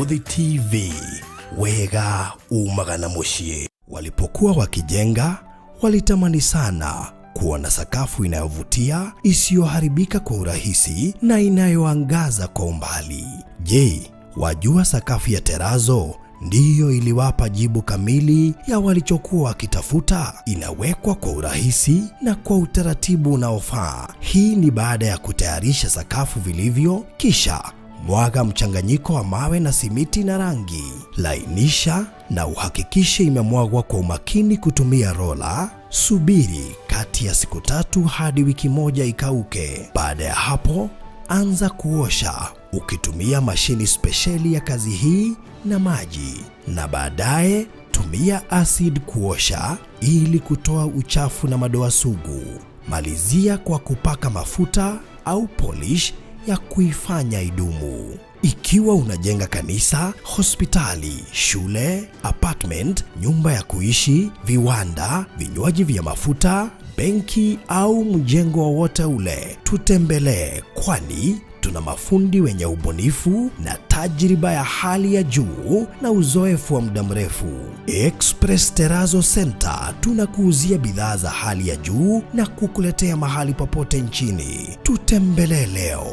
Muthi TV, wega umagana mushie. Walipokuwa wakijenga, walitamani sana kuona sakafu inayovutia, isiyoharibika kwa urahisi na inayoangaza kwa umbali. Je, wajua sakafu ya terazo ndiyo iliwapa jibu kamili ya walichokuwa wakitafuta? Inawekwa kwa urahisi na kwa utaratibu unaofaa. Hii ni baada ya kutayarisha sakafu vilivyo, kisha mwaga mchanganyiko wa mawe na simiti na rangi. Lainisha na uhakikishe imemwagwa kwa umakini kutumia rola. Subiri kati ya siku 3 hadi wiki 1 ikauke. Baada ya hapo, anza kuosha ukitumia mashini spesheli ya kazi hii na maji, na baadaye tumia acid kuosha ili kutoa uchafu na madoa sugu. Malizia kwa kupaka mafuta au polish ya kuifanya idumu. Ikiwa unajenga kanisa, hospitali, shule, apartment, nyumba ya kuishi, viwanda, vinywaji vya mafuta, benki au mjengo wowote ule, tutembelee, kwani tuna mafundi wenye ubunifu na tajriba ya hali ya juu na uzoefu wa muda mrefu. Express Terazo Center tunakuuzia bidhaa za hali ya juu na kukuletea mahali popote nchini. Tutembelee leo,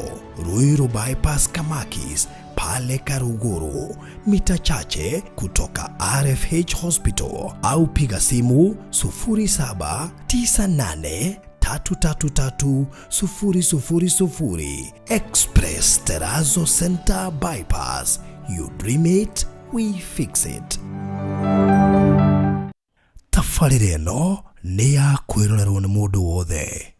Ruiru Bypass Kamakis, pale Karuguru, mita chache kutoka RFH Hospital, au piga simu 0798 333 000. Express Terazo Center Bypass. You dream it, we fix it. Tafarire ĩno nĩ ya kwĩrorerwo nĩ mũndũ wothe.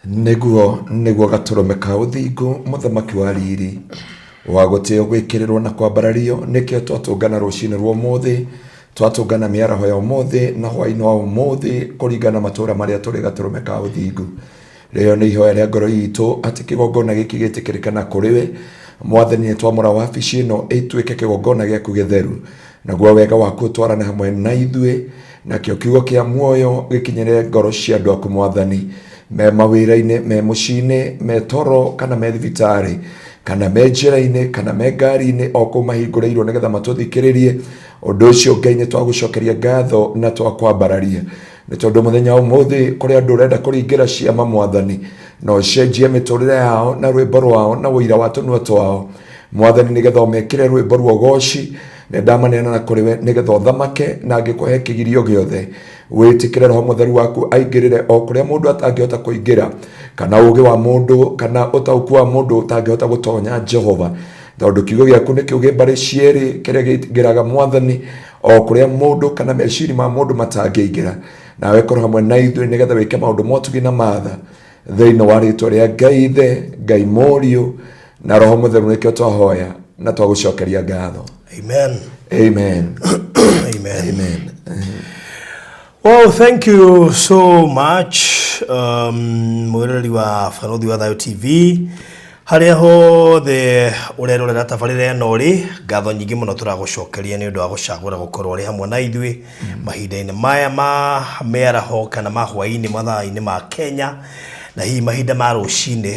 niguo gaturome ka uthingu muthamaki wa riri wa guteo gwikirirwo na kwambarario nikio twatungana rucine rwo muthi twatungana miaraho ya umuthi na hwaini wa umuthi kuringana matura maria turi gaturome ka uthingu. Leo ni ihoya ria ngoro itu ati kigongona giki gitikirikana kuriwe mwathani ni twamura wabici ino itwike kigongona giaku githeru naguo wega waku twarane hamwe na ithue na kio kiugo kia muoyo gikinyire ngoro cia andu aku mwathani me mawira-ine me mucine me toro kana me thibitari kana me njira-ine kana me ngari-ine oko mahingũrĩirwo nigetha matuthikĩrĩrie ũndũ ũcio Ngai nĩ twagucokeria ngatho na twakwambararia nĩ tondũ muthenya ũmũthĩ kũrĩ andũ ũrenda kũringĩra ciama mwathani no cenjie mĩtũrĩre yao na rwĩmbo rwao na ũira wa tũnua twao mwathani nigetha ũmekĩre rwĩmbo rwa ũgooci ndamanena na kũrĩ we nigetha ũthamake na angĩkũhe kĩgirio gĩothe wĩtĩkĩre Roho Mũtheru waku aingĩrĩre o kũrĩa mũndũ atangĩhota kũingĩra kana ũũgĩ wa mũndũ kana ũtaũku wa mũndũ ũtangĩhota gũtonya Jehova tondũ kiugo gĩaku nĩ kĩũgĩ mbarĩ cierĩ kĩrĩa gĩingĩraga mwathani o kũrĩa mũndũ kana meciria ma mũndũ matangĩingĩra nawe korwo hamwe na ithuĩ nigetha wĩke maũndũ motugi na matha thĩinĩ wa rĩĩtwa rĩa Ngai Ithe Ngai Mũriũ na Roho Mũtheru nĩkĩo twahoya na twagũcokeria ngatho. Amen. Amen. Amen. Amen. Well, thank you so much mwirori wa Barathi wa Thayo TV haria hothe urerorera tabarĩra ĩno ri ngatho nyingĩ mũno tũragucokeria nĩ ũndũ wa gũcagũra gũkorwo ri hamwe na ithuĩ mahinda-inĩ maya ma mĩaraho kana ma hwaĩ-inĩ mathaa-inĩ ma Kenya na hihi mahinda ma rũcinĩ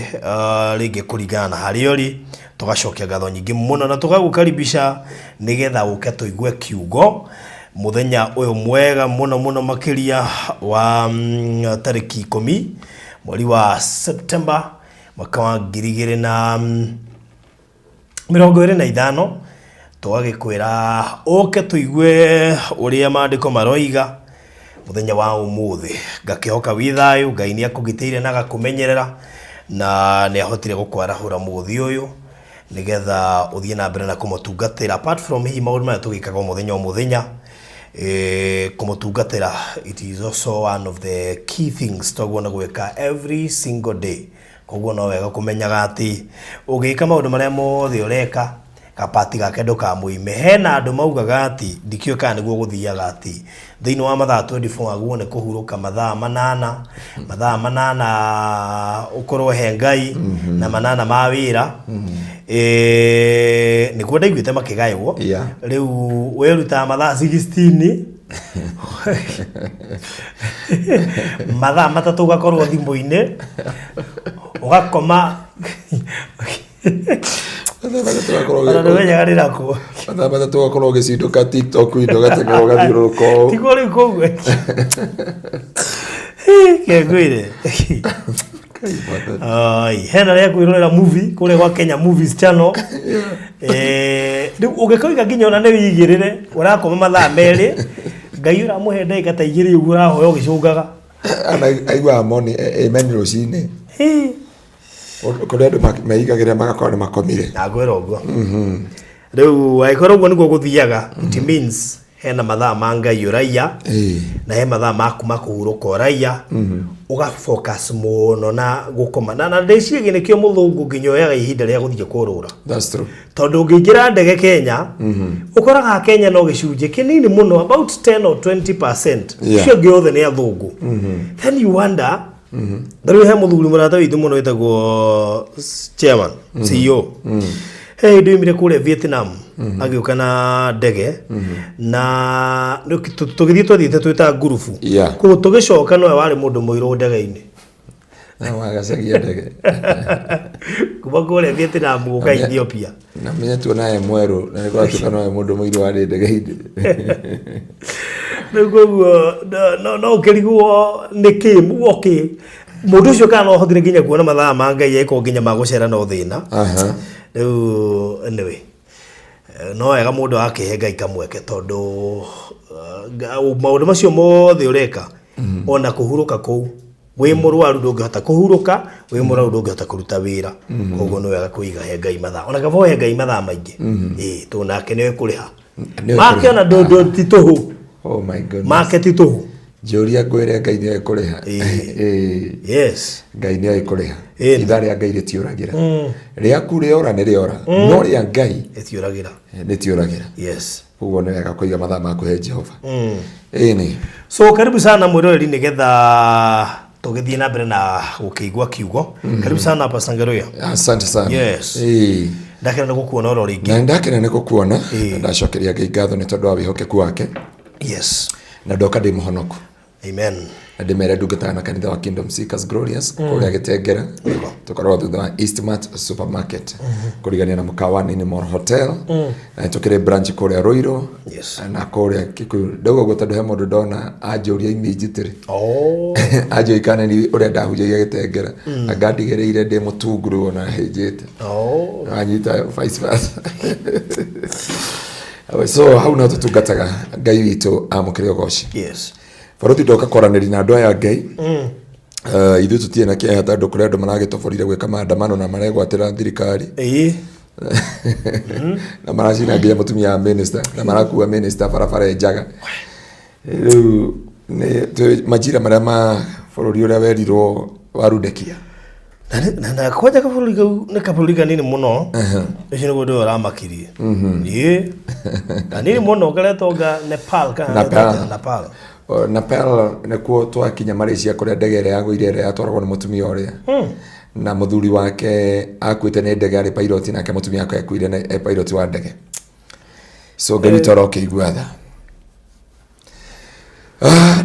rĩngĩ kũringana na harĩa ũrĩ tugacokia ngatho nyingĩ mũno na tũgagũkaribisha nigetha ũke tũigue kiugo muthenya ũyũ mwega mũno makĩria wa tarĩki 10 mweri wa September mwaka wa 2025 tũgagĩkwĩra ũke tũigue ũrĩa maandĩko maroiga muthenya wa ũmũthĩ ngakĩhoka wĩ thayũ Ngai nĩ akũgitĩire na agakũmenyerera na nĩ ahotire gũkwarahũra mũthĩ ũyũ nigetha uthie na mbere na kumutungatira apart from hihi maũndũ maya tũgĩkaga mũthenya kumutungatira it is also one of the key things twaguona gwĩka every single day koguo no wega kũmenyaga atĩ ũgĩka maũndũ marĩa mothe ũreka kapati gake ndũkamũime hena andũ maugaga atĩ ndikĩũĩ kana nĩguo gũthiaga atĩ thĩinĩ wa mathaa 24 aguo nĩ kũhurũka mathaa 8 ũkorwo he Ngai na 8 ma wĩra nĩguo ndaiguĩte makĩgaywo rĩu wĩrutaga mathaa 16 mathaa 3 ũgakorwo thimũ-inĩ ũgakoma Mathaa tugakorwo ũgĩcinduka TikTok indo gateng'era ũgathiũrũrũka tiguo rĩu koguo kĩngũire hena rĩa kwĩrorera movie kũrĩa gwa Kenya Movies Channel rĩu ũngĩkoiga nginya ona nĩ wĩigĩrĩre ũrakoma mathaa 2 Ngai ũramũhe ndagĩka ta 2 ũguo ũrahoya ũgĩcũngaga aiguaga moni amen rũcinĩ kũrĩa andũ meigagĩrĩra magakorwo nĩ makomire na ngwĩra ũguo rĩu agĩkorwo ũguo nĩguo gũthiaga it means hena mathaa ma Ngai ũraiya na he mathaa maku ma kũhurũka ũraiya ũgafocus mũno na gũkoma na ndĩciria nĩkĩo mũthũngũ nginya oyaga ihinda rĩa gũthiĩ kũrũra. That's true. Tondũ ũngĩingĩra ndege Kenya ũkoraga Kenya no gĩcunjĩ kĩnini mũno about 10 or 20% cio gĩothe nĩ athũngũ. Then you wonder rĩu he mũthuri mũrata witũ mũno wĩtagwo chairman CEO hey ndoimire kũrĩa Vietnam agĩũka na ndege na tũgĩthiĩ twĩta ngurubu kũu tũgĩcoka nowe warĩ mũndũ mũirũ ndege-inĩ na wagacagia ndege kuma kũrĩa Vietnam gũka Ethiopia na menya tuonaye mwerũ na nĩgwatuĩka nowe mũndũ mũirũ warĩ ndege-inĩ nĩguo no ũkĩrigwo nĩkĩ mũgokĩ mũndũ ũcio kana no ũhotire nginya kuona mathaa ma Ngai eko nginya ma gũcera no thĩna rĩu anyway no wega mũndũ akĩhe Ngai kamweke tondũ maũndũ macio mothe ũreka ona kũhurũka kũu wĩ mũrwaru ndũngĩhota kũhurũka wĩ mũrwaru ndũngĩhota kũruta wĩra koguo no wega kũiga he Ngai mathaa ona kaba he Ngai mathaa maingĩ tũnake nĩwe kũrĩha make ona ndũ titũhũ oh my goodness make titũhũ Joria ngwire Ngai ni ekuriha. Yes. Ngai ni ekuriha. Ithari Ngai ritiuragira. Ria kuriora ni riora. No ria Ngai etiuragira. Nitiuragira. Yes. Ugo ni wega kuiga mathaa maku he Jehova. Ni. So karibu sana mwiroreri nigetha tugithie na mbere na gukigwa kiugo. Karibu sana Pastor Ngaruya. Asante sana. Yes. Ndakena gukuona oro ringi. Na ndakena ni gukuona. Ndacokeria Ngai ngatho ni tondu wa wihokeku wake. Yes. Na ndoka ndi muhonoku. Amen. Na ndimere ndungata na kanitha wa Kingdom Seekers Glorious kuria Gitengera. Tukorwo thutha wa Eastmart Supermarket. Kurigania na mukawa ni More Hotel. Na tukire branch kuria Roiro. Yes. Na kuria Kikuyu. Ndogo gutandu he mundu ndona ajuria imijitiri. Ajo ikana ni uria ndahujagia Gitengera. Agandigereire ndi mutunguru na hejete. Anyita vice versa. So how na tutungataga Ngai witu amukire goci. Yes. Faruti ndoka koraneri na andu aya Ngai. Ithu tutie na kia tandu kuria andu maragitoborire gwika maandamano na maregwatira thirikari. Na maracina nginya mutumia minister na marakuwa minister barabara njaga. Riu ni majira maria ma bururi uria werirwo warudekia. Na kwaja kabulika nini muno. Icyo ngo ndo ramakirie. Nini muno garetonga Nepal kana Nepal. Nepal nikuo twakinya Malaysia kuria ndege ya gwire ya twaragwo ni mutumia uria. Na muthuri wake akuite ni ndege ari pilot na ke mutumia wake akuire ni pilot wa ndege. So Ngai toroke igwatha.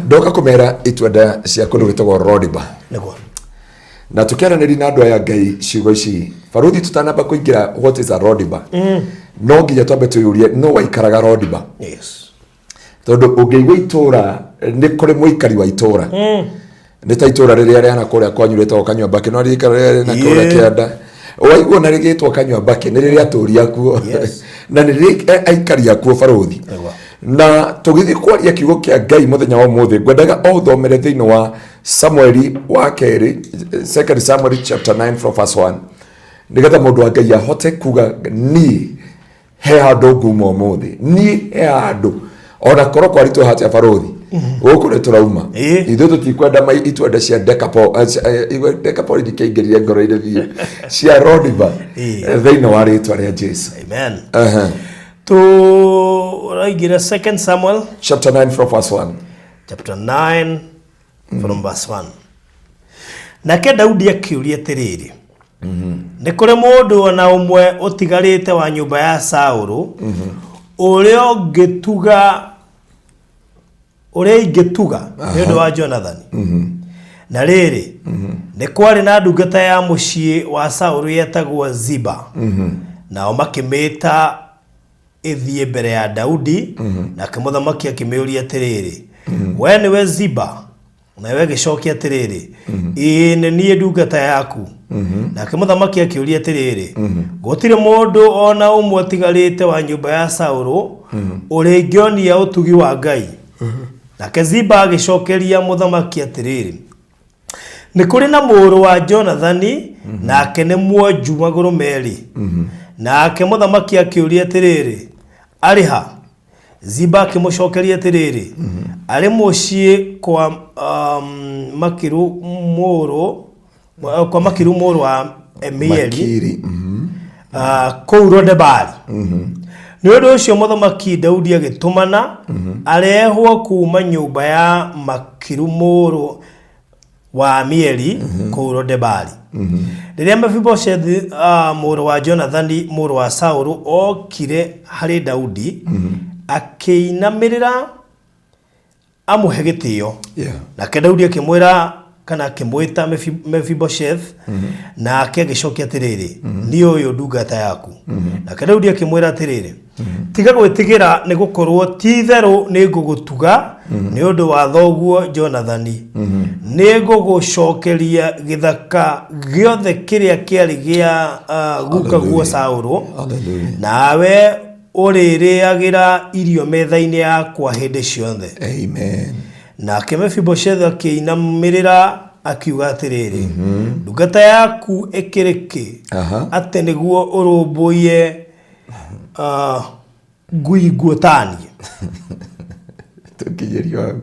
Ndoka kumera itwenda cia kundu gitagwo Rodiba. Niguo. Na tukiaranĩria na andũ aya Ngai ciugo ici Faruthi tutanamba kuingira what is a Rodiba. No nginya twambe tuyurie no waikaraga Rodiba. Yes. Tondu ũngĩigua itura nĩ kũrĩ mũikari wa itura. Nĩ ta itura rĩrĩa rĩana kũrĩa kwanyurĩte kanyua mbaki no rĩikara na kũrĩa kĩanda. Waigua na rĩgĩtwo kanyua mbaki nĩ rĩrĩa atũria kuo. Na nĩ rĩrĩa aikaria kuo Faruthi. Na tugithii kwaria kiugo kia Ngai muthenya wa umuthi ngwendaga o thomere thiini wa Samueli wa keri 2 Samuel chapter 9 from verse 1 nigetha mundu wa Ngai ahote kuga ni he handu nguma umuthi ni he handu ona korwo kwaritwo hatia Faruthi guku ni turauma ithu tutikwenda mai itwenda cia Decapol dikingirire ngoro-ini thie cia Rodiba thiini wa ritwa ria Jesu. Amen. To raigira 2 Samuel chapter 9 from verse 1. Chapter 9 from verse 1. Nake Daudi akiuria tiriri. Ni kuri mundu ona umwe utigarite wa nyumba ya Saulu uria ngituga ndio wa Jonathan. Na riri ni kwari na ndungata ya mucii wa Saulu yetagwo Ziba. Nao makimeta ithie mbere ya Daudi na kimuthamaki akimiuria tiriri we niwe Ziba na we gicokia tiriri ni nie ndungata yaku na kimuthamaki akiuria tiriri gutire mundu ona umwe tigarite wa nyumba ya Saulu uri ngionia utugi wa Ngai na Ziba agicokeria muthamaki atiriri ni kuri na muru wa Jonathani na akene mwonju maguru meri na akimuthamaki akiuria tiriri ariha Ziba akimucokeria tiriri ari mucii kwa makiru muru wa Emieli kou Lodebari. Ni undu ucio muthamaki Daudi agitumana arehwo kuma nyumba ya makiru muru wa Amieli kou Lodebari. Riria Mephibosheth muru wa Jonathani muru wa Saulu okire hari Daudi akiinamirira amuhe gitio. Na Daudi akimwira kana akimwita Mephibosheth na akigicokia tiriri ni uyu ndungata yaku. Na Daudi akimwira atiriri tiga gwitigira ni gukorwo titheru ni ngugutuga ni undu wa thoguo Jonathani ni ngugucokeria githaka giothe kiria kiari gia guka guo Saulu nawe uririagira irio metha-ini yakwa hindi ciothe. Amen. Na Mephibosheth akiinamirira akiuga atiriri ndungata yaku ikiriki ate niguo urumbuye ngui guotani tukijerio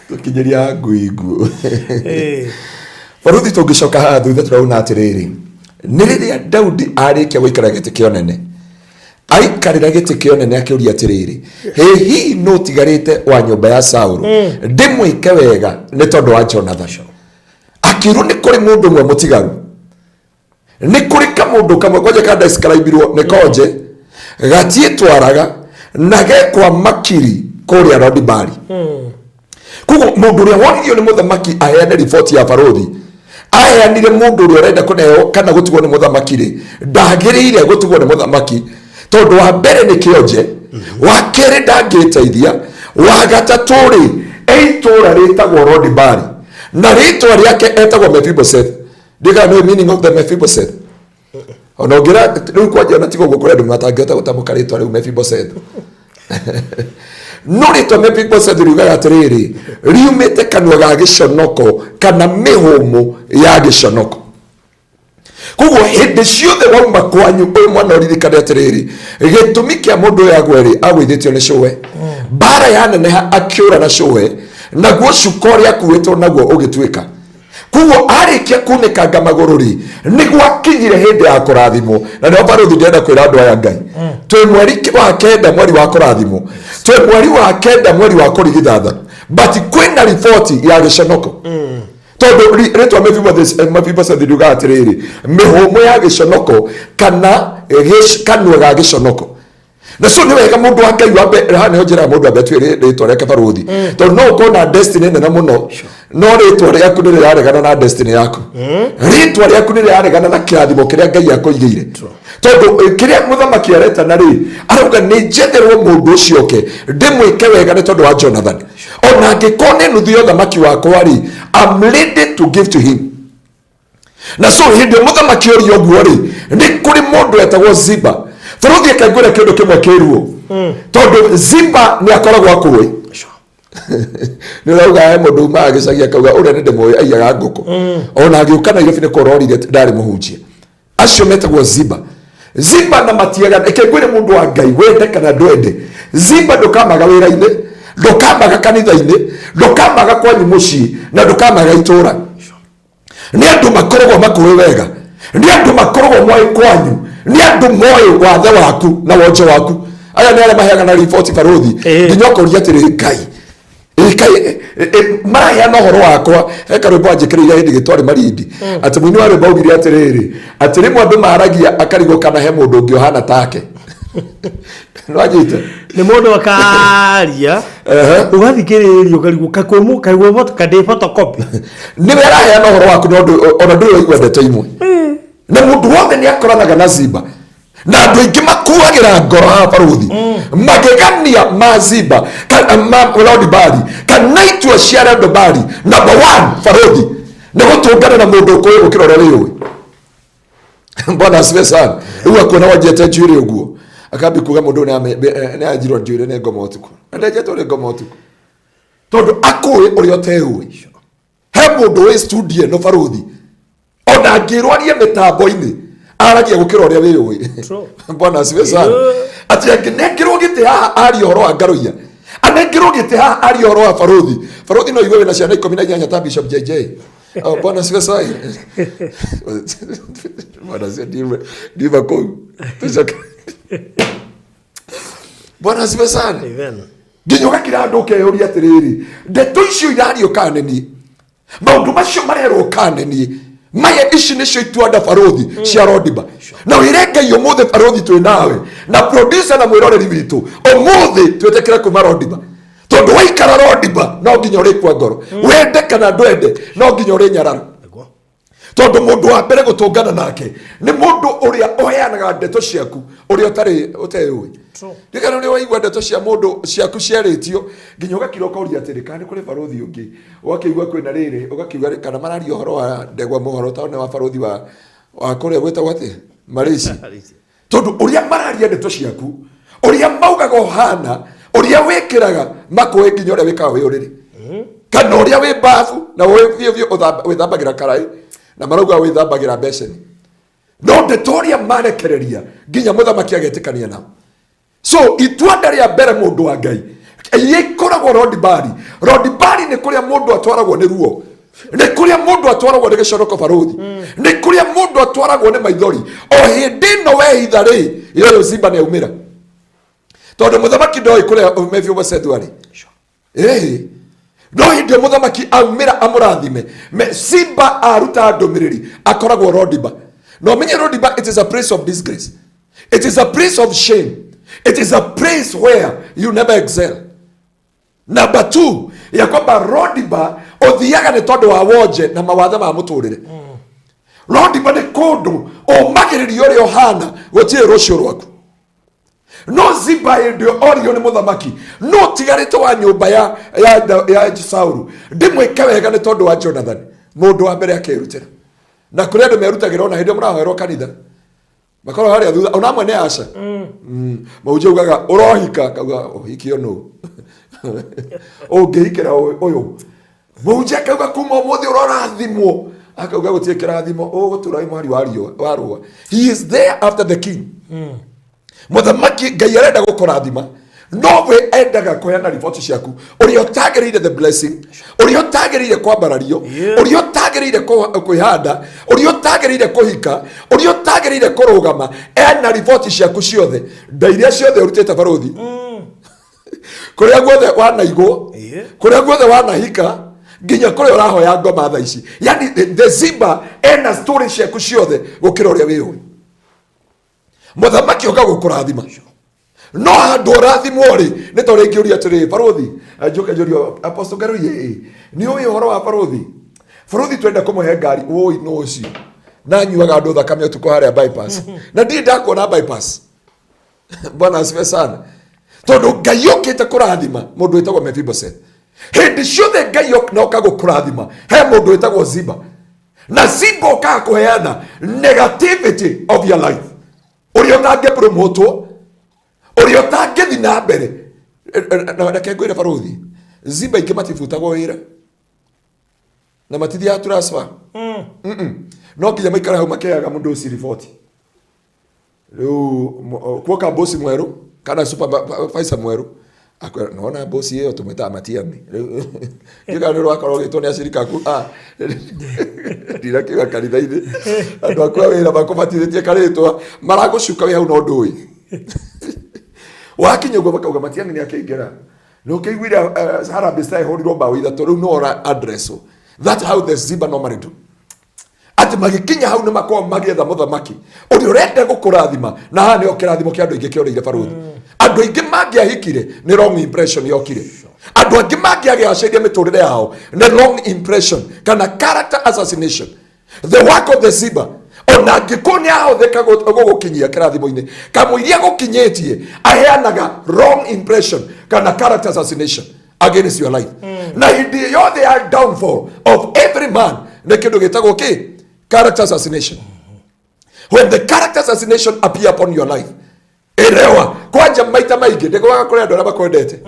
tukinyeria nguingu baruthi tungicoka haha thutha turauna atiriri ni riria Daudi arikia gwikara giti kionene aikarira giti kionene akiuria atiriri hihi no tigarite wa nyumba ya Saulu ndimwike wega ni tondu wa Jonathan akiru ni kuri mundu mwe mutigaru ni kuri ka mundu kamwe koje ka describe-irwo ni koje gatietwaraga na gekwa makiri kuria Lodibari kugo mundu uria wonirio ni muthamaki aheane report ya baruthi aheanire mundu uria urenda kuneo kana gutigwo ni muthamaki ri ndagiriire gutigwo ni muthamaki tondu wa mbere ni kionje wa kere ndangiteithia wa gatatu ri eitura ritagwo Lodibari na ritwa riake etagwo Mephibosheth ndiga no meaning of the Mephibosheth ona ngira riu kwaje ona tigo gukore ndu matangeta gutamuka ritwa riu Mephibosheth no ritwa Mephibosheth riugaga atiriri riumite kanua ga giconoko kana mihumu ya giconoko kugo hindi ciothe wauma kwanyu uyu mwana uririkane atiriri gitumi kia mundu ya gweri agwithitio ni Cũwe bara ya neneha akiura na Cũwe naguo cukori akuwetwo naguo ugituika kugo arikia kunikanga magururi niguo akinyire hindi ya kurathimo na ndio baruthi ndienda kwira andu aya Ngai twi mweri wa kenda mweri wa kurathimo twi mweri wa kenda mweri wa kurigithatha but kwina report ya giconoko tondu ritwa Mephibosheth ndiuga atiriri mihumu ya giconoko kana kanua ga giconoko na so ni wega mundu wa Ngai wa mbere hane njira mundu abetwe ritwa reke baruthi tondu no ukona destiny nene muno no ritwa riaku ni riraregana na destiny yaku ritwa riaku ni riraregana na kirathimo kiria Ngai akoigire tondu kiria muthamaki areta na ri arauga ni njetherwo mundu ucio ke ndimwike wega ni tondu wa Jonathan ona ngikone nuthu ya uthamaki wakwa ri I'm ready to give to him na so hindi muthamaki ori oguo ri ni kuri mundu etagwo Ziba baruthi akagwira kindu kimwe kiruo tondu Ziba ni akoragwo akuwi ni rauga mundu ma agicagia kauga uria ni ndimoya aiyaga nguku ona agiuka na Nairobi ni kurorire ndari muhunjie acio metagwo Ziba na matiaga ekegwire mundu wa Ngai wende kana ndwende Ziba ndukamaga wira-ini ndukamaga kanitha-ini ndukamaga kwanyu mucii na ndukamaga itura ni andu makoragwo makuwi wega ni andu makoragwo moi kwanyu ni andu moi wathe waku na wonje waku aya ni aria maheaga na report baruthi nginya ukoria atiri Ngai marahea na horo wakwa heka rwimbo anjikiriria hindi gitwari marindi ati mwini wa rwimbo augire atiriri ati rimwe andu maragia akarigwo kana he mundu ungi ohana take nwajite ni mundu akaria ugathikiririo karigwo kakumu kaigwo voto kade photocopy ni arahea na horo waku ona ndu igwendete imwe na mundu wothe ni akoranaga na Ziba na andu aingi makuagira ngoro ha baruthi magegania ma Ziba kana Lodibari kana itwa cia Lodibari number 1 baruthi ni gutungana na mundu ukoe gukira ria riwe Bwana asifiwe sana uwa kuona wajete njuri uguo akabi kuga mundu ni ajirwo njuri ni ngoma utuku ndajeto ni ngoma utuku tondu akuwe uri otewe he mundu we studio no baruthi ona ngirwarie mitambo-ini aragia gukira uria wiwe Bwana asifiwe sana ati angirwo gite haha ari horo wa ngaruia anengirwo gite haha ari horo wa baruthi no igwe na ciana 18 ta Bishop JJ Bwana asifiwe sana Bwana asifiwe diva ko Bwana asifiwe sana amen nginyoga kirando keyoria atiriri ndeto icio irario kaneni maundu macio marero kaneni maya ici nicio itwanda baruthi cia Lodiba na wirenge yo muthe baruthi twi nawe na producer na mwiroreri witu omuthe twetekera kuma Lodiba tondu waikara Lodiba no nginya urikwa ngoro wende kana ndwende no nginya uri nyarara tondu mundu wa mbere gutungana nake ni mundu uria oheanaga ndeto ciaku uria utewe ndikana ni waigwa ndeto cia mundu ciaku ciaritio nginya ugakira ukoria atiri kana kuri baruthi ungi ugakiigua kwina riri ugakiuga kana marari uhoro wa ndegwa muhoro taone wa baruthi wa kuria gwetagwo ati Malaysia tondu uria mararia ndeto ciaku uria maugaga hana uria wikiraga makuwe nginya uria wikaga wi uriri kana uria wi bafu na wi withambagira karai na marauga withambagira beseni no ndetoria marekereria nginya muthamaki agetikania nao so itwanda ria mbere mundu wa Ngai ikoragwo Rodibari. Rodibari nĩ kũrĩa mũndũ atwaragwo nĩ ruo, nĩ kũrĩa mũndũ atwaragwo nĩ gĩconoko baruthi, nĩ kũrĩa mũndũ atwaragwo nĩ maithori. O hĩndĩ ĩno wehitha rĩ, yoyo Ziba nĩ aumĩra, tondũ mũthamaki ndoĩ kũrĩa Mephibosheth arĩ. No hĩndĩ mũthamaki aumĩra amũrathime, Ziba aruta ndũmĩrĩri, akoragwo Rodiba. No menye Rodiba, it is a place of disgrace, it is a place of shame, it is a place where you never excel. Number 2, ya kwamba Rodiba othiaga nĩ tondũ wa wonje na mawatho ma mũtũrĩre. Rodiba nĩ kũndũ ũmagĩrĩrio ũrĩa ũhana gũtirĩ rũciũ rwaku. No Ziba ndio orio nĩ mũthamaki, no tigarĩte wa nyũmba ya Saulu, ndĩmwĩke wega nĩ tondũ wa Jonathan, mũndũ wa mbere akĩrutĩra. Na kũrĩa andũ merutagĩra ona hĩndĩ mũrahoerwo kanitha, makorwo harĩa thutha, ona amwe nĩ aca maunjĩ ugaga ũrohika, kauga ũhikio nũ ũngĩhikĩra ũyũ, maunjĩ akauga kuma ũmũthĩ ũrorathimwo, akauga gũtirĩ kĩrathimo, ũgũtũra mwari wa rũa. He is there after the king. Mũthamaki Ngai arenda gũkũrathima, no we endaga kũheana riboti ciaku, ũrĩa ũtagĩrĩire the blessing, ũrĩa ũtagĩrĩire kwambarario, ũrĩa ũtagĩrĩire kwĩhanda, ũrĩa ũtagĩrĩire kũhika, ũrĩa ũtagĩrĩire kũrũgama. Ena riboti ciaku ciothe, nda iria ciothe ũrutĩte baruthi, kũrĩa guothe wanaigwo, kũrĩa guothe wanahika, nginya kũrĩa ũrahoya ngoma thaa ici. Yani the Ziba ena story ciaku ciothe gũkĩra ũrĩa wĩũĩ. Mũthamaki oka gũkũrathima, no handũ ũrathimwo rĩ, nĩ tondũ ingĩũria atĩrĩ, baruthi njoke njũrio Apostle Ngaruiye, nĩ ũĩ ũhoro wa baruthi? Baruthi twenda kũmũhe ngari, ũĩ no ũcio na nyuaga andũ thakame ũtukũ harĩa bypass, na ndirĩ ndakuona bypass. Bwana asifiwe sana. Tondũ Ngai okĩte kũrathima mũndũ wĩtagwo Mephibosheth. Hĩndĩ ciothe Ngai oka gũkũrathima he mũndũ wĩtagwo Ziba, na Ziba okaga kũheana negativity of your life, ũrĩa ũtangĩpromotwo, ũrĩa ũtangĩthi na mbere. Reke ngwĩre baruthi, Ziba ingĩ matibutagwo wĩra na matithiaga transfer, no nginya maikara hau makĩheaga mũndũ ũcio riboti. Rĩu kuoka bosi mwerũ kana supervisor mwerũ, akwĩra nona bosi ĩyo tũmwĩtaga Matiang'i, kĩga nĩ rwakorwo gĩtwo nĩ acirika aku ndira kĩga kanitha-inĩ, andũ aku a wĩra makũbatithĩtie karĩtwa maragũcuka wĩ hau no ndũĩ. Wakinya ũguo makauga Matiang'i nĩ akĩingĩra, no kĩiguire Harambee Star ĩhũrirwo mbaũ ithatũ, rĩu no ora address. That's how the Ziba normally do. Ati magikinya hau nĩ makorwo magĩetha mũthamaki ũrĩa ũrenda gũkũrathima, na haha nĩho kĩrathimo kĩa andũ aingĩ kĩoreire baruthi. Andũ aingĩ mangĩahikire nĩ wrong impression yokire, andũ angĩ mangĩagĩacĩria mĩtũrĩre yao nĩ wrong impression kana character assassination. The work of the Ziba, ona angĩkorwo nĩ ahũthĩka gũgũkinyia kĩrathimo-inĩ, kamũiria gũkinyĩtie aheanaga wrong impression kana character assassination against your life. Na hĩndĩ yothe ya downfall of every man nĩ kĩndũ gĩtagwo kĩ? Character assassination. When the character assassination appear upon your life, elewa kwanja maita maingĩ ndĩgwaga kũrĩ andũ arĩa makwendete.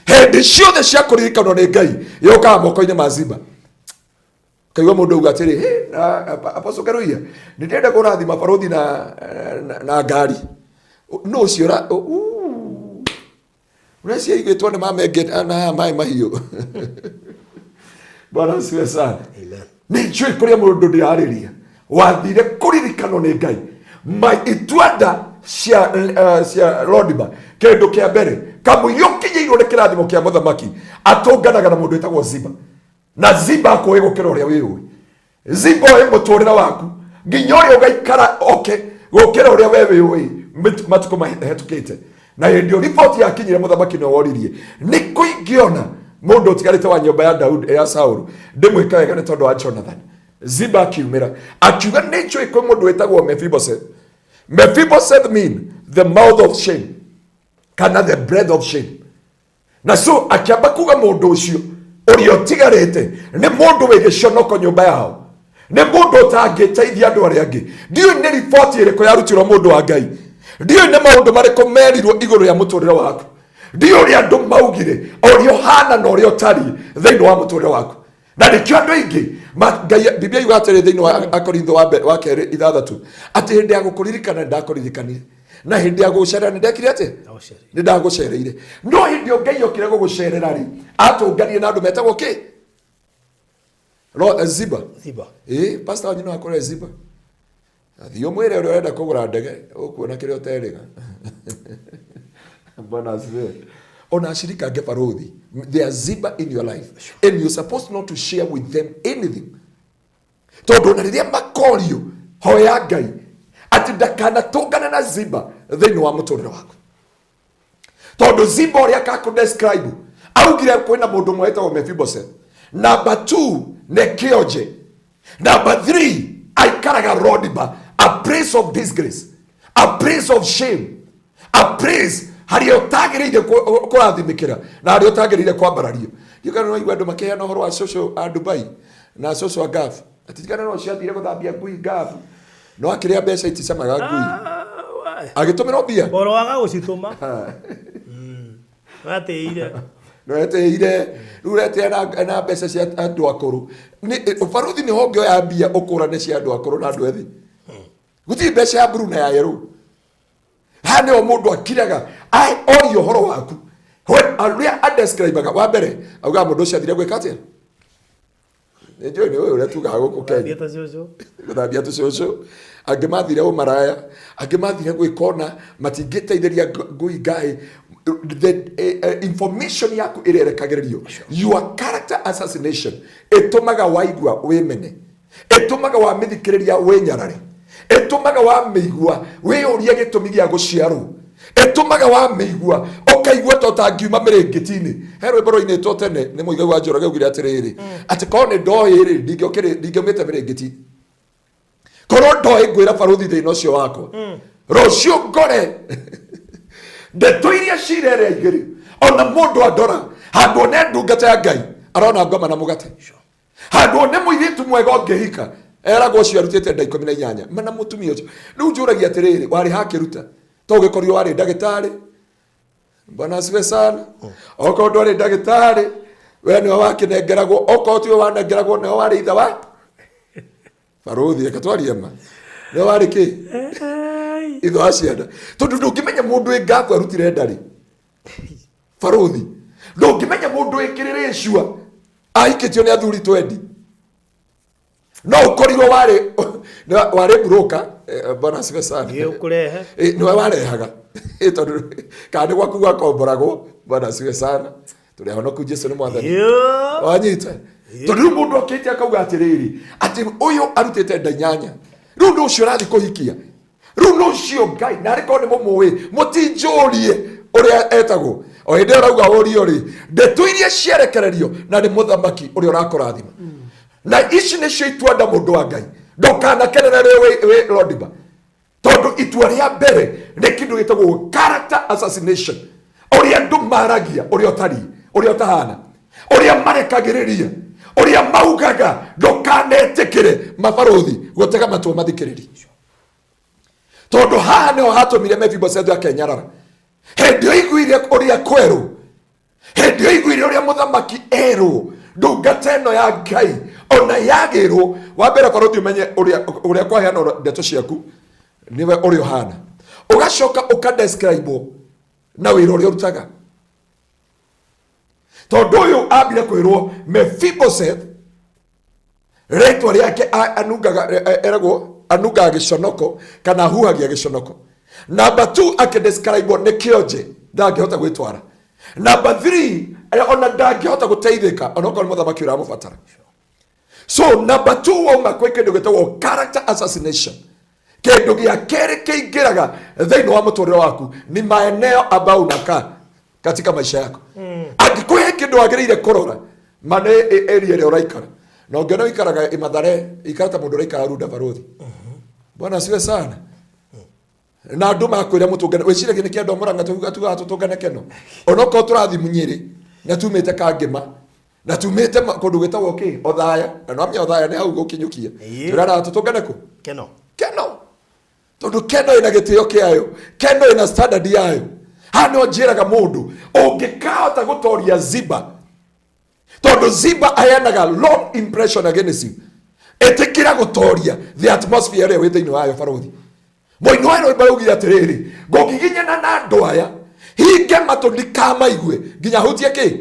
Hĩndĩ ciothe cia kũririkanwo nĩ Ngai yokaga moko-inĩ ma Ziba. Kaigua mũndũ auga atĩrĩ, Apostle Ngaruiye, nĩ ndĩrenda kũrathima baruthi na ngari. No ũcio ũreciria igĩtwo nĩ mamenge na maĩ mahiũ. Bwana asifiwe sana. Nĩ njũĩ kũrĩa mũndũ ndĩrarĩria wathire kũririkanwo nĩ Ngai. Itwanda cia Rodiba, kĩndũ kĩa mbere kamũiria ũkinyĩirwo nĩ kĩrathimo kĩa mũthamaki, atũnganaga na mũndũ wĩtagwo Ziba, na Ziba akũĩ gũkĩra ũrĩa wĩũĩ. Ziba oĩ mũtũrĩre waku nginya ũrĩa ũgaikara gũkĩra ũrĩa we wĩũĩ matukũ mahĩtũkĩte. Na hĩndĩ riboti yakinyire mũthamaki nĩ woririe, nĩ kũingĩona mũndũ ũtigarĩte wa nyũmba ya Daudi ya Saulu, ndĩmwĩka wega nĩ tondũ wa Jonathan. Ziba akiumĩra akiuga nĩ njũĩ kwĩ mũndũ wĩtagwo Mephibosheth. Mephibosheth mean the mouth of shame kana the breath of shame. Na so akiamba kuga mũndũ ũcio ũrĩa ũtigarĩte nĩ mũndũ wĩ gĩconoko nyũmba yao, nĩ mũndũ ũtangĩteithia andũ arĩa angĩ. Ndiũĩ nĩ riboti ĩrĩkũ yarutirwo mũndũ wa Ngai, ndiũĩ nĩ maũndũ marĩkũ merirwo igũrũ ya mũtũrĩre waku, ndiũĩ ũrĩa andũ maugire ũrĩa ũhana na ũrĩa ũtariĩ thĩinĩ wa mũtũrĩre waku. Na nĩkĩo andũ aingĩ Biblia yuga atĩrĩ thĩinĩ wa Akorintho wa kerĩ 6 atĩ hĩndĩ ya gũkũririkana ndakũririkanire, na hindi ya gucerera ndekire ate ni ndagucereire no hindi Ngai okire gugucerera ri atunganie na andu metagwo ki Ziba pastor wanyu no akore Ziba athio mwire uri urenda kugura ndege ukuona kire uteriga Bwana asifiwe. Ona ashirika nge barothi, they are Ziba in your life, and you're supposed not to share with them anything. Tondu na riria makorio hoya Ngai ati ndakana tungana na Ziba thini wa muturire waku. Tondu Ziba uria ka describe augire kwina mundu mweta wa Mephibosheth. Number 2 ne kionje. Number 3 aikaraga Rodiba, a place of disgrace, a place of shame, a place hari otagirire kurathimikira na hari otagirire kwambarario. Yukana no igwa andu makiheana horo wa social a Dubai na social gaf atikana no ciathire guthambia ngui gaf no akiria mbeca iticamaga ngui agitumira mbia boro waga gucituma wateire no eteire rurete na mbeca cia andu akuru ni baruthi ni honge ya mbia ukurane cia andu akuru na andu ethi guti mbeca ya Bruna ya yeru hane o mundu akiraga ai orio horo waku aria adescribe wa mbere auga mundu cia thire gwikatia ejo ni wewe tuga guku Kenya guthambia tucoco angimathire umaraya angimathire gwikona matingiteithiria ngui Ngai the information yaku irerekagiririo your character assassination itumaga waigua wimene itumaga wa mithikiriria winyarare itumaga wa meigua wiyuria gitumi gia guciarwo itumaga wa meigua ukaigua totangiuma mirengitini herwe boro-ini totene ni muigai wa Njoroge ugire atiriri ati kone ndoiri ndingiumite mirengitini koro ndoi ngwira baruthi thina ucio wakwa rucio ngore ndeto iria cirere igiri ona mundu andora handu ne ndungata ya Ngai arona ngoma na mugate handu ne muiritu mwega ngehika eragwo ucio arutite nda 18 mana mutumia ucio riu njuragia atiriri wari hakiruta to gikorio wari ndagitari Bwana asifiwe sana oko ndwari ndagitari we ni wakinengeragwo oko tiwe wanengeragwo ni wari itha wa baruthi akatwaria ma ni wari ki itho acienda tondu ndungimenya mundu ingakwa arutire ndari baruthi ndungimenya mundu ikirire cua aikitio ni athuri 20 no ukorirwo wari broker Bwana asifiwe sana ni ukurehe ni warehaga tondu kandi gwaku gwakomboragwo Bwana asifiwe sana turi honoku Jesu ni mwathani wanyita tondu mundu okite akauga atiriri ati uyu arutite ndanyanya riu ndu ucio rathi kuhikia riu no cio Ngai na riko ni mumuwi mutinjurie uria etagwo o hindi arauga urio ri ndeto iria cierekererio na ni muthamaki uria urakurathima na ici ni cio itwanda mundu wa Ngai ndokana kenera we Rodiba tondu itua ria mbere ni kindu gitagwo character assassination uria ndu maragia uria otari uria otahana uria marekagiriria uria maugaga ndukanetikire mabaruthi gutega matwa mathikiriri tondu haha niho hatumire Mephibosheth akenyarara hindi oiguire uria kweru hindi oiguire uria muthamaki eru ndungata ino ya Ngai ona yagirwo wa mbere baruthi umenye uria kwaheana ndeto ciaku niwe uria hana ugacoka ukadescribe na wira uria urutaga tondu uyu ambire kwirwo Mephibosheth retwa riake anungaga eragwo anungaga giconoko kana huhagia giconoko. Number 2 akidescribe ni kionje ndangihota gwitwara. Number 3 ona ndangihota guteithika onoko muthamaki ura mubatara. So number 2 wauma kwe kindu gitagwo character assassination. Kindu gia kere kiingiraga thiini wa muturire waku ni maeneo ambao unakaa katika maisha yako. Angikuhe kindu agirire kurora mane area ile uraikara na ungeno ikaraga imathare ikarata mundu uraikara runda baruthi. Bwana asiwe sana. Na nduma akwira mutungana wecire gini kia ndomuranga tuga tutungana keno onoko turathi munyiri na tumete kangema na tumete kundu gwitagwo ki othaya na no amya othaya ni hau gukinyukia turara tutungane ku keno tondu keno ina gitio kiayo keno ina standard yayo hano njiraga mundu ungikahota gutoria Ziba tondu Ziba ayanaga long impression against you etikira gutoria the atmosphere wi thiini wayo baruthi Moino ero ibarugira atiriri ngogiginyana na andu aya hinge matu ndikamaigue nginya hutie ki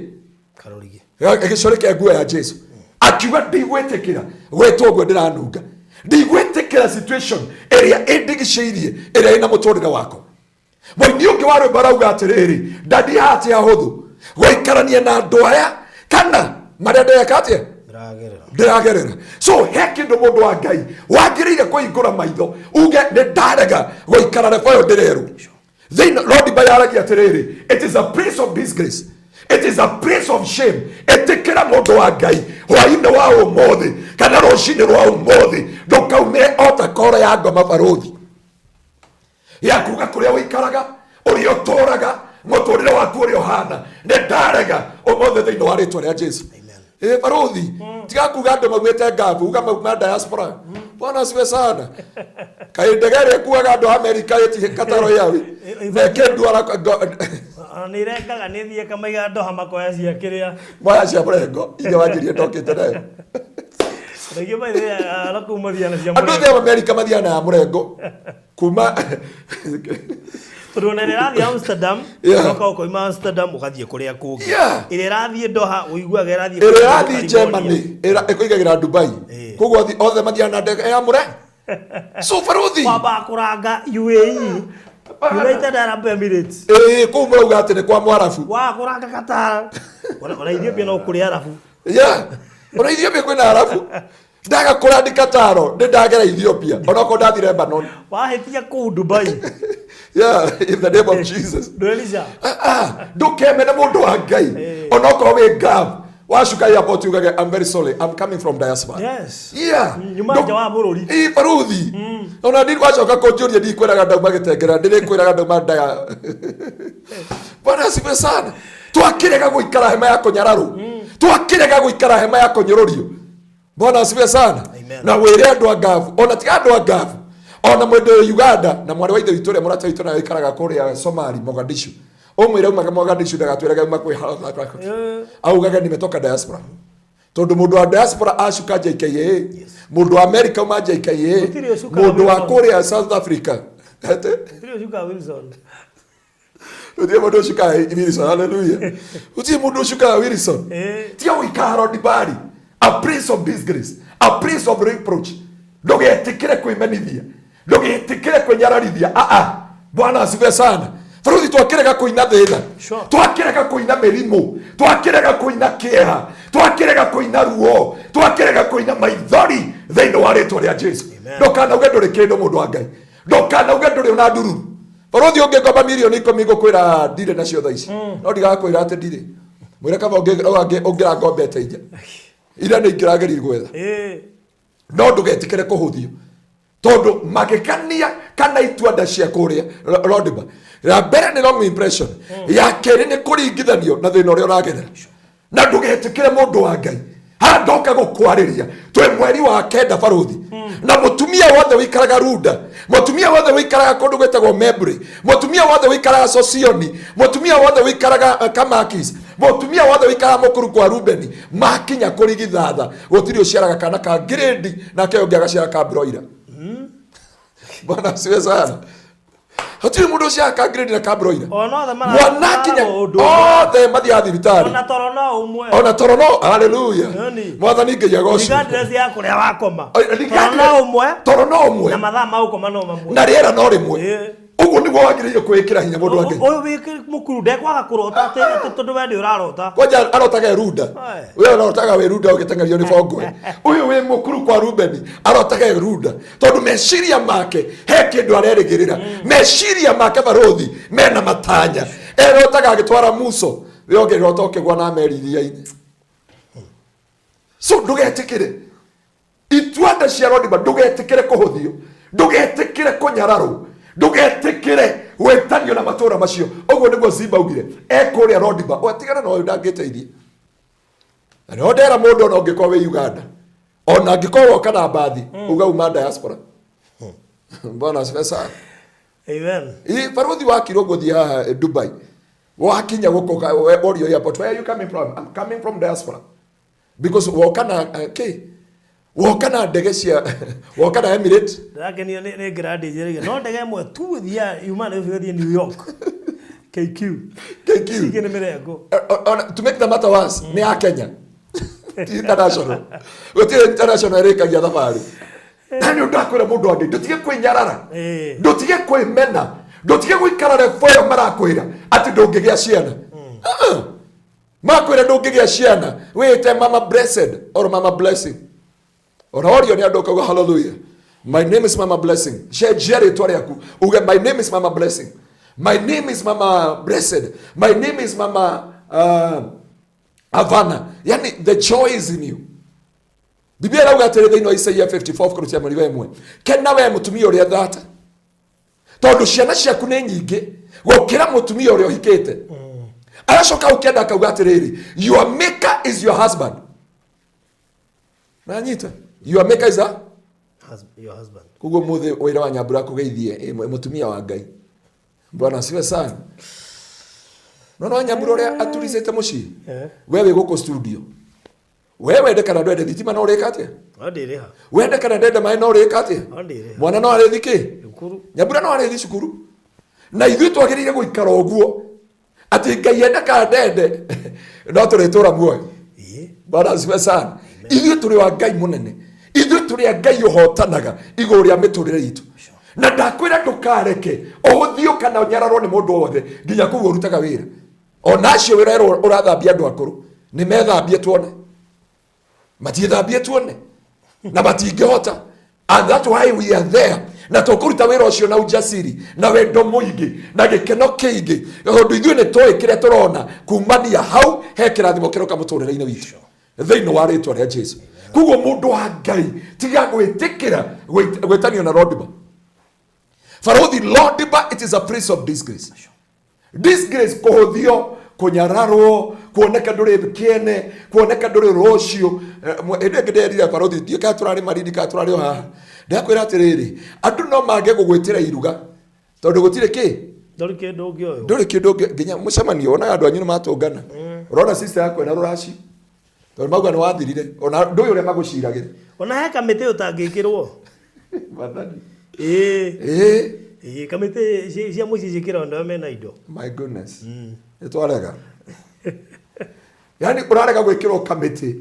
karorigi gicori kia nguo ya Jesu akiuga ndigwetikira gwetwo gwe ndiranunga ndigwetikira situation area indigiceirie area ina muturire wako moini ungi waro barauga atiriri ndadi hati ahuthu gwikarania na andu aya kana maria ndekatia ndiragerera so he kindu mundu wa Ngai wagiriire kuhingura maitho uge ndarega guikara refoyo ndireru then Lord bayaragia atiriri it is a place of disgrace, it is a place of shame. Etikira mundu wa Ngai hwaine wa umuthi kana rucini rwa umuthi ndukaumire ota kora ya ngoma baruthi ya kuga kuria wikaraga uria uturaga muturire waku uria uhana ndarega umuthi thiini wa ritwa ria Jesu. Baruthi tiga kuga andu maumite ngabu uga mauma diaspora bwana asiwe sana kai ndegere kuaga andu America yeti kataro yawe vekendu ara ni rengaga ni thie kamaiga ndo hamakoya cia kiria moya cia mrengo ile wanjirie ndokite nayo rege bai ala kumathia na cia andu thia America mathia na mrengo kuma Turone rathi Amsterdam uko ima Amsterdam ukathie kuria kungi ile rathi Doha uiguaga rathi ile rathi Germany ikoigagira Dubai kugwa thi othe mathia na ndege ya mure so Baruthi baba kuranga UAE United Arab Emirates kumura ugate ni kwa mwarafu wa kuranga Qatar ona Ethiopia no kuri arafu ona Ethiopia kwina arafu ndaga kurandi Qatar ndagera Ethiopia ona ko ndathi Lebanon wahetia ku Dubai in the name of Jesus Doelisha ndukeme na mundu wa Ngai ona ko we gav washuka airport ugaga I'm very sorry I'm coming from diaspora yes nyuma wa bururi Baruthi ona ndi wachoka konjuria ndi kwiraga ndauma gitengera ndi kwiraga ndauma ndaya bwana sibe sana twakirega guikara hema yako nyararu twakirega guikara hema yako nyororio bwana sibe sana na wire andu agavu ona tiga andu agavu ona mwende Uganda na mwari wa ithe Victoria murata witu na ikaraga kuria Somali Mogadishu omwire umaga Mogadishu ndagatwiraga uma kwi augaga nimetoka diaspora tondu mundu wa diaspora ashuka JKA mundu wa America uma JKA mundu wa kuria South Africa ndio shuka Wilson ndio mundu shuka Wilson hallelujah uti mundu shuka Wilson tia wikaro dibari a prince of disgrace a prince of reproach ndogetikire kwimenithia ndogetikire kwenyararithia bwana asifiwe sana Baruthi twakirega kuina thina twakirega kuina merimu twakirega kuina kieha twakirega kuina ruo twakirega kuina maithori thiini wa ritwa ria Jesu ndokana uge nduri kindu mundu wa Ngai ndokana uge nduri una nduru Baruthi ungegomba milioni 10 gukwira ndire nacio thaa ici no ndigakwira ati ndire mwire kaba ungira ngombete ija ira ni ingirageria gwetha no ndugetikire kuhuthio tondu magikania kana itwanda cia kuria Lodiba la mbere ni wrong impression ya keri ni kuringithanio na thina uria uragerera na ndugetikire mundu wa Ngai ndoka gukwariria twe mweri wa kenda Baruthi na mutumia wothe wikaraga Runda mutumia wothe wikaraga kundu gwetagwo Membri mutumia wothe wikaraga Sosioni mutumia wothe wikaraga Kamakis mutumia wothe wikaraga mukuru kwa Rubeni makinya kurigithatha gutiri uciaraga kana ka grade na keo ngiagaciara ka broiler bwana siwe sana hatiri mundu ucia ka grade na ka broiler mwanakinya othe mathia thibitari ona toro no haleluya mwathani Ngai agocu ndress ya kuria wakoma toro no umwe na mathaa maukoma no mamwe na riera no rimwe uguo niguo wagiriire kwikira hinya mundu wange uyu wiki mukuru ndekwaga kurota ati tondu we ndi urarota kwanja arotaga Runda we urotaga we Runda ugitangario ni bongo uyu we mukuru kwa Rubeni arotaga Runda tondu meciria make he kindu arerigirira meciria make Baruthi mena matanya erotaga agitwara Muso we ongerota ukigwa na meriria-ini so ndugetikire itwanda cia Lodiba ndugetikire kuhuthio ndugetikire kunyararu ndugetikire wetanio na matura macio oguo niguo Simba ugire ekuria Lodiba watigana no ndangiteithie no ndera mundu no ngikwa we Uganda ona ngikwa kana bathi uga uma diaspora bwana sasa amen Baruthi wakiro guthia haha Dubai wakinya guko Orio airport where are you coming from? I'm coming from diaspora because wakana woka na ndege cia woka na Emirates Ndakeni ni grade jere no ndege mwe tu thia yuma na thia New York KQ sige ne merego to make the matter worse ni a Kenya international gutire international rekagia thabari nani ndakwira mundu andi ndutige kwinyarara ndutige kwimena ndutige guikara refoyo marakwira ati ndungigia ciana makwira ndungigia ciana wite mama blessed or mama blessing Oraorio ni andu kauga hallelujah. My name is Mama Blessing. Jerry Toriaku. Uge my name is Mama Blessing. My name is Mama Blessed. My name is Mama Havana. Yani the joy is in you. Biblia rauga atiriri thiini wa Isaia 54 kurutia muri wemwe. Kena we mutumia uria thata. Tondu ciana ciaku ni nyingi gukira mutumia uria uhikite. Aracoka ukenda kauga atiriri your maker is your husband. Nanyita. Your maker is your husband. Kugo muthe wira wa Nyambura kugeithie mutumia wa Ngai. Bwana asiwe sana. Nono Nyambura uria aturisete muci. Wewe guko studio. Wewe ndekana ndwende thitima no ureka atia? Andireha. Wewe ndekana ndende mai no ureka atia? Andireha. Mwana no arethi ki? Cukuru. Nyambura no arethi cukuru. Na ithuĩ twagĩrĩire gũikara ũguo atĩ Ngai endeka ndende no tũrĩtũra muoyo. Bwana asiwe sana. Ithuĩ tũrĩ wa Ngai mũnene. Ithuĩ tũrĩ a Ngai ũhotanaga igũrũ rĩa mĩtũrĩre itũ. Na ndakwĩra ndũkareke ũhũthio kana ũnyararwo nĩ mũndũ wothe nginya kũu ũrutaga wĩra. Ona acio wĩra ũrathambia andũ akũrũ nĩ methambie tuone. Matiethambie tuone. Na matingĩhota. And that's why we are there. Na tũkũruta wĩra ũcio na ujasiri na wendo mũingĩ na gĩkeno kĩingĩ. Tondũ ithuĩ nĩ tũĩ kĩrĩa tũrona kumania hau he kĩrathimo kĩroka mũtũrĩre-inĩ witũ. Thĩinĩ wa rĩtwa rĩa Jesu. Kuguo mũndũ wa Ngai tiga gwĩtĩkĩra gwĩtanio na Lodiba. Farothi Lodiba, it is a place of disgrace. Disgrace kũhũthio, kũnyararwo, kuoneka ndũrĩ kĩene, kuoneka ndũrĩ rũciũ. Hĩndĩ ĩngĩ nderire Farothi ndiũka tũrarĩ marindi ka tũrarĩ haha. Ndakwĩra atĩrĩrĩ, andũ no mage gũgwĩtĩra iruga tondũ gũtirĩ kĩ? Ndũrĩ kĩndũ ũngĩ ũyũ. Ndũrĩ kĩndũ ũngĩ nginya mũcemanio ona andũ anyu nĩ matũngana. Ũrona sister yakwe na rũraci. Tondũ mauga nĩ wathirire ona ndũĩ ũrĩa magũciragĩra. Ona he kamĩtĩ ũtangĩkĩrwo. Mathani. Kamĩtĩ cia mũciĩ ciĩkĩrwo andũ mena indo. My goodness. Nĩtwarega. Yani ũrarega gwĩkĩrwo kamĩtĩ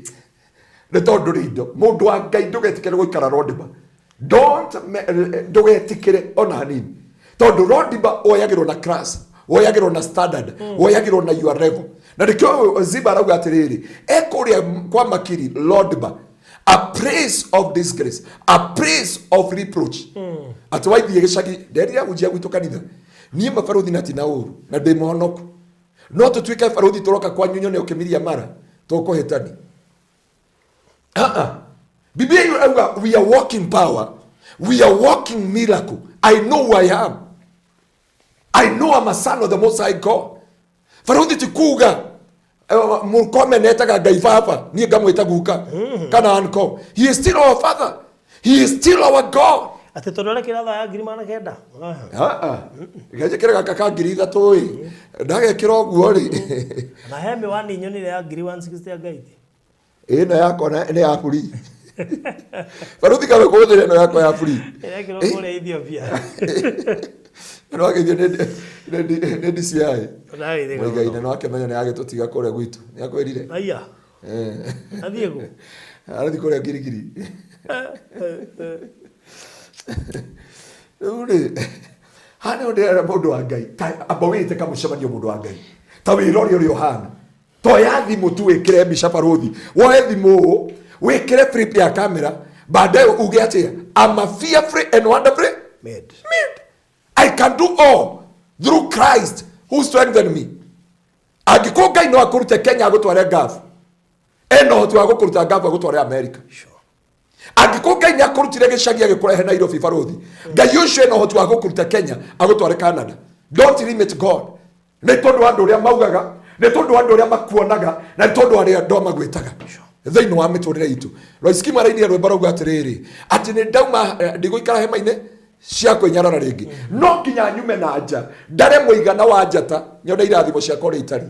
nĩ tondũ ndũrĩ indo. Mũndũ wa Ngai ndũgetĩkĩre gũikara Lodiba. Ndũgetĩkĩre ona hanini. Tondũ Lodiba woyagĩrwo na class, woyagĩrwo na standard, woyagĩrwo na your level. Na ndikio Ziba arauga atiriri ekũrĩa kwa makiri Lodiba, a place of disgrace, a place of reproach. Ati waithie gĩcagi nderira gũjia gwitũ kanitha niĩ mabarothi na tina ũru na ndĩ mũhonoku no tũtuĩke barothi tũroka kwa nyunyo nĩ ũkĩmiria mara tũkũhĩtani. Biblia inauga we are walking power, we are walking miracle. I know who I am. I know I'm a son of the Most High God. Farothi tikuga mukome netaga Ngai baba niĩ ngamwĩta guka kana anko. He is still our father. He is still our God. Ati tondore kiratha ya ngiri mana kenda. Gaje kiraga kaka ngiri ithatũ ĩ ndagekĩra ũguo rĩ. Na he miwani nyonire ya ngiri 160 ya gaiti. Ĩno yakwa nĩ ya buri. Farothi kawe kũhũthĩra ĩno yakwa ya buri. Ĩrekĩrwo kũrĩa Ethiopia. No agithio nĩ DCI. Ngai na no akĩmenya nĩ agĩtũtiga kũrĩa gwitũ. Nĩ akwĩrire. Aya. Athiĩ kũ? Arathiĩ kũrĩa Girigiri. Ure hana ndera mũndũ wa Ngai amba wĩte kamũcemanio mũndũ wa Ngai ta wĩra ũrĩa ũhana toya thimũ tu wĩkĩre mbica Farothi woe thimũ wĩkĩre flip ya camera baadaye uge atĩa I'm a fearfully and wonderfully made. I can do all through Christ who strengthened me. Angĩkorwo Ngai no akũrute Kenya agũtware ngafu eno ũhoti wa gũkũruta ngafu agũtware America. Angĩkorwo Ngai nĩ akũrutire gĩcagi agĩkũrehe Nairobi Farothi, Ngai ũcio eno ũhoti wa gũkũruta Kenya agũtware Canada. Don't limit God. Nĩ tondũ wa andũ ũrĩa maugaga, nĩ tondũ wa andũ ũrĩa makuonaga, na nĩ tondũ wa arĩa andũ magwĩtaga thĩinĩ wa mĩtũrĩre itũ. Loiski maraini rwĩmbo rauga atĩrĩrĩ atĩ nĩ ndauma ndigũikara hema-inĩ cia kwĩnyarara rĩngĩ no nginya nyume na nja ndare mũigana wa njata nyone irathimo ciakwa ũrĩa itari.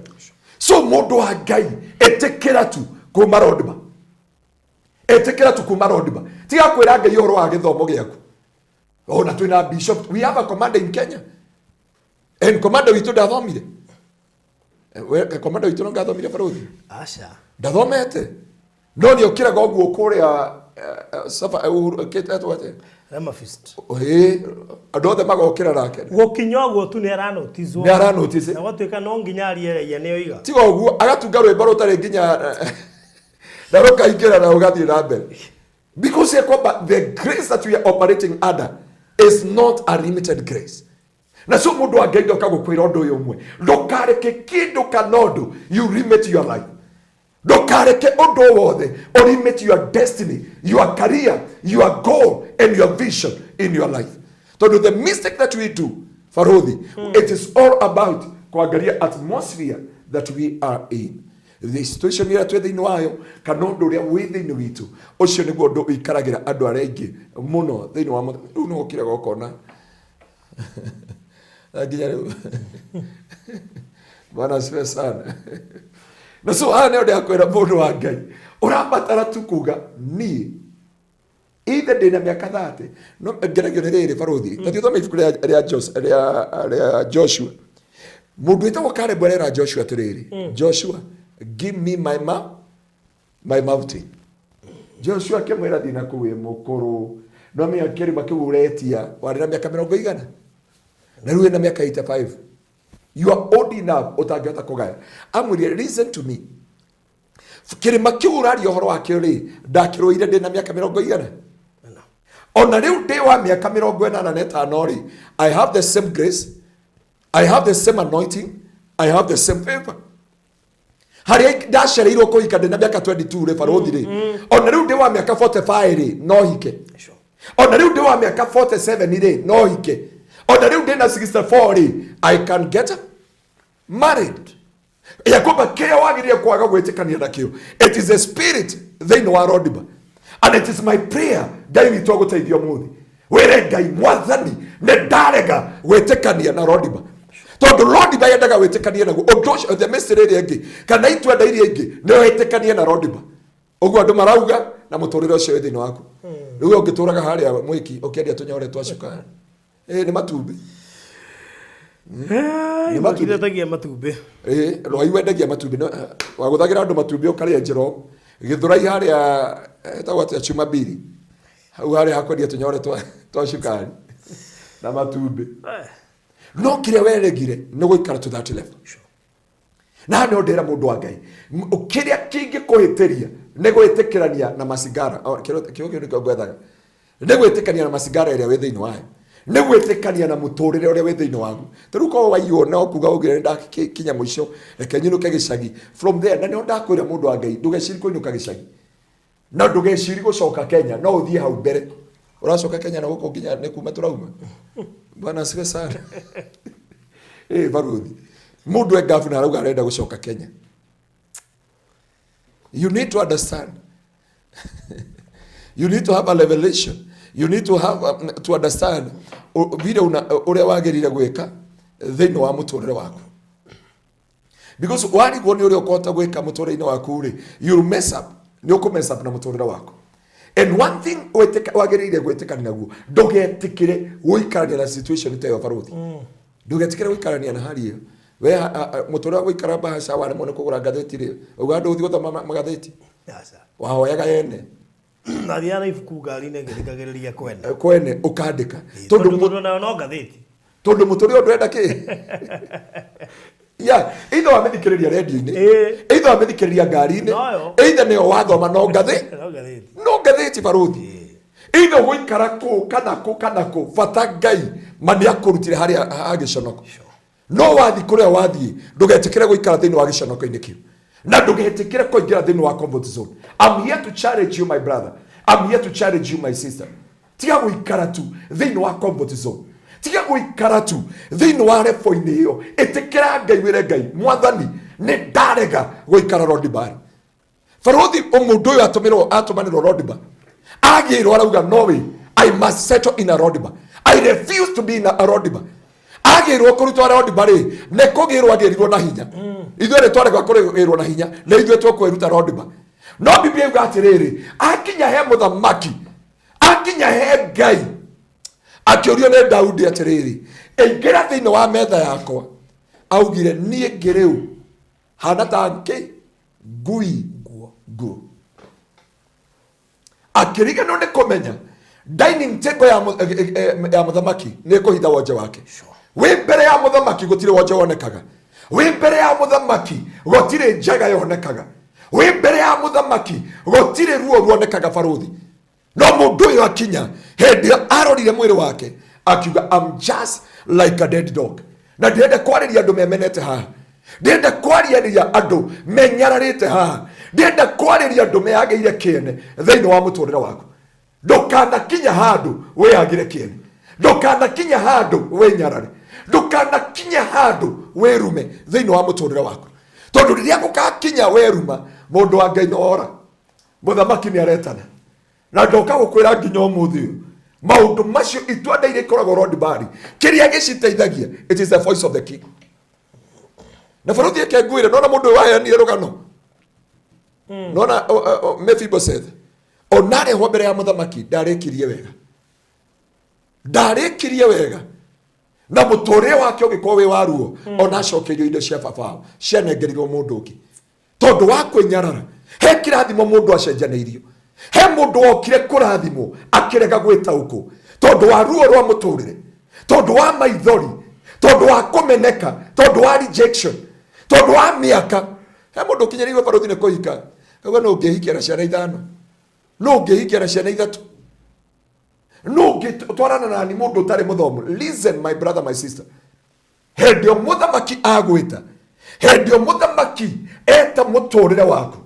So mũndũ wa Ngai ĩtĩkĩra tu kuma Lodiba, etikira tukuma Rodiba tiga kwira Ngai uhoro wa githomo giaku ona twina bishop, we have a commander in Kenya and commander witu ndathomire commander witu no ngathomire baruthi acha ndathomete no ni okiraga oguo kuria safa ketatu Rama fist ando the magokira nake gokinya guo tu ni aranotizwo ni aranotize na gwatuika no nginya ariereria ni oiga tiga oguo agatunga rwimbo rutari nginya ndaroka ikira na ugathi na mbere because the grace that we are operating under is not a limited grace. Na so mundu agenda kagukwira undu uyu umwe ndukareke kindu kanondo you limit your life. Ndukareke undu wothe or limit your destiny, your career, your goal and your vision in your life. So the mistake that we do Farodhi, it is all about kuangalia atmosphere that we are in. The situation ira twe thini wayo kana undu uria wi thini witu ucio niguo undu ikaragira andu arengi muno thini wa riu no ukira gokona aginya riu bana sifa sana na so ana ndio akwira mundu wa Ngai urabatara tu kuga ni either ndina miaka 30 no ngeragio ni riri Farodhi tatu thoma ifuku ria Joshua mundu etagwo Caleb era Joshua tiriri Joshua give me my mountain. Joshua kemwera thina kuwe mukuru no me akiri makiuretia wari na miaka 100 na riu na miaka 85 you are old enough utangihota kugaya amwire listen to me kiri makiurari ohoro wake ri ndakiruire ndina miaka 100 ona riu ndi wa miaka 85 ri I have the same grace, I have the same anointing, I have the same favor. Hari ndashereirwo kuhika ndina miaka 22 ri Farodhi ri ona riu ndi wa miaka 45 ri no hike ona riu ndi wa miaka 47 ri no hike ona riu ndi na 64 ri I can get married. Yakoba kea wagirie kwaga gwetikania nakio. It is a spirit they know Rodiba and it is my prayer Ngai witu aguteithio muthi wire Ngai mwathani ne ndarega gwetikania na Rodiba tondu Rodiba yendaga gwetikania naguo undu the message iri ingi kana itwa ndairi ingi ne wetikania na Rodiba uguo andu marauga na muturire ucio withini waku riu ungituraga haria mwiki ukiendia tunyore twashuka ni matumbi ni makithetagia matumbi roi wendagia matumbi no waguthagira andu matumbi ukaria njiro githurai haria etagwo atia chuma biri hau haria hakwendia tunyore twashukari na matumbi no kire weregire no guikara to that level na no ndera mundu wa Ngai ukiria kingi kuhitiria ni gwitikirania na masigara kio niko gwethaga ni gwitikania na masigara iria wi thiini wayo ni gwitikania na muturire uria wi thiini wagu teruko waiona okuga ugire ndakinya mwisho reke nyinuke gicagi from there na ni ndakwira mundu wa Ngai ndugeciri kuinuka gicagi na ndugeciri gucoka Kenya no uthie hau mbere uracoka Kenya na guko nginya ni kuma turauma bana siwe sana Farodhi mundu e governor arauga arenda gucoka Kenya. You need to understand you need to have a revelation, you need to have to understand vile uria wagirire gwika thiini wa muturire waku because wari gwo ni uria ukota gwika muturire waku ri you mess up ni ukumess up na muturire waku and one thing wagirire gwetikana naguo ndugetikire guikarania na situation tayo Farodhi ndugetikire guikarania na hali iyo we muturire guikara bahasha wana mone kugura gatheti ri ugandu uthi guthoma magatheti yasa wahoyaga yene na diana ifuku ngari ne ngirikagiriria kwene ukandika tondu mundu no gatheti tondu muturire ndwenda ki ya either wamethikiriria radio-ini either wamethikiriria ngari-ini either ni wathoma no gatheti Farodhi either guikara ku kana ku bata Ngai mani akurutire haria hagiconoko no wathi kuria wathi ndugetikire guikara thiini wa giconoko-ini kiu na ndugetikire kuingira thiini wa comfort zone. I'm here to challenge you my brother, I'm here to challenge you my sister. Tiga guikara tu thiini wa comfort zone, tiga guikara tu thiini wa repo-ini iyo itikira Ngai wire Ngai mwathani ni ndarega guikara Rodiba. Farodhi mundu uyu atumanirwo Rodiba agirwo arauga no way I must settle in a Rodiba, I refuse to be in a Rodiba. Agirwo kurutwa Rodiba ri ne kugirwo agirirwo na hinya ithuĩ nĩ twarega kũgĩrwo na hinya na ithuĩ tũkwĩruta Rodiba no Biblia yuga atiriri akinya he muthamaki akinya he Ngai akĩũrio nĩ Daudi atiriri ingira thĩinĩ wa metha yakwa augire niĩ ngĩrĩu hana ta ngui nguo akĩriganĩrwo nĩ kũmenya dining table ya muthamaki nĩ kũhitha wonje wake wĩ mbere ya muthamaki gũtirĩ wonje wonekaga wĩ mbere ya muthamaki gũtirĩ njaga yonekaga wĩ mbere ya muthamaki gũtirĩ ruo ruonekaga baruthi no mũndũ ũyũ akinya hĩndĩ arorire mwĩrĩ wake akiuga I'm just like a dead dog na ndĩrenda kwarĩria andũ memenete haha ndĩrenda kwarĩria andũ menyararĩte haha ndĩrenda kwarĩria andũ meagĩire kĩene thĩinĩ wa mũtũrĩre waku ndũkanakinya handũ wĩagĩre kĩene ndũkanakinya handũ wĩnyarare ndũkanakinya handũ wĩrume thĩinĩ wa mũtũrĩre waku tondũ rĩrĩa gũkakinya wĩruma mũndũ wa Ngai ora mũthamaki nĩ aretana na ndoka gũkwĩra nginya ũmũthĩ ũyũ maũndũ macio itua ndeire koragwo Rodbari kĩrĩa gĩciteithagia it is the voice of the king na baruthi yake ngwire nona mũndũ waheanire rũgano nona Mephibosheth onarehwo mbere ya mũthamaki ndarĩkirie wega na mũtũrĩre wake ũgĩkorwo wĩ wa ruo ona acokerio indo cia baba cianengerirwo mũndũ ũngĩ tondũ wa kwĩnyarara he kĩrathimo mũndũ acenjanĩirio he mũndũ okire kũrathimwo akĩrega gwĩtaũkwo tondũ wa ruo rwa mũtũrĩre tondũ wa maithori tondũ wa kũmeneka tondũ wa rejection tondũ wa mĩaka he mũndũ ũkinyĩrĩirwo baruthi nĩ kũhika kauga no ũngĩhikia na ciana 5 no ũngĩhikia na ciana 3 no ũngĩtwarana nani mũndũ ũtarĩ mũthomu listen my brother my sister hĩndĩ ĩyo mũthamaki agwĩta hĩndĩ ĩyo mũthamaki eta mũtũrĩre waku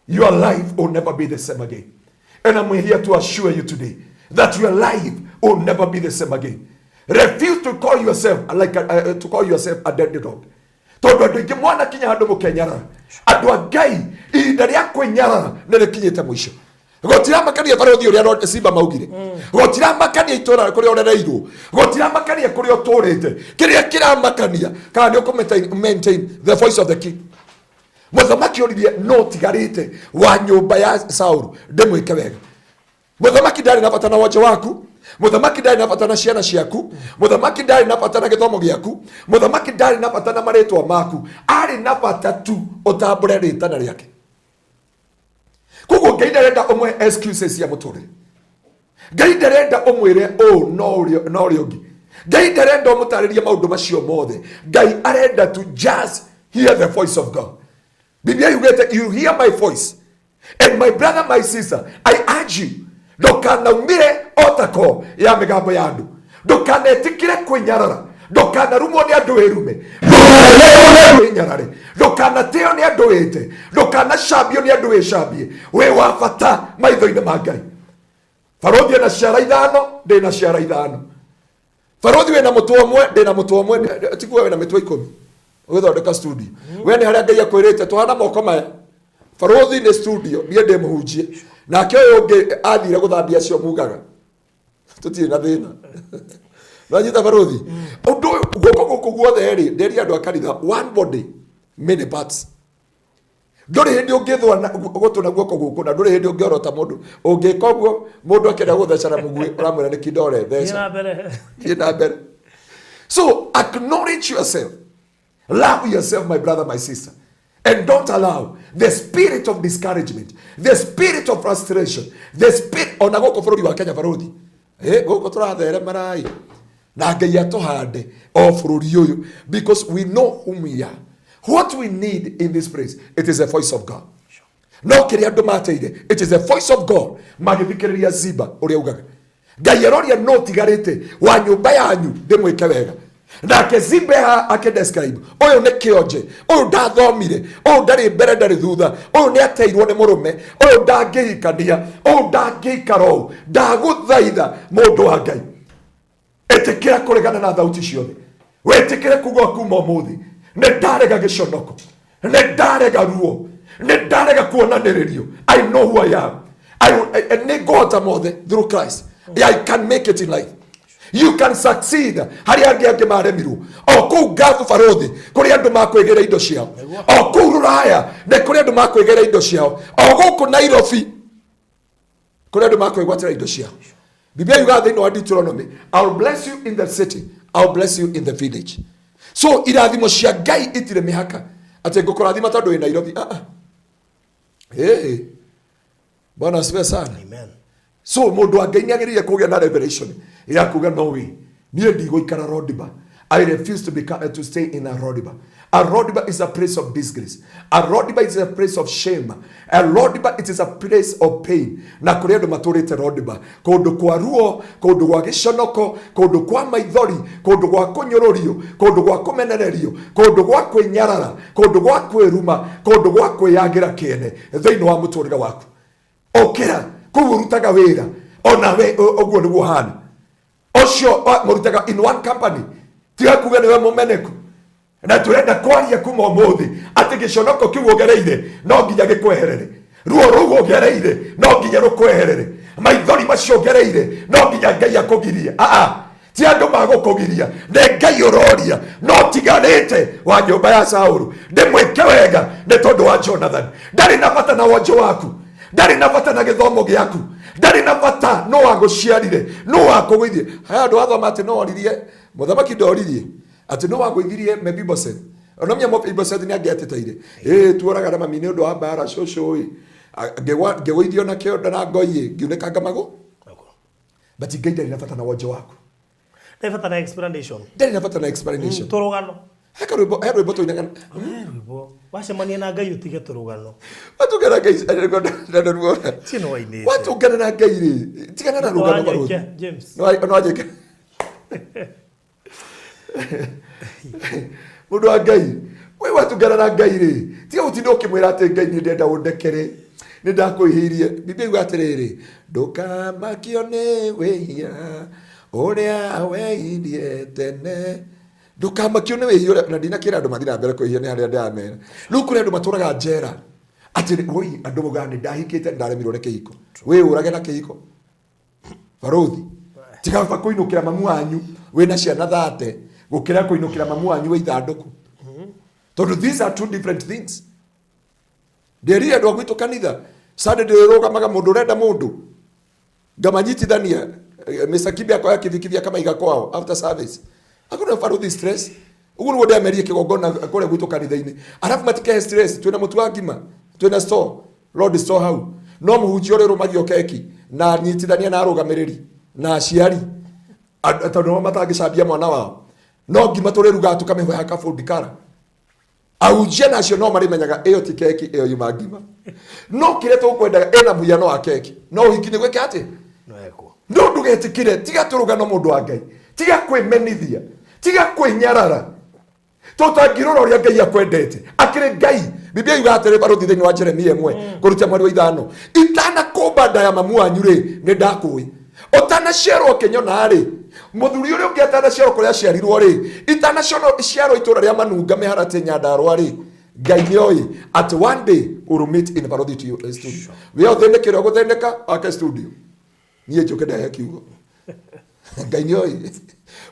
your life will never be the same again and I'm here to assure you today that your life will never be the same again refuse to call yourself to call yourself a dead dog tondu andu ingi mwana kinya handu mukenyarara andu a Ngai ihinda ria kwenyarara nĩ rĩkinyĩte mũico gũtiramakania baruthi ũrĩa Simba maugire gũtiramakania itũra kũrĩa ũrereirwo gũtiramakania kũrĩa ũtũrĩte kĩrĩa kĩramakania kana nĩ ũkũ-maintain the voice of the king mũthamaki oririe no tigarĩte wa nyũmba ya Saũlũ ndĩmwĩke wega mũthamaki ndarĩ na bata na wonje waku mũthamaki ndarĩ na bata na ciana ciaku mũthamaki ndarĩ na bata na gĩthomo gĩaku mũthamaki ndarĩ na bata na marĩtwa maku arĩ na bata tu ũtambũre rĩtana rĩake koguo Ngai ndarenda ũmwe excuses ya mũtũrĩre Ngai ndarenda ũmwĩre no ũrĩa ũngĩ Ngai ndarenda ũmũtarĩrie maũndũ macio mothe Ngai arenda to just hear the voice of God Biblia yugete you hear my voice and my brother my sister I urge you ndũkanaumire otako ya mĩgambo ya andũ ndũkanetikire kwĩnyarara ndũkanarumwo nĩ andũ wĩrume ndũkanarare ndũkanateo nĩ andũ wĩte ndũkanacambio nĩ andũ wĩcambie wĩ wa bata maitho-inĩ ma Ngai baruthi ena ciara 5 ndĩna ciara 5 baruthi wĩna mũtwe ũmwe ndĩna mũtwe ũmwe tiguo wĩna mĩtwe 10 ũgĩthondeka studio we nĩ harĩa Ngai akwĩrĩte tũhana moko maya baruthi nĩ studio niĩ ndĩmũhunjie nake ũyũ ũngĩ athire gũthambia cio mugaga tũtirĩ na thĩna nanyita baruthi ũndũ ũyũ gũkũ guothe rĩ ndĩria andũ a kanitha one body many parts ndũrĩ hĩndĩ ũngĩthwa gũtũna guoko gũkũ na ndũrĩ hĩndĩ ũngĩorota mũndũ ũngĩka ũguo mũndũ akĩenda gũthecana mũguĩ ũramwĩra nĩ kĩndore theca thiĩ na mbere so acknowledge yourself love yourself my brother my sister and don't allow the spirit of discouragement the spirit of frustration the spirit ona gũkũ bũrũri wa Kenya baruthi gũkũ tũratherema rai na Ngai atũhande o bũrũri ũyũ because we know whom we are what we need in this place it is the voice of God no kĩrĩa andũ mateire it is the voice of God magĩthikĩrĩria Ziba ũrĩa ugaga Ngai aroria no tigarĩte wa nyũmba yanyu ndĩmwĩke wega nake Ziba akĩdescribe ũyũ nĩ kĩonje ũyũ ndathomire ũyũ ndarĩ mbere ndarĩ thutha ũyũ nĩ ateirwo nĩ mũrũme ũyũ ndangĩhikania ũyũ ndangĩikara ũũ ndagũthaitha mũndũ wa Ngai ĩtĩkĩra kũregana na thauti ciothe wĩtĩkĩre kuga kuma ũmũthĩ nĩ ndarega gĩconoko nĩ ndarega ruo nĩ ndarega kuonanĩrĩrio I know who I am nĩ ngũhota mothe through Christ I can make it in life You can succeed hari angi maremirwo o kou gathu barothi kuri andu makwigera indo ciao o kou Ruraya ne kuri andu makwigera indo ciao o guku Nairobi kuri andu makwigwatira indo ciao. Biblia yuga thĩinĩ wa Deuteronomy, I'll bless you in the city, I'll bless you in the village. So irathimo cia Ngai itire mihaka ati ngukurathima tondu wi Nairobi. Hey, Bwana asifiwe sana. Amen. So mundu wa Ngai niagiriire kugia na revelation ya kuga no way nie ndigũikara Rodiba. I refuse to stay in a Rodiba. A Rodiba is a place of disgrace. A Rodiba is a place of shame. A Rodiba, it is a place of pain. Na kuri andu maturite Rodiba, kundu kwa ruo, kundu gwa giconoko, kundu kwa maithori, kundu gwa kunyururio, kundu gwa kumenererio, kundu gwa kwinyarara, kundu gwa kwiruma, kundu gwa kwiyagira kiene thiini wa muturire waku. Okira kurutaga wira ona we oguo niguo hana ocio murutaga in one company tiga kuga niwe mumeneku na turenda kwaria kuma umuthi ati giconoko kiu ugereire no nginya gikweherere ruo rugo ugereire no nginya rukweherere maithori macio ugereire no nginya Ngai akugirie ti andu magukugiria ne Ngai uroria no tiganite wa nyumba ya Saulu ndimwike wega ni tondu wa Jonathan ndari na bata na wonjo waku ndari na bata na githomo giaku ndari na bata no waguciarire no wakugwithie haya andu athoma ati no oririe muthamaki ndoririe ati no wagwithirie Mephibosheth onomya Mephibosheth ni angiatetaire tuoraga na mami ni undu wa mbara cucu ngegwithio na kionda na ngoi ngiunekanga magu but Ngai ndari na bata na wonjo waku ndari bata na explanation ndari na bata na explanation turugano heka rwimbo tuinaga rwimbo wacemania na Ngai utige turugano watugana Ngai ndaruona tino waini watugana na Ngai ri tigana na rugano baru James no ajeke mundu wa Ngai we watugana na Ngai ri tiga utindo kimwira ati Ngai ni ndenda undekere ni ndakuihirie Biblia yuga atiriri ndukamakione wehia uria weirie tene ndukamakio ni wehia na ndinakira andu mathira mbere kuihia ni haria ndamera riu kuri andu maturaga njera ati oi andu mugani ndahikite ndaremirwo ni kihiko we urage na kihiko barothi tiga kuinukira mamu wanyu wina ciana 30 gukira kuinukira mamu wanyu we ithanduku tondu these are two different things. Nderi andu agwitu kanitha Saturday rugamaga mundu urenda mundu ngamanyitithania Mr. Kibi akoya kithikithia kama igakwao after service akuna barothi stress uguo niguo ndiamerie kigongona kure gwitu kanitha-ini arafu matike stress twina mutu wa ngima twina store Lord store hau no muhunjia uri rumagio keki na nyitithania na arugamiriri na aciari tondu matangicambia mwana wao no ngima turiruga tukamihoya kabundikara ahunjia nacio no marimenyaga iyo ti keki iyo yuma ngima no kire tukwendaga ena muyano wa keki no hikinye gweke ati no ndugetikire tiga turugano mundu wa Ngai tiga kwimenithia tiga kwinyarara tutangirora uria Ngai akwendete akire Ngai Biblia yuga atiri barothi thiini wa Jeremia 1 kurutia mweri wa 5 itana kumba nda ya mamu wanyu ri ni ndakui otana ciarwo kinyona ri muthuri uria ungi atana ciarwo kuria ciarirwo ri itana ciarwo itura ria manunga miharati nyandarwa ri Ngai nioi at one day will meet in barothi to you studio we othenekire gutheneka ake studio niye njuke ndahe kiugo Ngai nioi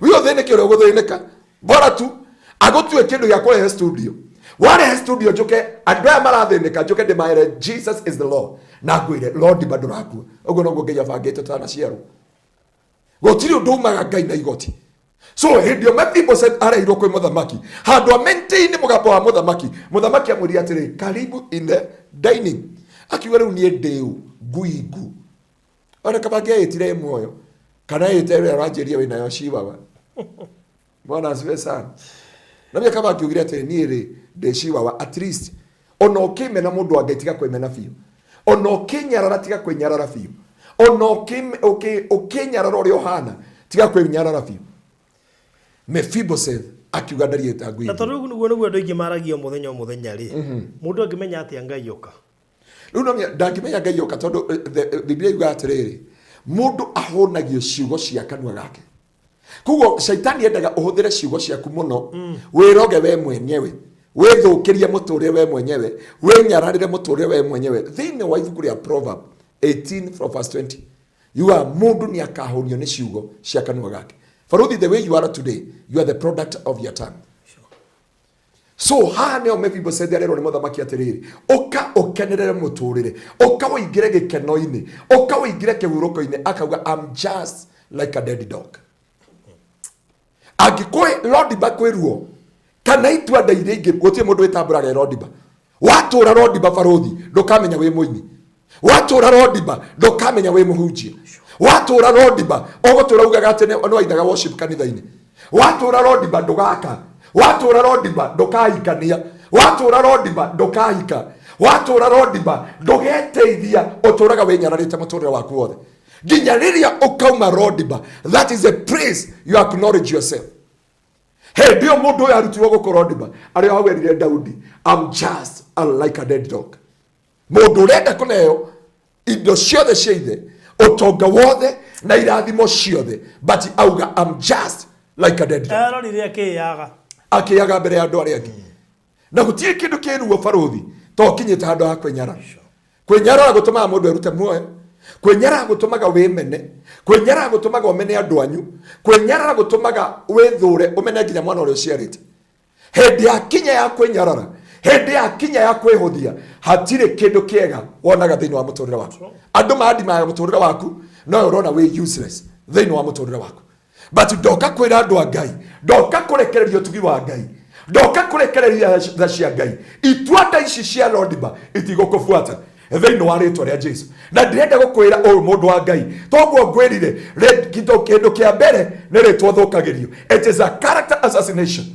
we othenekire gutheneka bora tu agotue kindu gya kurehe studio wale studio njuke andu aya maratheneka njuke ndimaere Jesus is the Lord na ngwire Lord baduraku uguo no Ngai abangite tana ciaru gotiri undu umaga Ngai na igoti so hindio Mephibosheth areirwo kwi muthamaki handu maintain mugambo wa muthamaki amwiri atiri karibu in the dining akiuga riu nie ndeu nguingu ona kabange etire muoyo kana etire ranjeria wina yo shiwawa Bwana asifiwe sana na mimi kama akiugira atiri nie ri ndeshiwawa at least ono kimena mundu wa Ngai tiga kwemena biu ono kinyarara tiga kwenyarara biu ono ukinyarara uria uhana tiga kwenyarara biu Mephibosheth akiuga ndari etangui na tondu niguo niguo andu aingi maragio muthenya ri mundu angimenya ati Ngai yoka riu no ndangimenya Ngai yoka tondu Biblia yuga atiriri mundu ahonagio ciugo cia kanua gake kugo shaitani endaga uhuthire ciugo ciaku muno wiroge we mwenyewe withukirie muturire we mwenyewe winyararire muturire we mwenyewe thiini wa ibuku ria Proverbs 18 from verse 20 mundu ni akahonio ni ciugo cia kanua gake Faruthi, the way you are today, you are the product of your tongue. So hane o mebibo said there ni muthamaki atiriri oka okenerere muturire oka woingire gikeno-ini oka woingire kihuruko-ini akauga I'm just like a dead dog. Agikwe Lodiba kweruo kana itwa ndaire ingi gutie mundu witambura Lodiba watura Lodiba Faruthi ndukamenya wi muini watura Lodiba ndukamenya wi muhunjia watura Lodiba ogutura ugaga atene no aithaga worship kanitha-ini watura Lodiba ndugaka watura Lodiba ndukaikania watura Lodiba ndukahika watura Lodiba ndugeteithia uturaga winyararite muturire waku wothe nginya riria ukauma Lodiba. That is a praise you acknowledge yourself. Hey, ndio mundu uyu arutirwo guku Lodiba aria hawerire Daudi I'm just like a dead dog. Mundu urenda kuneo indo ciothe cia ithe utonga wothe na irathimo ciothe but auga I'm just like a dead dog. Arorire akiyaga mbere ya andu aria angi na gutie kindu kiruo Faruthi to kinyite handu ha kwenyara. Kwenyara gutumaga mundu erute muoyo, kwenyara gutumaga wimene, kwenyara gutumaga umene andu anyu, kwenyara gutumaga withure umene nginya mwana uria uciarite. Hindi ya kinya ya kwenyarara, hindi ya kinya ya kwehuthia hatire kindu kiega wonaga thiini wa muturire waku. Andu maadimaga muturire waku no urona we useless thiini wa muturire waku. But ndoka kwira andu a Ngai, ndoka kurekereria utugi wa Ngai, ndoka kurekereria tha cia Ngai. Itwanda ici cia Lodiba itigukubuata thiini wa ritwa ria Jesu. Na ndirenda gukwira uyu mundu wa Ngai toguo ngwirire kindu kia mbere ni ritwa thukagirio. It is a character assassination.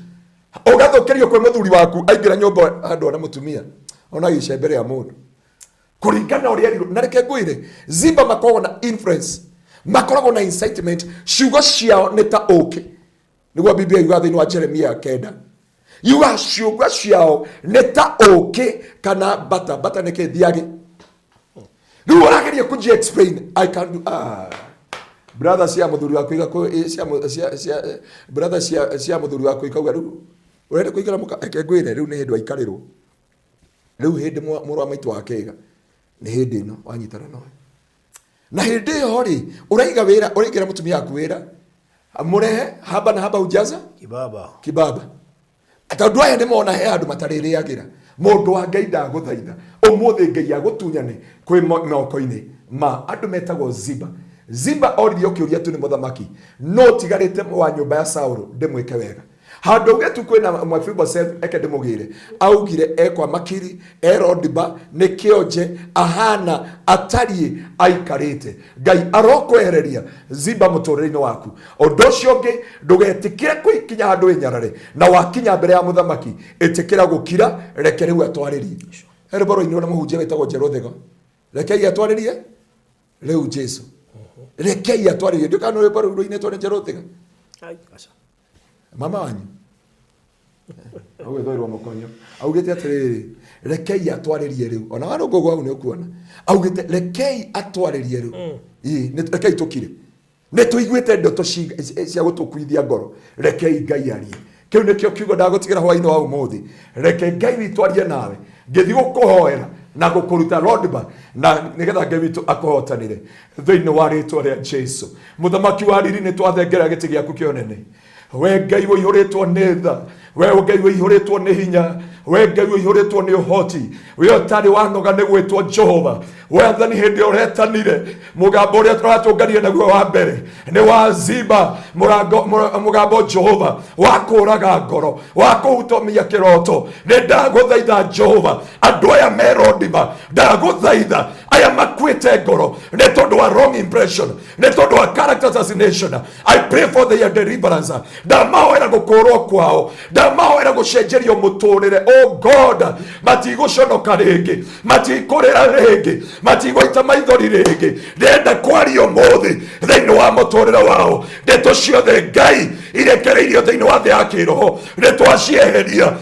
Ugathukirio kwe muthuri waku aingira nyumba andu na mutumia ona gicembere ya mundu kuringana uria na reke ngwire Ziba makoragwo na influence, makoragwo na incitement, ciugo ciao ni ta uki. Niguo Biblia yuga thiini wa Jeremia 9 yuga ciugo ciao ni ta uki kana bata ni kithiagi. Riu urageria kunji explain I can do brother cia muthuri waku igako cia brother cia muthuri waku ikauga riu urenda kuigara muka ekengwire riu ni hindu aikarirwo riu hindi muru wa maitu wakega ni hindi ino wanyitana noe na hindi yo ri uraiga wira urigira mutumia waku wira amurehe haba na haba ujaza kibaba atondu aya ni mona he andu mataririagira mundu wa Ngai ndaguthaitha umuthi Ngai agutunyane kwi moko-ini ma andu metagwo Ziba oririo kiuria tu ni muthamaki no tigarite wa nyumba ya Saulu ndimwike wega handu getu kwina Mephibosheth eke ndimugire augire ekwa makiri Lodiba ni kionje ahana atari aikarite Ngai arokwehereria Ziba muturire-ini waku undu ucio ngi ndugetikire kwikinya handu inyarare na wakinya mbere ya muthamaki itikira gukira reke riu atwaririe ereboro-ini na muhunjia wetagwo Jerothego reke atwaririe riu Jesu reke atwaririe ndio kana ereboro-ini twone Jerothego mama wanyu awethoirwo mukonyo augite atiriri rekei atwaririe riu ona wano gogo au ni ukuona augite rekei atwaririe riu ni rekei tukire ne tuiguite ndoto cia gutukuithia ngoro rekei Ngai arie kiu nikio kiugo ndagutigira hwaini wa umuthi reke Ngai witwarie nawe ngithi gukuhoera na gukuruta Lodiba na nigetha Ngai witu akuhotanire thiini wa ritwa ria Jesu. Muthamaki wa riri ni twathengera giti giaku kionene we Ngai wihuritwo ni tha, we Ngai wihuritwo ni hinya, we Ngai wihuritwo ni uhoti, we utari wanoga ni gwitwo Jehova. Wathani hindi uretanire mugambo uria turatungania naguo wa mbere ni wa Ziba mugambo Jehova wa kuraga ngoro wa kuhutomia kiroto. Ni ndaguthaitha Jehova andu aya me Lodiba ndaguthaitha aya makwite ngoro ni tondu wa wrong impression, ni tondu wa character assassination. I pray for their deliverance. Ndamahoera gukurwo kwao, ndamahoera gucenjerio muturire. Oh God, matiguconoka ringi, matikurira ringi, matigwaita maithori ringi. Ndenda kwaria umuthi thiini wa muturire wao ndeto ciothe Ngai irekereirio thiini wa thi ya kiroho nitwacieheria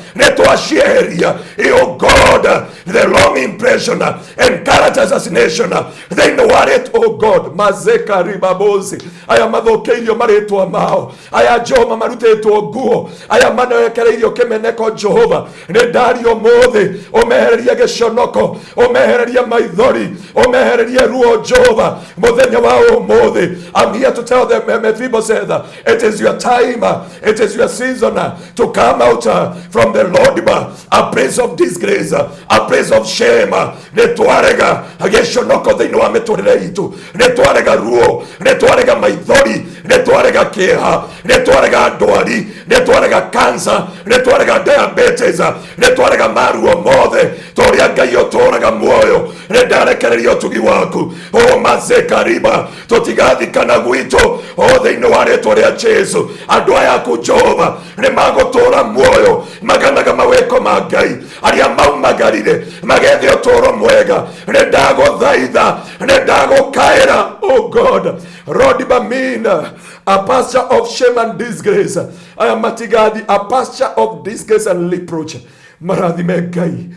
oh God, the long impression and character assassination thiini wa oh God, mazeka ribabozi aya mathokeirio maritwa mao aya Jehova marutitwo nguo aya manekereirio kimeneko Jehova ni ndario muthi umehererie giconoko umehererie maithori umehererie ruo Jehova muthenya wa umuthi. I'm here to tell them, Mephibosheth, it is your time, it is your season to come out from the Lord, a place of disgrace, a place of shame. Netwarega giconoko thiini wa miturire itu, netwarega ruo, netwarega maithori, netwarega kieha, netwarega ndwari, netwarega cancer, netwarega diabetes, netwarega maruo mothe toria Ngai uturaga muoyo nendarekereria utugi waku o mazekariba tutigathikana gwito o thiini wa ritwa ria Jesu. Andu aya aku Jehova ni magutura muoyo maganaga maweko ma Ngai aria maumagarire magethe uturo mwega nendaguthaitha nendagukaira oh God Rodiba mina a pasture of shame and disgrace. I am matigadi a pasture of disgrace and reproach. Marathime Ngai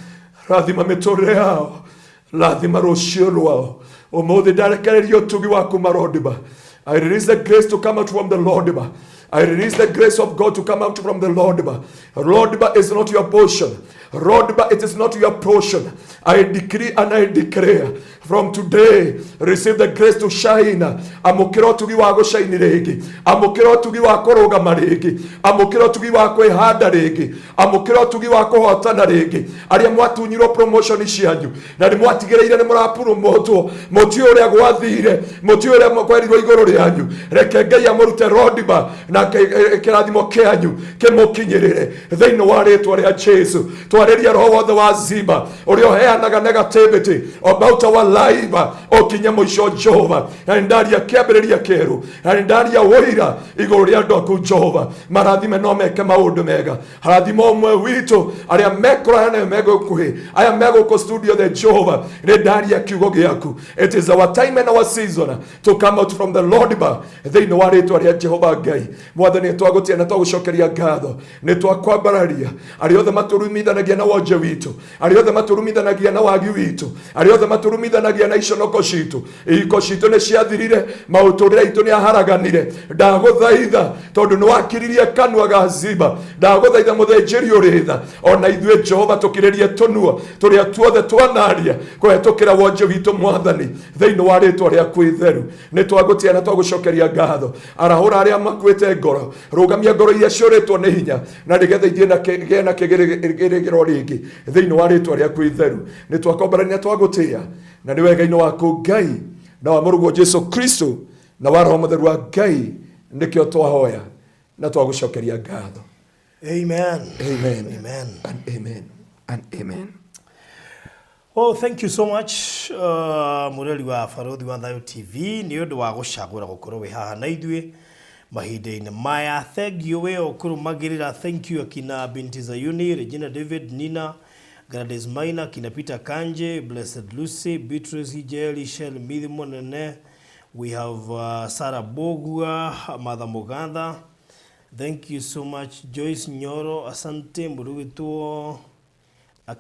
rathima miturire yao rathima rucio rwao umuthi ndarekereria utugi waku marodiba. I release the grace to come out from the Lord. I release the grace of God to come out from the Lord. Lord, is not your portion. Lord, it is not your portion. I decree and I declare from today, receive the grace to shine. Amukira utugi wa gushine rigi, amukira utugi wa kurugama rigi, amukira utugi wa kwihanda rigi, amukira utugi wa kuhotana rigi. Aria mwatunyiro promotion cianyu na ni mwatigireire ni murapurumotwo muti uria gwathire muti uria mukwerirwo iguru rianyu reke Ngai amurute rodiba na kirathimo kianyu kimukinyirire thiini wa ritwa ria Jesu. Twariria roho wothe wa ziba uria uheanaga negativity about our life okinye muico Jehova na ndaria kiambiriria keru na ndaria woira iguru ria ndoku Jehova. Marathime no meke maundu mega harathimo mwe witu aria mekorana mego kuhi aya mego ko studio the Jehova ne ndaria kiugo giaku. It is our time and our season to come out from the Lord thiini wa ritwa ria Jehova Ngai. Mwathani twagutia na twagucokeria ngatho ni twakwambararia aria othe maturumithanagia na wonje witu aria othe maturumithanagia na wagi witu aria othe maturumithanagia na iconoko citu iko citu ni ciathirire mauturire itu ni aharaganire ndaguthaitha tondu ni wakiririe kanua ga ziba ndaguthaitha muthenjeri uritha ona ithue Jehova tukiririe tunua turia tuothe twanaria kuhetukira wonje witu Mwathani thiini wa ritwa riaku itheru ni twagutia na twagucokeria ngatho arahura aria makwite ngoro rugamia ngoro iria ciuritwo ni hinya na nigetha ithie na kigena kigirigiro ringi thiini wa ritwa riaku itheru ni twakomberania twagutia na ni wega-ini waku Ngai na wa Mũrũguo Jesu Kristo na wa Roho Mũtheru wa Ngai nikio twahoya na twagucokeria ngatho. Amen. Amen. Amen. And amen. And amen. Oh, thank you so much mureli wa Barothi wa Thayo TV ni undu wa gucagura gukorwo wi haha na ithue mahinde-ini maya. Thank you we okurumagirira. Thank you akina Binti Zayuni, Regina David, Nina Gladys Maina, kina Peter Kanje, Blessed Lucy, Beatrice Hijeli, Shell Midimo Nene. We have Sarah Bogua, Mother Moganda. Thank you so much Joyce Nyoro, asante Mburugutuo,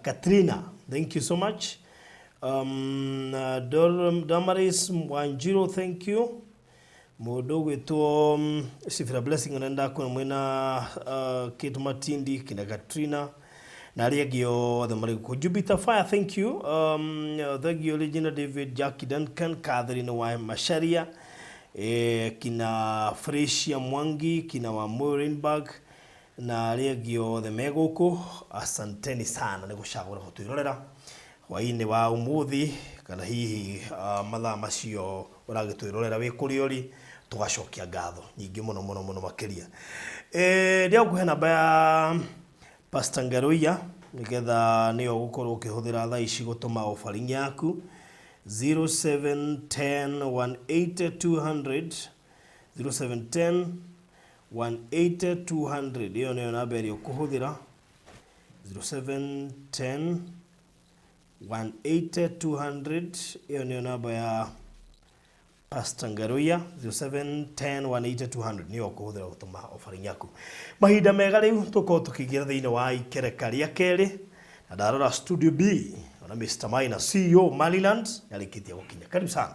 Katrina. Thank you so much. Damaris Wanjiro, thank you. Mudogutuo Sifra Blessing nenda kuna mwena Kate Matindi, kina Katrina. Nariagio the Marico Jupiter Fire, thank you. Thank you, Regina David, Jackie Duncan, Catherine wa Masharia, kina Freshia Mwangi, kina wa Morinberg, na Regio the Megoko. Asanteni sana nigushagura kutuirorera waine wa umuthi kana hihi mathaa macio uragituirorera wi kuriori tugacokia ngatho nyingi muno muno muno makiria. Ndia guhe namba ya Pastor Ngaruiya nigetha niyo gukorwo ukihuthira thaa ici gutuma offering yaku 0710180200 0710180200 iyo niyo namba iri ukuhuthira 0710180200 iyo niyo namba ya Pastor Ngaruya 0710180200 niyo kuhuthira gutuma offering yaku mahinda mega riu tuko tukigira thiini wa ikereka ria keri na ndarora studio B ona Mr. Maina CEO Maliland yalikitia gukinya karibu sana.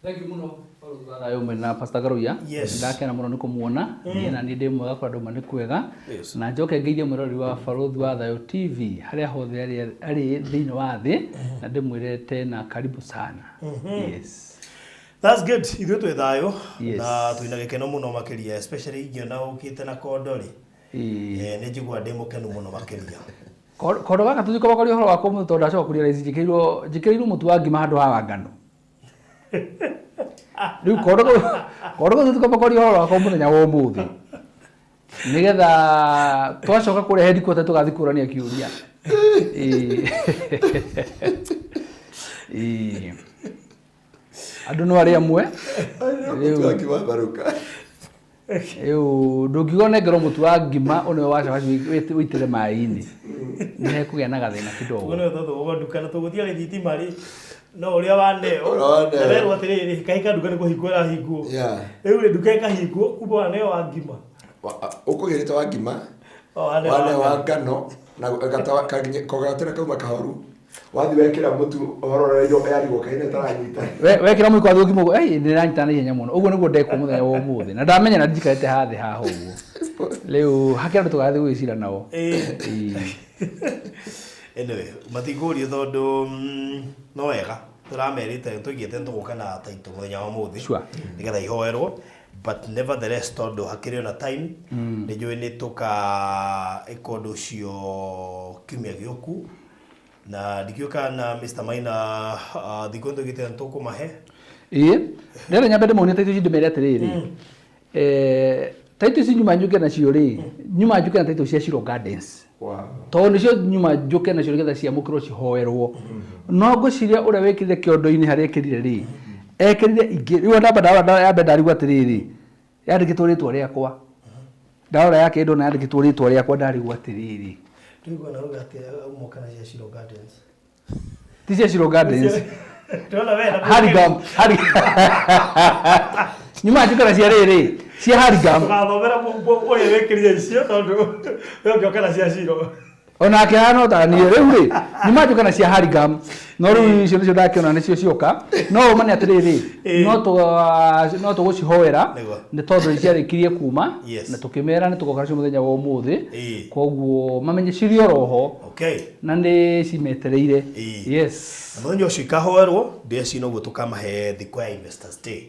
Thank you muno Father Thayo na Pastor Ngaruya ndakena muno ni kumuona na ni ndi mwega kwa nduma ni kwega na njoke ngeithie mwirori wa Father Thayo TV haria hothe ari thiini wa thi na ndimwirete na karibu sana. Yes. That's good. Ithuĩ twĩ thayũ na twĩna gĩkeno mũno makĩria especially ingĩona ũkĩte na kondori. Nĩ njigua ndĩ mũkenu mũno makĩria. Kondo gaka tũthikobokoria ũhoro wa kũmũ tondũ ndacokuria raici njĩkĩrĩirwo mũtu wa ngima handũ ha ngano. Rĩu kondo tũthikobokoria ũhoro wa mũthenya wa ũmũthĩ. Nĩgetha twacoka kũrĩa headquarter tũgathi kũrania kĩũria. Andu no ari amwe mutu wa baruka ndungigone ngero mutu wa ngima one wacha witire mai-ini ne kugia na gathina kidogo ngone thotho ugoduka na tuguthia rithiti mari no uria waneo na weru atiriri kaika duka ni kuhingura hingu riu ri duka ikahingwo kumbe waneo wa ngima ukugirite wa ngima wane wa ngano na kogatira kauma kahoru wathi wekira mutu hororero yarigwo kaine taranyita wekira mu kwa thugimo ndiranyita na ihenya muno uguo niguo ndeko muthenya wa umuthi na ndamenya na ndikarete hathi haha uguo riu hakira tugathi gwicira nao anyway mathigurio thondu no wega turamerite tugiete ntuguka na taito muthenya wa umuthi nigetha ihoerwo but nevertheless tondu hakiri na time njui ni tuka ikondo cio kiumia gioku na dikiuka na Mr. Maina dikondo gite ntoko mahe ndere nyambe ndimo nita ituci ndimere atiriri taito ici nyuma njuke na cio ri nyuma njuke na taito cia Shiro Gardens to nicio nyuma njuke na cio getha cia mukiro cihoerwo no ngociria uria wekire kiondo-ini haria ekirire ri ekirire ingi riu ndamba ya ndarigwa atiriri yandikitwo ritwa riakwa ndara yake ndo na yandikitwo ritwa riakwa ndarigwa atiriri Tuko na ruga ati umoka na Shiro Gardens. Tije Shiro Gardens. Tuona wewe na Harigam. Nyuma njuka na cia riri. Cia Harigam. Tukathomera uria wekirire icio tondu wewe ngioka na cia Shiro. Ona ke hano ta ni riu ri. Nyuma njuka na cia Harigam. No riu icio nicio ndakiona nicio cioka. No mani atiriri. No to gucihoera. Ni tondu ciarikirie kuma na tukimera ni tugoka cio muthenya wa umuthi. Koguo mamenye cirio roho. Okay. Na ndi cimetereire. Yes. Muthenya ucio ikahoerwo ndeci no gutukamahe thiko ya Investors Day.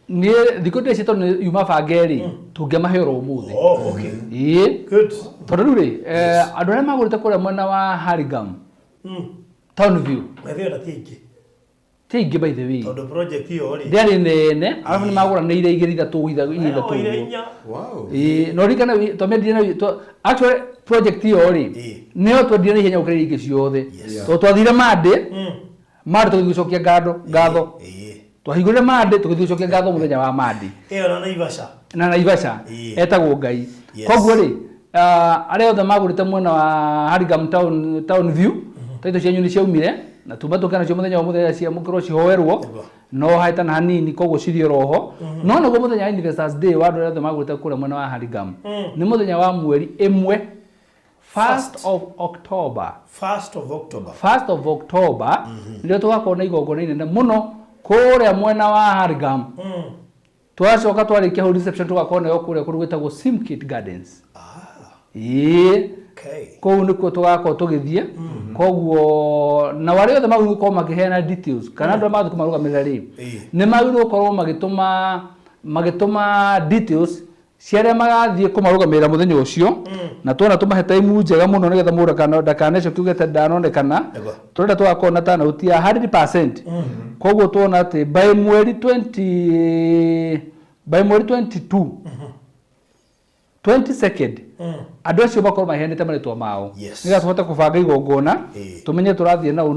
Ni thiko ndeci tondu yuma bangeri tungemahe ro umuthi. Oh, okay. Good. Tondu ri andu aria magurite kuria mwena wa Harigam. Town View. Mathio na tiingi. Tiingi by the way. Tondu project hiyo ri. Ndari nene, arafu ni magura ni ire igiri thatu ithatu. Wow. No rikana to medina to actually project hiyo ri. Nio twendire ni henya ukiri ingi ciothe. To twathire mande. Mande tugigucokia ngatho. Twahingurire mande tugigucokia ngatho muthenya wa mande. Iyo na Naivasha. Na Naivasha. Etagwo Ngai. Koguo ri aria othe magurite mwena wa Harigam Town View. Taito cia nyuni ciaumire na tumatuka nacio muthenya wa muthenya cia mukiro cihoerwo no haita na hanini koguo cirio roho no naguo muthenya wa Investors Day wa andu othe magurite kuria mwena wa Harigam ni muthenya wa mweri 1st of October 1st of October ndio tugakorwo na igongona inene muno kuria mwena wa Harigam twacoka twarikia ho reception tugakorwo nayo kuria kurugitagwo Simkit Gardens Kou nikuo tugakorwo tugithie koguo na wari othe magũkorwo makiheana details kana andu mathu kumarugamira ri ni magĩrĩirwo gũkorwo magĩtũma details ciaria magathie kumarugamira muthenya ucio na tuona tumahe time njega muno nigetha mũndũ ndakaneco kiugete ndanonekana turenda tugakorwo na turnout ya 100%. Koguo tuona ati by mweri 22nd andu acio bakorwo maheanite maritwa mao nigetha tuhote kubanga igongona tumenye turathie nau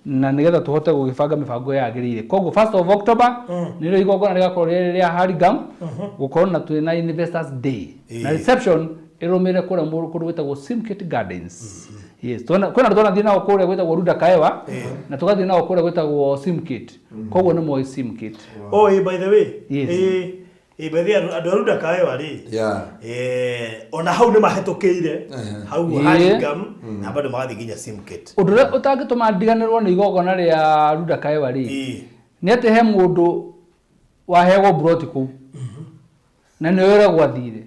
na nigetha tuhote gugibanga mibango yagirire. Koguo 1st of October niro igongona rigakorwo ria Harigam gukorwo na twina Investors Day na reception irumire kuria kundu gwitagwo Simkit Gardens. Yes, kwena twana thina okore gwetagwo Ruda Kaewa na tugathina okore gwetagwo Simkit. Koguo nĩ moĩ Simkit. Oh, by the way. Yes. By the way, andũ a Ruda Kaewa rĩ. Ona hau nĩ mahetũkĩire. Hau Hurlingham na bado magathiĩ nginya Simkit. Ũndũ ũrĩa ũtangĩtũma ndiganĩrwo nĩ igongona rĩa Ruda Kaewa rĩ. Nĩ atĩ he mũndũ waheagwo buroti kũu. Na nĩ wĩragwo athire.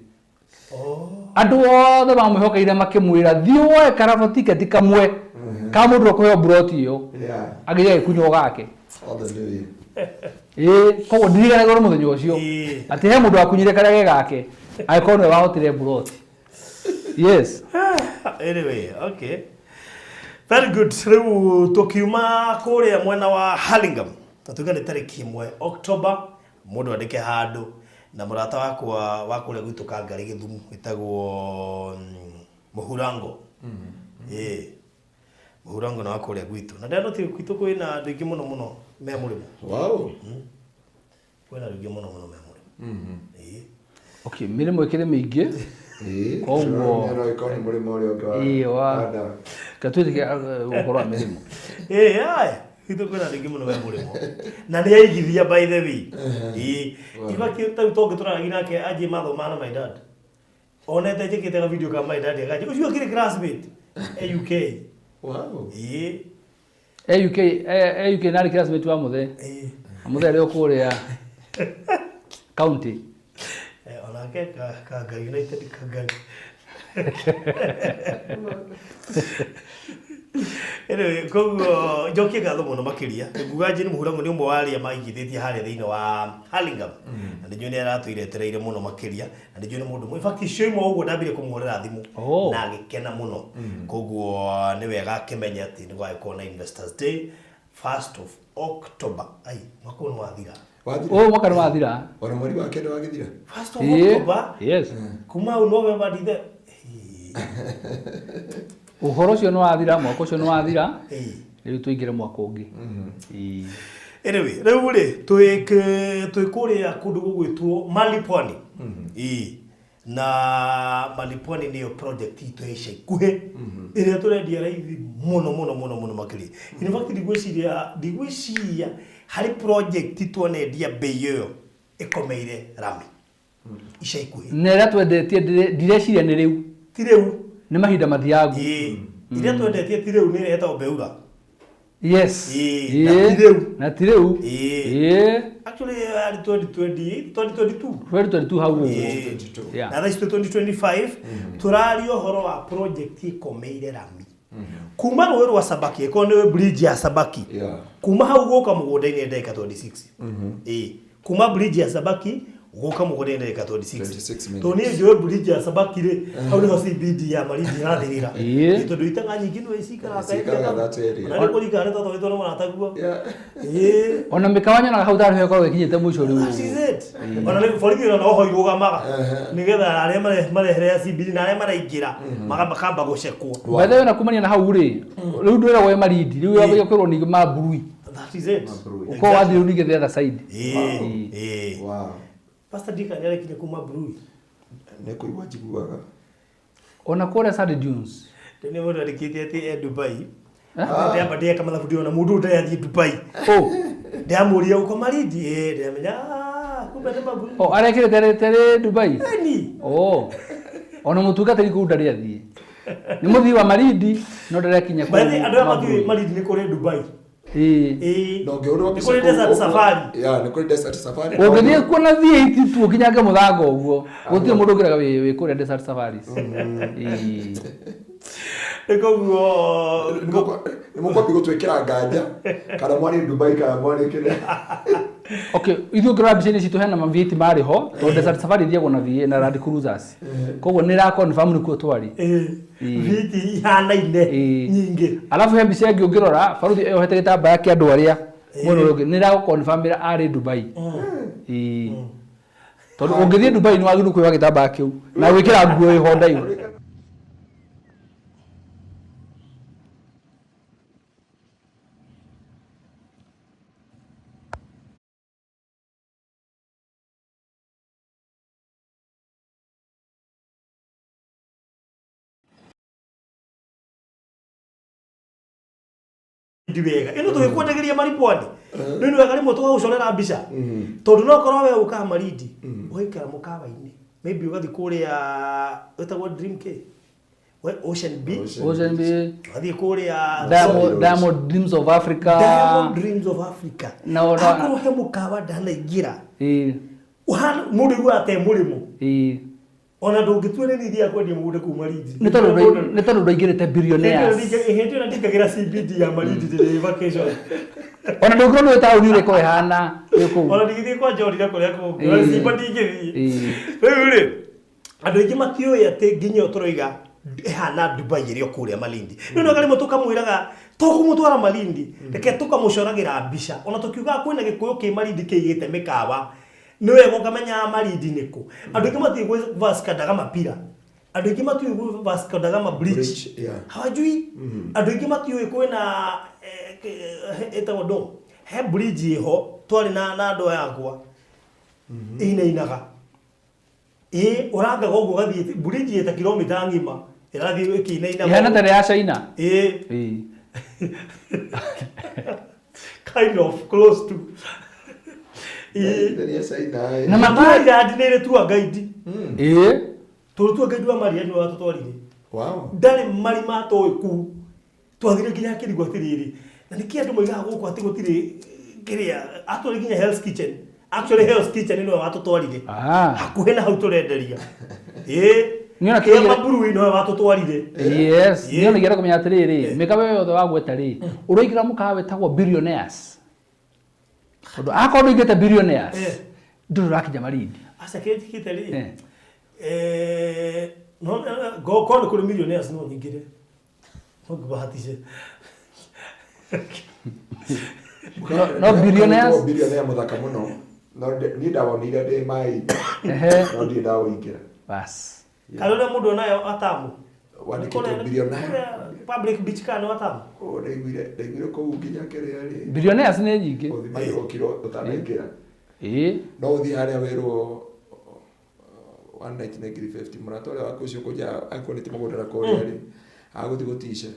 Andũ othe mamwĩhokeire makĩmwĩra thiĩ woe karabo tiketi kamwe ka mũndũ ũkũheo buroti ĩyo agĩre gĩkunywo gake. Koguo ndiriganagwo nĩ mũthenya ũcio atĩ he mũndũ wakunyire karĩa ge gake agĩkorwo nĩwe wahotire buroti. Yes. Anyway, okay. Very good. Rĩu tũkiuma kũrĩa mwena wa Hurlingham. Tatuga nĩ tarĩki 1 October. Mũndũ andĩke handũ na mũrata wakwa wa kũrĩa gwitũ Kangari Gĩthumu wĩtagwo Mũhurango. Mũhurango na wa kũrĩa gwitũ. Na ndanotire gwitũ kwĩna andũ aingĩ mũno me mũrĩmo. Wow. Kwĩna andũ aingĩ mũno me mũrĩmo. Okay, mĩrĩmo ĩkĩrĩ mĩingĩ. Koguo no ĩkorwo nĩ mũrĩmo ũrĩa ũngĩ katwĩke ũhoro wa mĩrĩmo. Gwitũ kwĩna andũ aingĩ mũno me mũrĩmo. Na nĩ aigithia by the way. Ibaki tũngĩtũranagia nake anjie mathoma na my dad. Onete njĩkĩte ga video ka my dad agaje. Ũcio akĩrĩ classmate AUK. Wow. AUK nari classmate wa Muthe. Muthe rĩo kũrĩa county. Onake Kangari United Kangari. Anyway, koguo njokie ngatho mũno makĩria. Nguga nĩ Mũhurango nĩ ũmwe wa arĩa maigithĩtie harĩa thĩinĩ wa Hurlingham. Na nĩnjũĩ nĩ aratũiretereire mũno makĩria. Na nĩnjũĩ nĩ mũndũ mũi. In fact, icio imwe ũguo ndambire kũmũhũrĩra thimũ na agĩkena mũno. Koguo nĩ wega akĩmenya atĩ nĩ gwagĩkorwo na Investors Day 1st of October. Mwaka ũyũ nĩ wathira. Mwaka nĩ wathira. Ona mweri wa kenda wagĩthira. 1st of October. Yes. Kuma hau November December. Ũhoro ũcio nĩ wathira, mwaka ũcio nĩ wathira. Rĩu tũingĩre mwaka ũngĩ. Anyway, rĩu rĩ twĩ kũrĩa kũndũ gũgwĩtwo Malipwani. Na Malipwani nĩyo project itũ ya ica ikuhĩ ĩrĩa tũrendia raithi mũno makĩria. In fact ndigwĩciria harĩ project twanendia bei ĩyo ĩkomeire rami ica ikuhĩ. Na ĩrĩa twendetie ndireciria nĩ rĩu. Ti rĩu. Nĩ mahinda mathiangu. Iria twendetie ti rĩu nĩ ĩretagwo Beura. Yes. Na ti rĩu. Actually, 2022 hau. Na thaa ici 2025 tũraria ũhoro wa project ĩkomeire rami. Kuma rũĩ rwa Sabaki, ĩkorwo nĩ bridge ya Sabaki. Kuma hau gũka mũgũnda-inĩ ndagĩka 26. Kuma bridge ya Sabaki gũka mũgũnda-inĩ ndagĩka 26. Tondũ niĩ njũĩ bridge ya Sabaki rĩ, hau nĩho CBD ya Malindi ĩrathirĩra. Tondũ itanga nyingĩ nĩ icikaraga na nĩ kũrika nĩ tondũ wĩtwo nĩ marataguo. Ona mĩkawa nyonaga hau tarĩ ĩkoragwo ĩkinyĩte mũico rĩu. Ona nĩ borithi ona oho irũgamaga nĩgetha arĩa marehere ya CBD na arĩa maraingĩra makamba gũcekwo. By the way, na kumania na hau rĩ, rĩu ndwĩragwo Malindi, rĩu yakwĩrwo nĩ Maburui. That is it. Uko wathi rĩu nĩgethe the other side. Wow. Pastor Dika nĩ arĩkinya kuma Burui. Nĩ kũigua njiguaga. Ona kũrĩa Sand Dunes. Nĩ mũndũ arĩkĩtie atĩ Dubai. Ndĩamba ndĩeka mathabu ndĩona mũndũ ũtayathiĩ Dubai. Ndĩamũria uko Malindi, ndĩamenya kumbe nĩ Maburui. Arekire tere Dubai. Ona mũtungatĩri kũu ndarĩ athiĩ. Nĩ mũthii wa Malindi no ndarekinya kũu. Andũ arĩa mathiĩ Malindi nĩ kũrĩ Dubai. No ngĩũrwo nĩ kũrĩ desert safari. Nĩ kũrĩ desert safari. Ũngĩthiĩ kuona VAT tu ũkinyange mũthanga ũguo. Gũtirĩ mũndũ ũngĩraga wĩ kũrĩa desert safaris. Koguo nĩ mũkwambia gũtwĩkĩra nganja kana mwarĩ Dubai kana mwarĩ kĩrĩa. Okay, ithuĩ ngĩrora mbica-inĩ citũ hena ma-VAT marĩ ho tondũ desert safari ithiagwo na Land Cruisers. Koguo nĩ ĩra-confirm nĩkuo twarĩ. VAT ihanaine nyingĩ. Alafu he mbica ĩngĩ ũngĩrora baruthi ĩyohete gĩtambaya kĩa andũ arĩa mwena ũrĩa ũngĩ nĩ ĩra-confirmĩra arĩ Dubai. Tondũ ũngĩthiĩ Dubai nĩ wagĩrĩirwo kuoya gĩtambaya kĩu na gwĩkĩra nguo ĩho ndaihu. ndiwega ino tugikwendegeria maripwani nini wega rimwe tugagucorera mbica tondu no korwo we uka Malindi ugaikara mukawa-ini maybe ugathi kuria wetagwo Dream K Ocean B ugathi kuria Diamond Dreams of Africa no he mukawa ndanaingira mundu igua ate murimu ona ndungitwire ni thia kwendia mugunde ku Malindi ni tondu ndoigirite billionaires ndio ndikagira CBD ya Malindi ndire vacation ona ndungiro no tauni uri ko ihana yuko ona ndigithie kwa Jordan kuria ku CBD ngithi rĩu andu aingi matioĩ ati nginya ũtũroiga ihana Dubai irio kuria Malindi nĩ ngali mutuka mwiraga tukumutwara Malindi reke tukamucoragira mbica ona tukiuga kwina gikuyu ki Malindi kiigite mikawa niwe ngokamenya Malindi niko andu aingi mati Vasco da Gama pira andu aingi mati Vasco da Gama bridge hawajui andu aingi mati kwina etawa do he bridge ho twari na ndo yakwa inaga uranga gogo gathi bridge eta kilomita ngima irathi ikinaina ihana tare ya China kind of close to na matari adinere tu guide tu guide wa Maria ni watu twarire ndari marima toiku twathire kinya kirigwa tiriri na niki andu moiga guku ati gutire kiria aturi kinya Hell's Kitchen actually Hell's Kitchen ni watu twarire hakuhe na hau turenderia niona kia maburu ino watu twarire yes niona gira kumenya atiriri mikawe yothe wagweta ri uroigira mukawe tagwo billionaires odo akodo igete billionaires nduru rakinya Malindi asa kete ri no go kono kuri millionaires no nyingire mubahatishe no billionaires billionaire muthaka muno no ni ndawonire ndi mai no ndi ndawoingira bas kalona mundu nayo atamu wandikite billionaire public beach kana atamu ndaiguire ko nginya kerea ri billionaires ni nyingi uthimai okiro utanaingira no uthi haria werwo one night na ngiri 50 muratore wako ucio kuja akonete mugundara koria ri aguthi gutisha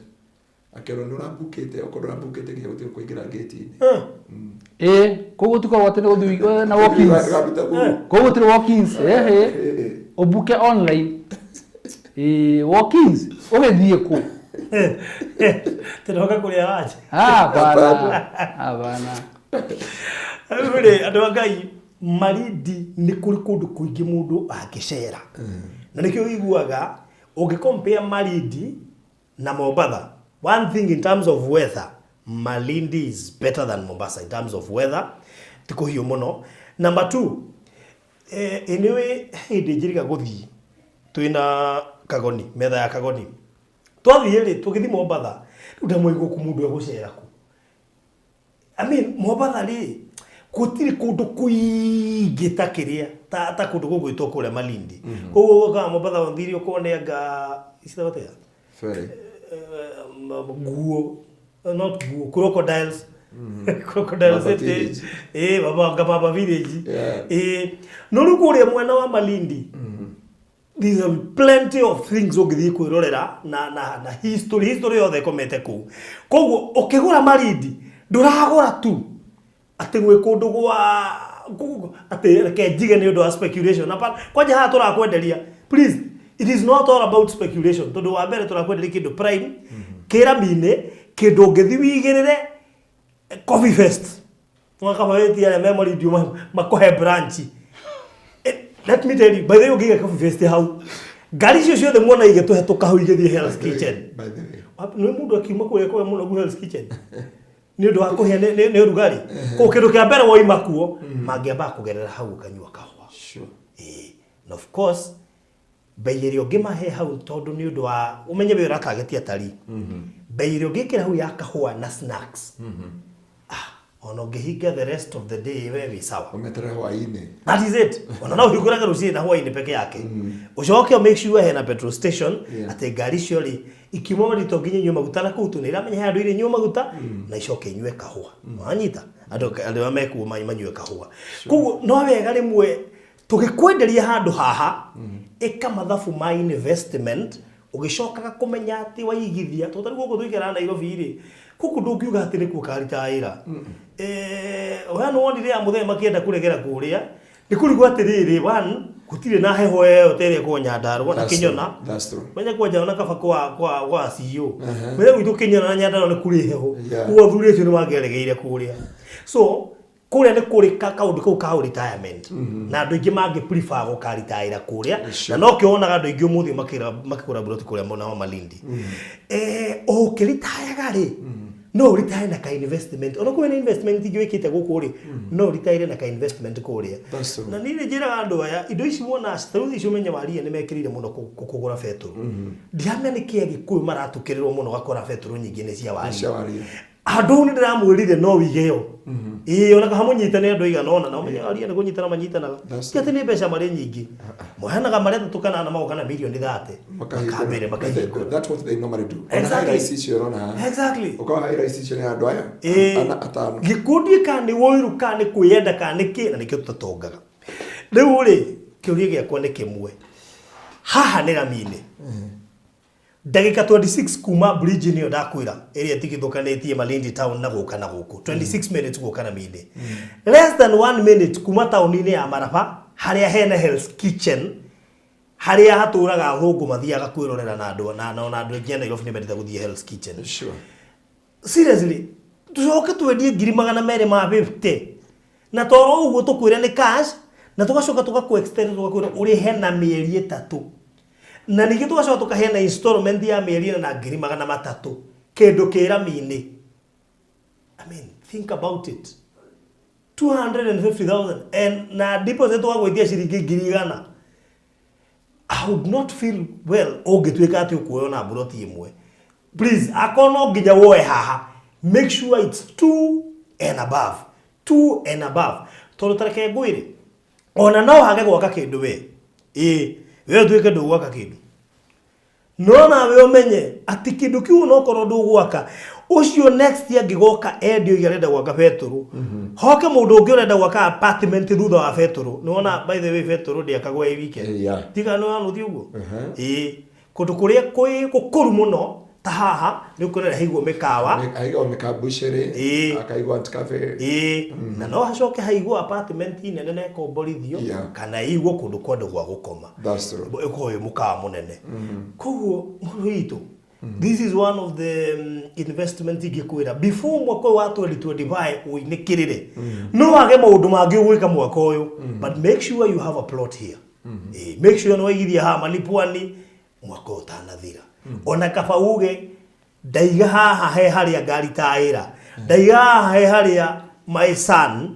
akero ndurambukite okorwo ndurambukite nginya guthi kuingira gate-ini koguo tuko wote guthi na walk-ins koguo tiri walk-ins obuke online walk-ins ugethie ku tiroka kuria aje bana ure andu Ngai Malindi ni kuri kundu kuingi mundu angicera na nikio iguaga ungicompare Malindi na Mombasa. One thing in terms of weather, Malindi is better than Mombasa in terms of weather. Tiko hiyo muno. Number 2, anyway, ndijiriga guthi twina Kagoni, metha ya Kagoni. Twathiire tugithi Mombasa, ndamwigo ku mundu egucera ku. I mean, Mombasa ri gutiri kundu kuingita kiria ta kundu gugwitwo kuria Malindi. Koguo ka Mombasa wathiri ukoneanga isitawate ferry guo not guo crocodiles crocodiles baba village no rukuria mwana wa Malindi there's plenty of things ogithi kwirorera na history yothe komete ku koguo ukigura Malindi nduragura tu ati gwe kundu gwa ati reke njige ni undu wa speculation na kwaje ha turakwenderia please. It is not all about speculation. Tondu wa mbere turakwenderia kindu prime kira mine kindu ngithi wigirire coffee fest mwaka waiti ya memory ndio makohe branch. Let me tell you, by the way ugiga coffee fest how gari cio ciothe muona igituhetuka hau igithie Hell's Kitchen by the way no mundu akiuma kuria kwa muno gu Hell's Kitchen ni undu wa kuhia ne rugari ko kindu kia mbere woima kuo mangiamba kugerera hau kanyua kahwa sure and of course Beirio gimahe hau tondu ni undu wa umenye wira kagetia atari Beirio gikira hau ya kahwa na snacks ono ngihinga the rest of the day wewe sawa umetere hwaini that is it ona no higuraga rucie na hwaini peke yake ucoke make sure he na petrol station ate ngari ciori ikimo rito nginye nyuma guta na kutu ni ramenya handu ire nyuma guta na icoke nywe kahwa wanyita andu ameku manywe kahwa kugu no wega rimwe tugikwenderia handu haha eka mathafu ma investment ugicokaga kumenya ati waigithia totari guko twikera Nairobi ri kuku ndungiuga ati ni kukaritaira oya no wonire ya muthema kienda kuregera kuria ni kurigwa atiriri one gutire na heho yo tere ko Nyandarua na Kinyona menya kwa jana kaba kwa CEO menya gwitu Kinyona na Nyandarua ni kuri heho kuo thuri cio ni wangeregeire kuria so kuria ni kuri kaundu kau ka retirement na andu ingi mangi prefer go ka retire kuria na no kionaga andu ingi umuthi makikura buroti kuria mona wa Malindi o retire gari no retire na ka investment ono ko investment igwikite gukuri no retire na ka investment kuria na nile jira andu aya indo ici wona through icio menya waria ni mekirire muno kugura feturu ndiamenya ni kiegi kuyu maratukirirwo muno gakora feturu nyingi ni cia waria andu ni ndiramwirire no wigeyo ona kahamunyitane andu igana ona na umenya waria ni kunyitana manyitanaga ati ni mbeca mari nyingi mohanaga mari tukana na magokana milioni 30 makabere makahingura that's what they normally do exactly exactly ukawa high rise ni andu aya ana atano gikundi kani woiru kani kuyenda kani ki na nikio tutatongaga riu ri kiuria giakwa ni kimwe haha ni Ramine Dagika 26 kuma bridge niyo ndakwira area tigithukanetie Malindi town na guka na guku 26 minutes guka na Minde less than 1 minute kuma town-ini ya Maraba haria hena Hell's Kitchen haria haturaga thungu mathiaga kwirorera na andu na andu ingi Nairobi ni mendete guthie Hell's Kitchen sure seriously tucoke twendie 250 na toro uguo tukwira ni cash na tugacoka tugaku extend tugakwira uri hena mieri 3 na nigi tugacoka tukahena installment ya mieri na 300 kendo kira Mine I mean think about it 250,000 and na deposit wagwithia ciringi 100,000 I would not feel well ogitweka ati ukuona buroti imwe please akono nginya woe haha make sure it's 2 and above tolo tareke ngwire ona no hage gwaka kindu we we twike ndu gwaka kindu no na we umenye ati kindu kiu no korwo ndu gwaka ucio next year gigoka endio yarenda gwaka beturu hoke mundu ungi urenda gwaka apartment thutha wa beturu niona by the way beturu ndi akagwa i weekend tiga no anuthi uguo kundu kuria kwi gukuru muno ta haha ni ukorera haigwo mikawa busheri akaigwa cafe na no hacoke haigwo apartment nene ne komborithio kana igwo kundu kwenda gwa gukoma that's true ko mukawa munene koguo muhitu this is one of the investment igikwira before mwaka wa 2025 uinikirire no wage maundu mangi gwika mwaka uyu but make sure you have a plot here make sure no igithia ha malipwani mwaka utanathira ona kaba uge ndaiga haha he haria ngari taira ndaiga haha he haria my son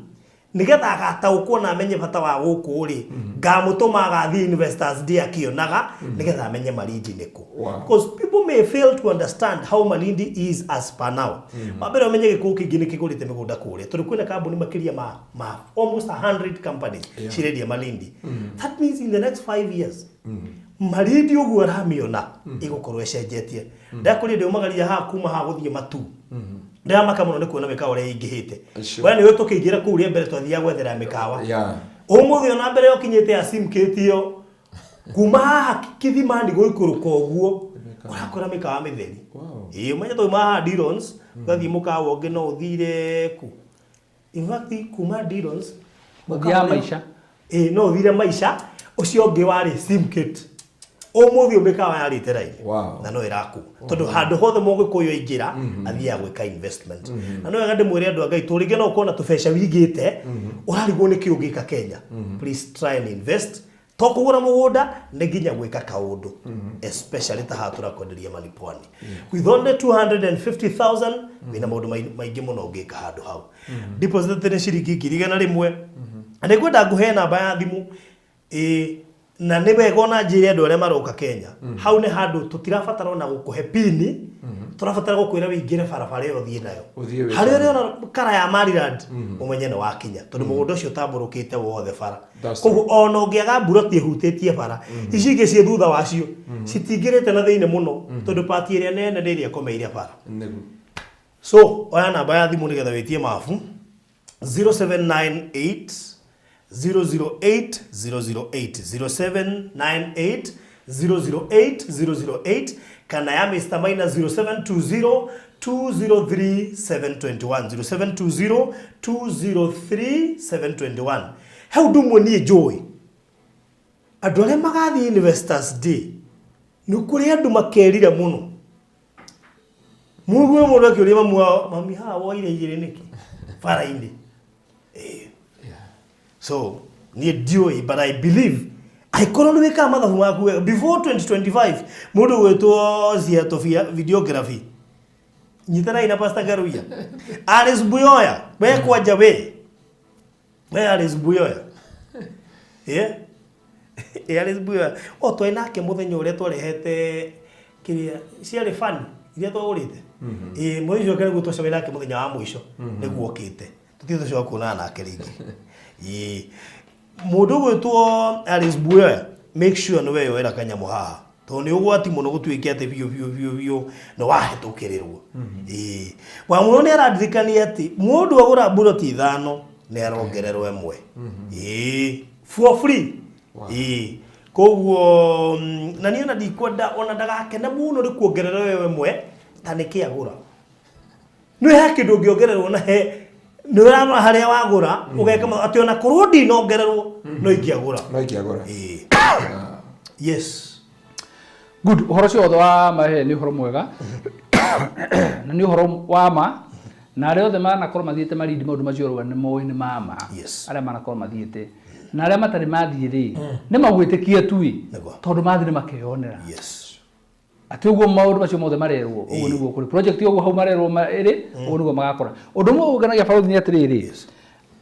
nigetha agataukwo na amenye bata wa guku ri ngamutuma agathi investors dia kionaga nigetha amenye Malindi niku because people may fail to understand how Malindi is as per now mabere amenye giku kingi ni kigurite migunda kuria turi kwina kambuni makiria ma almost 100 companies ciredia Malindi that means in the next 5 years Malindi uguo aramiona igukorwo ecenjetie ndakuri ndio magaria ha kuma ha guthie matu ndamaka muno ni kuona mikawa uri ingihite bwana niwe tukigira ku uri mbere twathia gwethera mikawa umuthi ona mbere yokinyite asimketio kuma ha kithima ndi guikuruka uguo urakora mikawa mitheri menya to ma Dillons gathi mukawa ungi no uthire ku in fact kuma Dillons muthia maisha no uthire maisha ucio ungi wari simket umuthi umikawa ya literaini na no iraku tondu handu hothe mogikuyo ingira athia gwika investment na no gande mwire andu agai turinge no kona tubesha wigite urarigwo ni kiugika Kenya please try and invest tokugura mugunda ni nginya gwika kaundu especially ta hatura kwenderia malipwani with only 250,000 wina maundu maingi muno ngika handu hau deposit ni ciringi 100,000 ane kwenda nguhe namba ya thimu na nibego na njire andu aria maroka Kenya hau ni handu tutirabatara ona gukuhe pini turabatara gukwira wingire barabara yo thie nayo hari ri ona kara ya Maryland umenye no wakinya tondu mugunda ucio tamburukite wothe bara koguo ona ungiaga buroti ehutitie bara ici ingi cie thutha wacio citingirite na thiine muno tondu pati iria nene ndiria komeire bara so oya namba ya thimu nigetha witie mafu 0798 008 008 0798 008 kana ya Mr. Maina 0720 203 721 0720 203 721 how do money joy adole magathi investors day nukuri andu makerira muno muguo muno akiuria mami ha woire igire niki faraindi so ni joy but I believe I couldn't wake up mother before 2025 mundu gwetwo Ziato videography nyitana ina pasta garuya Alice Buyoya we kwaja we Alice Buyoya Alice Buyoya to inake muthenya ure twarehete kiria ciari fan iria twagurite mwijo kare gutocobera ke muthenya wa mwisho niguo kite tutitho cio kuona nake ringi mundu gwetwo Alice Buyoya make sure no we yoera kanyamu haha to ni ugwati muno gutwike ate bio no wahetukirirwo wa muno ni aradirikania ati mundu agura buloti ithano ni arongererwo emwe for free koguo na niona ndikwenda ona ndagakena muno ri kuongererwo emwe taniki agura no yake ndungiongererwo na he no rama haria wagura ugeka ati ona kurudi no ngererwo no ingiagura yes good uhoro cio wa mahe ni uhoro mwega na ni uhoro wa ma na arĩa othe manakorwo mathiĩte marindi maũndũ macio rũa nĩ moĩ nĩ mama arĩa manakorwo mathiĩte na arĩa matarĩ mathiĩ rĩ nĩ magwĩtĩkia tu tondũ mathiĩ nĩ makeyonera atĩ ũguo maũndũ macio mothe marerwo ũguo nĩguo kũrĩ project ũguo hau marerwo ĩrĩ ũguo nĩguo magakora ũndũ ũmwe ũnganagia baraũthi nĩ atĩrĩrĩ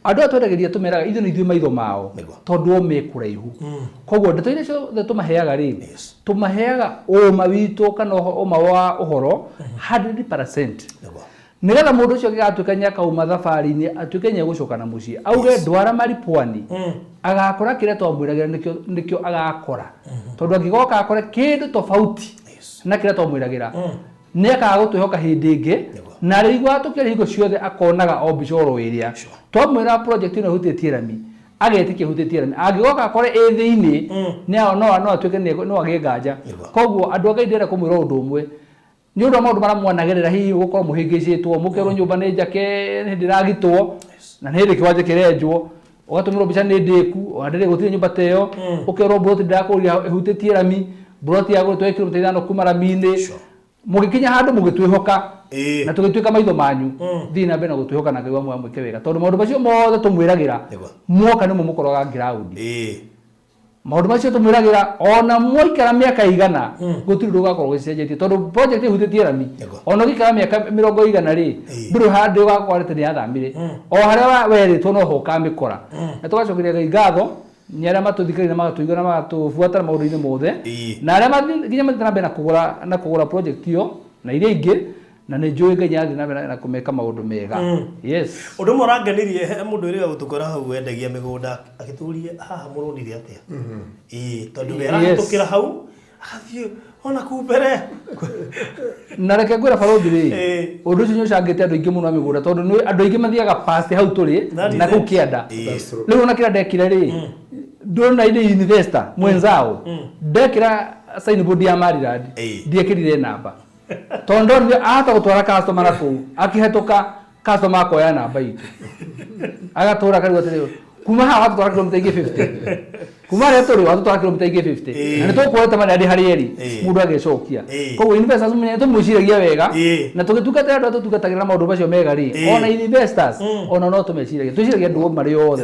andũ atwendagĩria tũmeraga ithuĩ nĩ ithuĩ maitho mao tondũ o me kũraihu koguo ndeto iria ciothe tũmaheaga rĩ tũmaheaga ũma witũ kana ũma wa ũhoro 100% nĩgetha mũndũ ũcio agatuĩka nyakauma thabarĩ-inĩ atuĩke nĩegũcoka na mũciĩ auge ndwara maripwani agakora kĩrĩa twamwĩragĩra nĩkĩo agakora tondũ angĩgoka akore kĩndũ tofauti na kĩrĩa twamwĩragĩra nĩakaga gũtwĩhoka hĩndĩ ĩngĩ na rĩigua tũkĩra hingo ciothe akonaga o mbica ĩrĩa twamwĩra project ĩno ĩhutĩtie rami agetĩkia ĩhutĩtie rami angĩgoka akore thĩinĩ no atuĩke no agĩe nganja koguo andũ a Ngai ndĩrenda kũmwĩra ũndũ ũmwe nĩ ũndũ wa maũndũ marĩa mwanagĩrĩra hihi gũkorwo mũhĩngĩcĩtwo mũkerwo nyũmba nĩ njake nĩ ndĩragitwo na nĩ hĩndĩ kĩwanja kĩrenjwo ũgatũmĩrwo mbica nĩ ndĩku ona ndĩrĩ gũtirĩ nyũmba ta ĩyo ũkerwo buroti ndĩrakũria ĩhutĩtie rami buroti yagũrĩtwo kilomita 5 kuma rami-inĩ mũgĩkinya handũ mũgĩtwĩhoka na tũgĩtuĩka maitho manyu thiĩ na mbere na gũtwĩhoka na Ngai wa muoyo mwĩke wega tondũ maũndũ macio mothe tũmwĩragĩra muoka nĩmo mũkoroga ground maũndũ macio tũmwĩragĩra ona mwaikara mĩaka igana gũtirĩ ũndũ ũgakorwo gũcenjetie tondũ project ĩhutĩtie rami ona ũgĩikara mĩaka 100 rĩ ndũrĩ handũ ũgakorwo atĩ nĩ athamire o harĩa werĩtwo no ho ũkamĩkora na tũgacokeria Ngai ngatho nĩ arĩa matũthikĩrĩria na magatũigua na magatũbuata na maũndũ-inĩ mothe na arĩa nginya mathiĩ na mbere na kũgũra project ĩyo na iria ingĩ na nĩ njũĩ Ngai athiĩ na mbere na kũmeka maũndũ mega yes ũndũ ũmwe ũrangenirie he mũndũ ũrĩa gũtũkora hau wendagia mĩgũnda agĩtũrie haha mũrũndire atĩa tondũ we arahĩtũkĩra hau agathiĩ ona kuu mbere na reke ngwĩra baraũthi rĩ ũndũ ũcio nĩ ũcangĩte andũ aingĩ mũno a mĩgũnda tondũ andũ aingĩ mathiaga past hau tũrĩ na kũu kĩanda rĩu ona kĩrĩa ndekire rĩ ndona ile investor mwenzao ndekĩra signboard ya Maryland ndiekĩrire namba tondũ ndio ahata gũtwara customer na kũu akĩhetũka customer akoya namba itũ agatũra kariu atĩrĩ kuma haha watũtwara kilomita ingĩ 50 kuma rĩa tũrĩ watũtwara kilomita ingĩ 50 na nĩtũkuoete marĩa harĩ eri mũndũ agĩcokia koguo investors tũmwĩciragia wega na tũgĩtungatĩra andũ tũtungatagĩra maũndũ macio mega rĩ ona investors ona no tũmeciragia twĩciragia andũ marĩ othe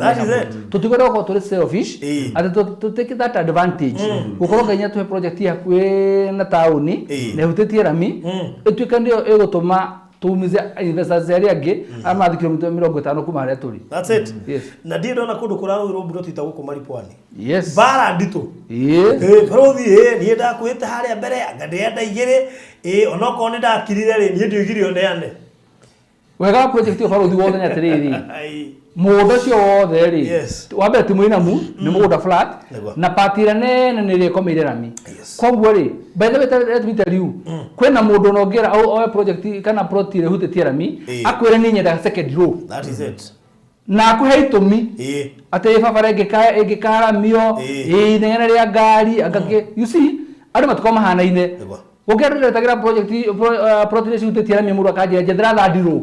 tũtigwenda gũkorwo tũrĩ selfish atĩ tũtake that advantage gũkorwo Ngai atũhe project hakuhĩ na taũni na ĩhutĩtie rami ĩtuĩke nĩyo ĩgũtũma tumize investors arĩa angĩ amathi kilomita 50 kuma harĩa tũrĩ that's it na ndiĩ ndona kũndũ kũrarũirwo buroti ta gũkũ maripwani yes bara nditũ baraũthi niĩ ndakwĩte harĩa mbere ngandĩenda igĩrĩ ona okorwo nĩ ndakirire rĩ niĩ ndiũgire oneane wega project baraũthi wothe nĩ atĩrĩrĩ mũgũnda ũcio wothe rĩ wa mbere ti mũinamu nĩ mũgũnda flat na patira nene nĩ rĩkomeire rami koguo rĩ by the way tell you kwĩna mũndũ nongera oe project kana plot ĩrĩa ĩhutĩtie rami akwĩre nĩ nyendaga second row that is it na akũhe itũmi atĩ barabara ĩngĩkaramio inegene rĩa ngari you see Ado matuko mahanaine. Ugerere tagira project utetiara mi muru akaje njethera thandiro.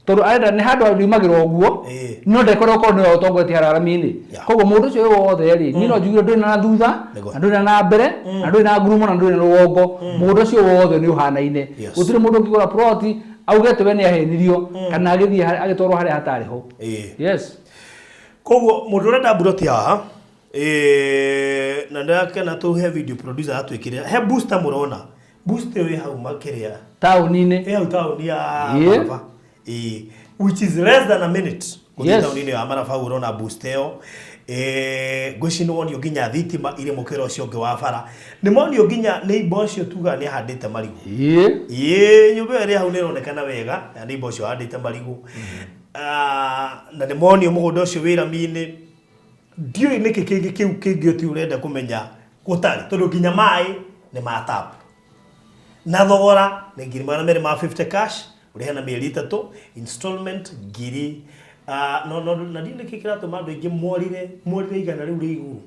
Tondu arenda ni handu ariumagirwo guo no ndekora ko no tongoretie hararami-ini koguo mundu ucio wothe ri ni no njugire nduri na thutha nduri na mbere nduri na ngurumo na nduri na rugongo mundu ucio wothe ni uhanaine gutire mundu ngigura plot augete we ni ahenirio kana agithie agitwarwo haria hatari ho yes koguo mundu urenda plot haha na ndakena tuhe video producer atwikire he booster murona booster we hau makiria tauni-ini hau tauni ya Maraba which is less than a minute yes tauni ya Maraba urona booster gwicino wonio ginya thitima ire mukiro cio ngi wa bara ni monio ginya ni bocio tuga ni handite marigu nyumba iri hau ni ronekana wega ni bocio handite marigu na ni monio mugundo cio wira mini ndio niki kingi oti urenda kumenya gutari tondu ginya mai ni matap na thogora ni ngiri magana meri ma 50 cash urihana mieri 3 installment ngiri no na ndine kikira to mandu ingi morire igana riu ri iguru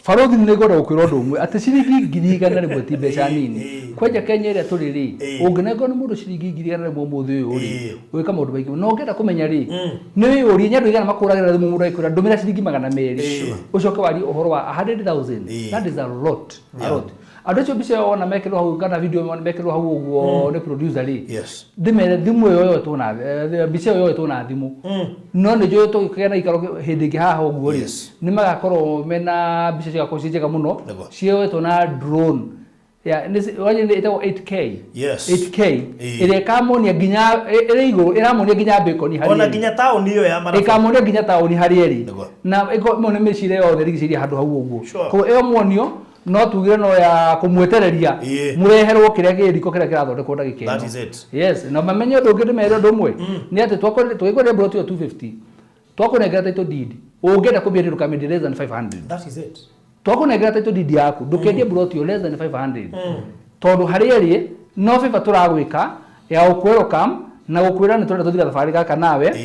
Farothi ni gora ukwira undu umwe ati ciringi ngiri igana rimwe ti mbeca nini kwenja Kenya iria turi ri unginengo ni mundu ciringi ngiri igana rimwe muthi uyu ri wika maundu maingi no ngenda kumenya ri ni uri nyandu igana makuragira thimu mundu aikura ndumira ciringi magana meri ucoke wari uhoro wa 100,000 that is a lot andu acio mbica ona mekirwo hau kana video mekirwo hau uguo ni producer ri ndimere thimu yo tuna mbica yo tuna thimu no ni jo tukigena ikaro hindi ngi haha uguo ri ni magakorwo mena mbica cia kucinjega muno cio tuna drone ya wanje ni itawo 8K 8K ile kamonia ginya ile iguru iramonia ginya bacon hari ona ginya tauni iyo ya Maraba ikamonia ginya tauni hari eri na iko mone mecire yothe rigiciria handu hau uguo ko iyo monio no tugire no ya kumwetereria mureherwo kiria giriko kiria kirathondekwo ndagike that is it yes no mamenye ndungi ndimere ndumwe ni ati twakore broti yo 250 twakunengera title deed ungenda kumbia rukamende less than 500 that is it twakunengera title deed yaku ndukendie broti yo less than 500 tondu hari eri no favor turagwika ya ukwerokam na gukwira ni turenda tuthira thabari gaka nawe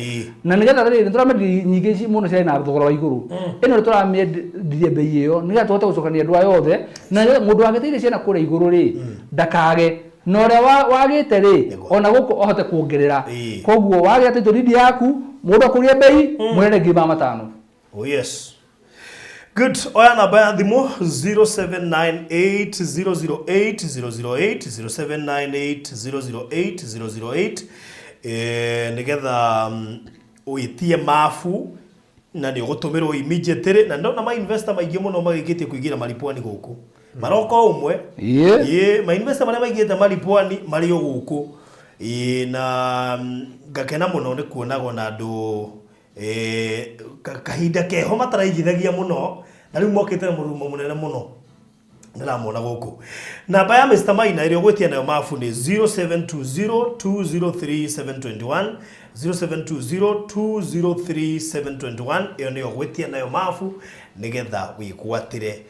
na nigetha riri turamendi nyingi ci muno cia na thogora wa iguru ino turamendi bei iyo nigetha tuhote gucokania ndwa yothe na mundu ageteire ciana kure iguru ri ndakage no ria wagite ri ona guku ohote kuongerera koguo wagite title deed yaku mundu akurie bei mwene ngiri 500 oh yes good oya namba ya thimu 0798008008 nigetha uitie mafu na ni ugutumirwo immediately na ndona ma investor maingi muno magikitie kuingira malipwani guku maroko umwe ma investor maria maigite malipwani mari guku na ngakena muno ni kuonago na andu kahinda keho mataraigithagia muno na riu mokite na murumo munene muno ndiramona guku namba ya Mr. Maina irio gwetia nayo mafu ni 0720203721 0720203721 iyo niyo gwetia nayo mafu nigetha wikwatire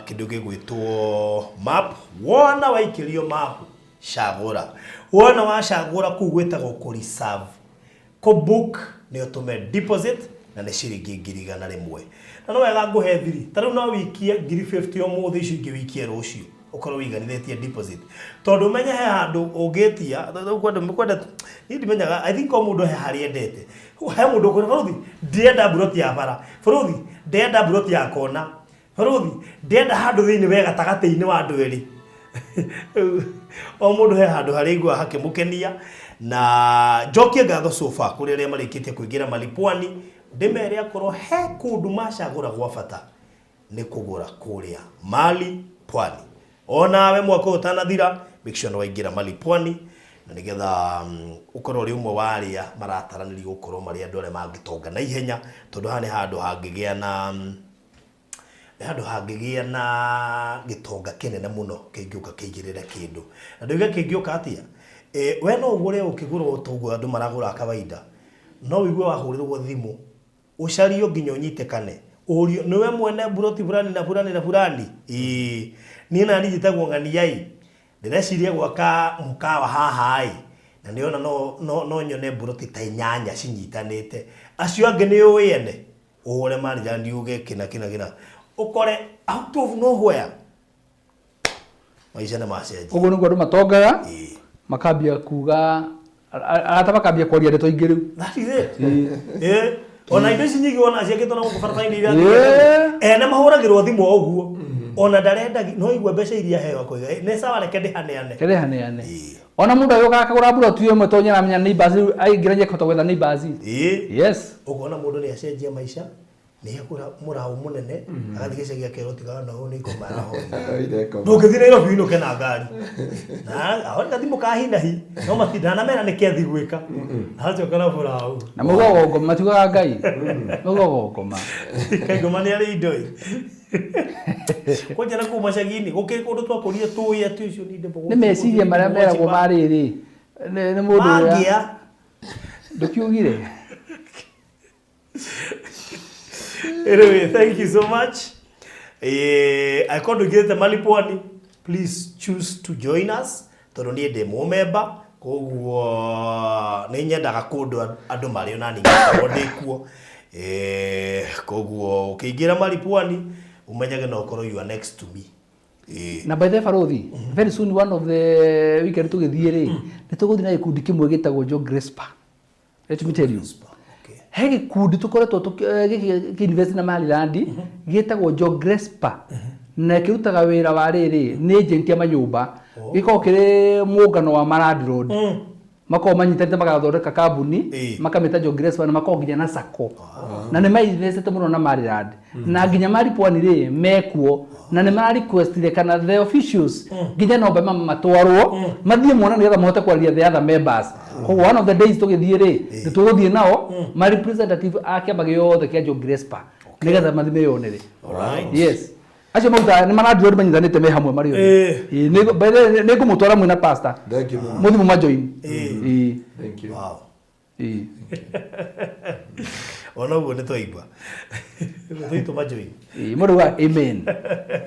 kindu gigwitwo map wona waikirio map shagura wona wa shagura kugwetagwo ku reserve ko book ni utume deposit na ni ciringi ngiri igana rimwe na no wega nguhe thiri tariu no wikie ngiri 50 o muthi icio ingi wikie rucio ukorwo wiganithetie deposit tondu menye he handu ungetia kwenda ni ndimenyaga I think o mundu he hari endete he mundu ko Farothi ndienda broti ya bara Farothi ndienda broti ya kona Farothi ndienda handu thini wega tagate-ini wa andu eri o mundu he handu hari igwa hakimukenia na jokie ngatho sofa kuri aria marikitie kuingira malipwani ndimere akorwo he kundu macagura gwa bata ni kugura kuria mali pwani ona we mwako utanathira make sure no waingira malipwani na nigetha ukorwo ri umwe waria marataraniri gukorwo mari andu aria mangitonga na ihenya tondu hani handu hangigia na gitonga kinene muno kingiuka kiigirira kindu na nduga kingiuka atia we no ugure ukigura utugo andu maragura kawaida no wigue wahurirwo thimu ucario nginya unyitekane urio niwe mwene buroti burani na burani na burani ni na ni jitagwo nganiai ndireciria gwaka mukawa haha na niona no nyone buroti ta inyanya cinyitanite acio ange ni uyene ure mari jandi uge kina ukore out of nowhere maisha na macenjia koguo niguo andu matongaga makambia kuga arata makambia kwaria ndeto ingĩ rĩu. That is it. Ona indo ici nyingĩ wona ciakĩtwo na gũkũ barabara-inĩ iria ene mahũragĩrwo thimũ o ũguo ona ndarenda no igua mbeca iria heo koiga nĩ sawa reke ndĩhaneane ona mũndũ agĩũka akagũra buroti ĩmwe to nyaramenya neighbors aingĩra kũhota gwetha neighbors. Yes, ũguo na mũndũ nĩ acenjia maica nĩ akũra mũraũ mũnene agathiĩ gĩcagi akerwo tiga na ũũ nĩ ikoma na ho ndũngĩthiĩ Nairobi inũke na ngari na ahoka thimũ kahindahi no matindana mera nĩ kĩathi gwĩka acoka na mũraũ na mũgogo ngoma matiugaga Ngai mũgogo ngoma ngoma nĩ arĩ indo kwenjera kuma cagi-inĩ gũkĩrĩ kũndũ twakũrire tũĩ atĩ ũcio nĩ ndembo nĩ meciria marĩa meragwo marĩrĩ nĩ mũndũ ũrĩa ndũkiugire. Anyway, thank you so much. I called to get the Malipwani. Please choose to join us. Tondũ niĩ ndĩ mũmemba koguo nĩ nyendaga kũndũ andũ marĩ ona ningĩ ndĩkuo koguo ũkĩingĩra Malipwani umenyage no ũkorwo you are next to me. Na by the Farothi, very soon one of the weekend tũgĩthiĩ rĩ nĩ tũgũthiĩ na gĩkundi kĩmwe gĩtagwo Joe Grespa. Let me tell you. He gĩkundi tũkoretwo kĩ-invest na Maryland gĩtagwo Joe Grespa na kĩrutaga wĩra wa rĩrĩ nĩ agent ya manyũmba gĩkoragwo kĩrĩ mũngano wa landlord makoragwo manyitanĩte magathondeka kambuni makamĩta Joe Grespa na makoragwo nginya na sacco na nĩ ma-investete mũno na Maryland na nginya Malipwani rĩ mekuo na nĩ mara-requestire kana the officials nginya nomba matwarwo mathiĩ muona nĩgetha mahote kwaria the other members. Koguo one of the days tũgĩthiĩ rĩ nĩ tũgũthiĩ nao ma representative a kĩama gĩothe kĩa Joe Grespa nĩgetha mathiĩ meyonere. Yes, acio maruta nĩ marandirwo manyitanĩte me hamwe marĩ othe nĩ ngũmũtwara mwĩna pastor mũthimũ majoin. Thank you. Wow. Ona ũguo nĩ twaigua tũitũ majoin mũndũ wa amen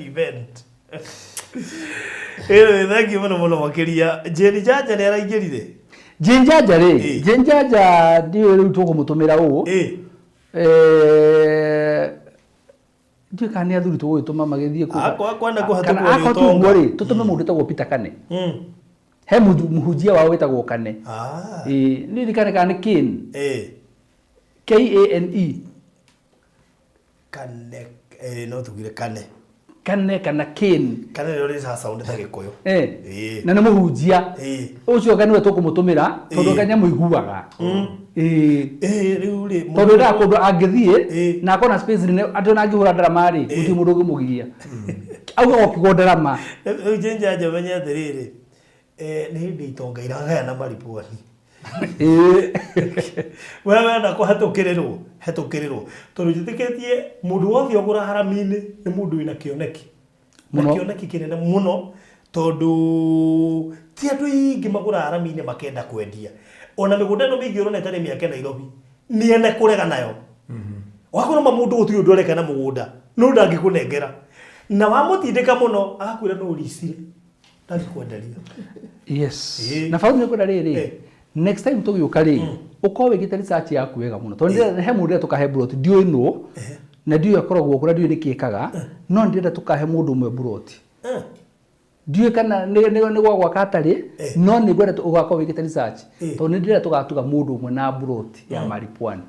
event. Thank you mũno makĩria. Jeni Jaja nĩ araingĩrire Jinjaja rĩ Jinjaja ndiyo rĩu tũkũmũtũmĩra ũũ ndiyo kana nĩ athuri tũgũgĩtũma magĩthiĩ kũhatũkwo rĩ tũtũme mũndũ tagwo Peter Kane he mũhunjia wao wĩtagwo Kane nĩ ndikane kana nĩ Kane Kane no tugire Kane kana Kane rĩo rĩ sound ta Gĩkũyũ na nĩ mũhunjia ũcio Kane we tũkũmũtũmĩra tondũ Kane mũiguaga rĩu rĩ tondũ nda kũndũ angĩthiĩ na akona space nĩ andũ na angĩhũra ndarama rĩ gũtirĩ mũndũ ũngĩmũgiria auga okigwo ndarama rĩu Jinjaja menye atĩrĩrĩ nĩ hĩndĩ itonga iragayana Malipwani wewe wenda kũhetũkĩrĩrwo tondũ njĩtĩkĩtie mũndũ wothe ũgũra harami-inĩ nĩ mũndũ wĩna kĩoneki na kĩoneki kĩnene mũno tondũ ti andũ aingĩ magũra harami-inĩ makenda kwendia ona mĩgũnda ĩno mĩingĩ ũrona ĩtarĩ mĩake Nairobi nĩ ene kũrega nayo wakora mũndũ gũtirĩ ũndũ ũreka na mũgũnda no ndangĩkũnengera na wamũtindĩka mũno agakwĩra no ũricire ndangĩkwenderia. Yes, na Farothi nĩ kwenda rĩrĩ next time tũgĩũka rĩ ũkorwo wĩkĩte research yaku wega mũno tondũ he mũndũ tũkahe buroti ndiũĩ nũ na ndiũĩ akoragwo kũrĩa ndiũĩ nĩ kĩkaga no ndĩrenda tũkahe mũndũ ũmwe buroti ndiũĩ kana nĩ gwa gwaka atarĩ no nĩ ngwenda ũgakorwo wĩkĩte research tondũ nĩ ndĩrenda tũgatuga mũndũ ũmwe na buroti ya Malipwani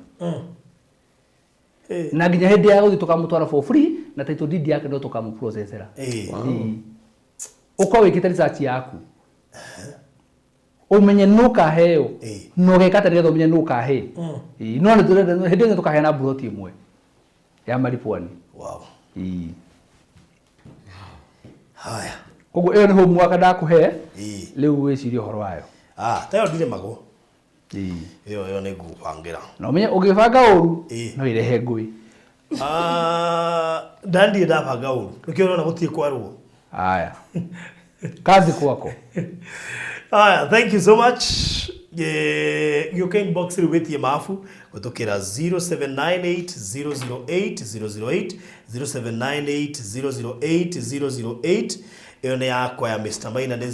na nginya hĩndĩ ya gũthiĩ tũkamũtwara for free na title deed yake no tũkamũprocessera ũkorwo wĩkĩte research yaku umenye nũ kaheo no gekata nĩgetha umenye nũ kahe no nĩ tũrenda hĩndĩ ĩyo tũkahe na buroti ĩmwe ya Malipwani. Wow. Haya koguo ĩyo nĩ homework ndakũhe rĩu wĩcirie ũhoro wayo. Tayo ndirĩ magũ ĩyo nĩ ngũbangĩra na ũmenye ũgĩbanga ũru no irehe ngũĩ ndandirĩ ndabanga ũru nĩkĩo ũrona gũtirĩ kwarwo. Haya kazi kwako. Thank you so much. Gĩũka inbox rĩu wĩtie mabu gũtũkĩra 0798008008 0798008008 ĩyo nĩ yakwa ya Mr. Maina nĩ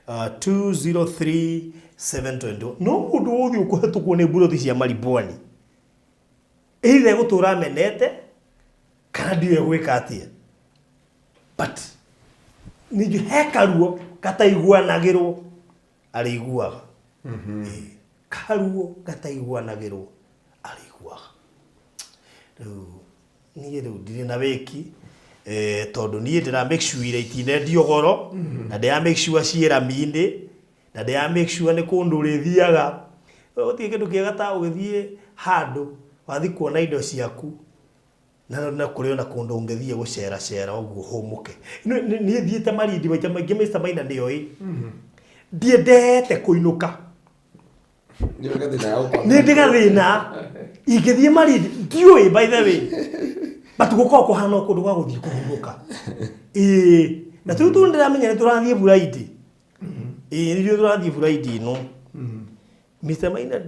0720203720. No mũndũ wothe ũkũhetũkwo nĩ buroti cia Malipwani either gũtũra amenete kana ndiũĩ gwĩka atĩa but ni hekaruo kataiguanagirwo ariguaga karuo kataiguanagirwo ariguaga niĩ rĩu ndirĩ na wĩki tondũ niĩ ndĩra make sure itinendio goro na ndĩra make sure ciĩrami-inĩ na ndĩra make sure nĩ kũndũ ũrĩthiaga gũtirĩ kĩndũ kĩega ta ũgĩthiĩ handũ wathi kuona indo ciaku na kũrĩ ona kũndũ ũngĩthiĩ gũcera ũguo hũmũke niĩ thiĩte Malindi maita maingĩ Mr. Maina nĩoĩ ndiendete kũinũka nĩ ndĩgathĩna ingĩthiĩ Malindi ndiũĩ by the way batugũkorwo kũhana kũndũ gwa gũthiĩ kũhurũka na tũu ndĩramenya nĩ tũrathiĩ buraidi nĩrĩo tũrathiĩ buraidi ĩno Mr. Maina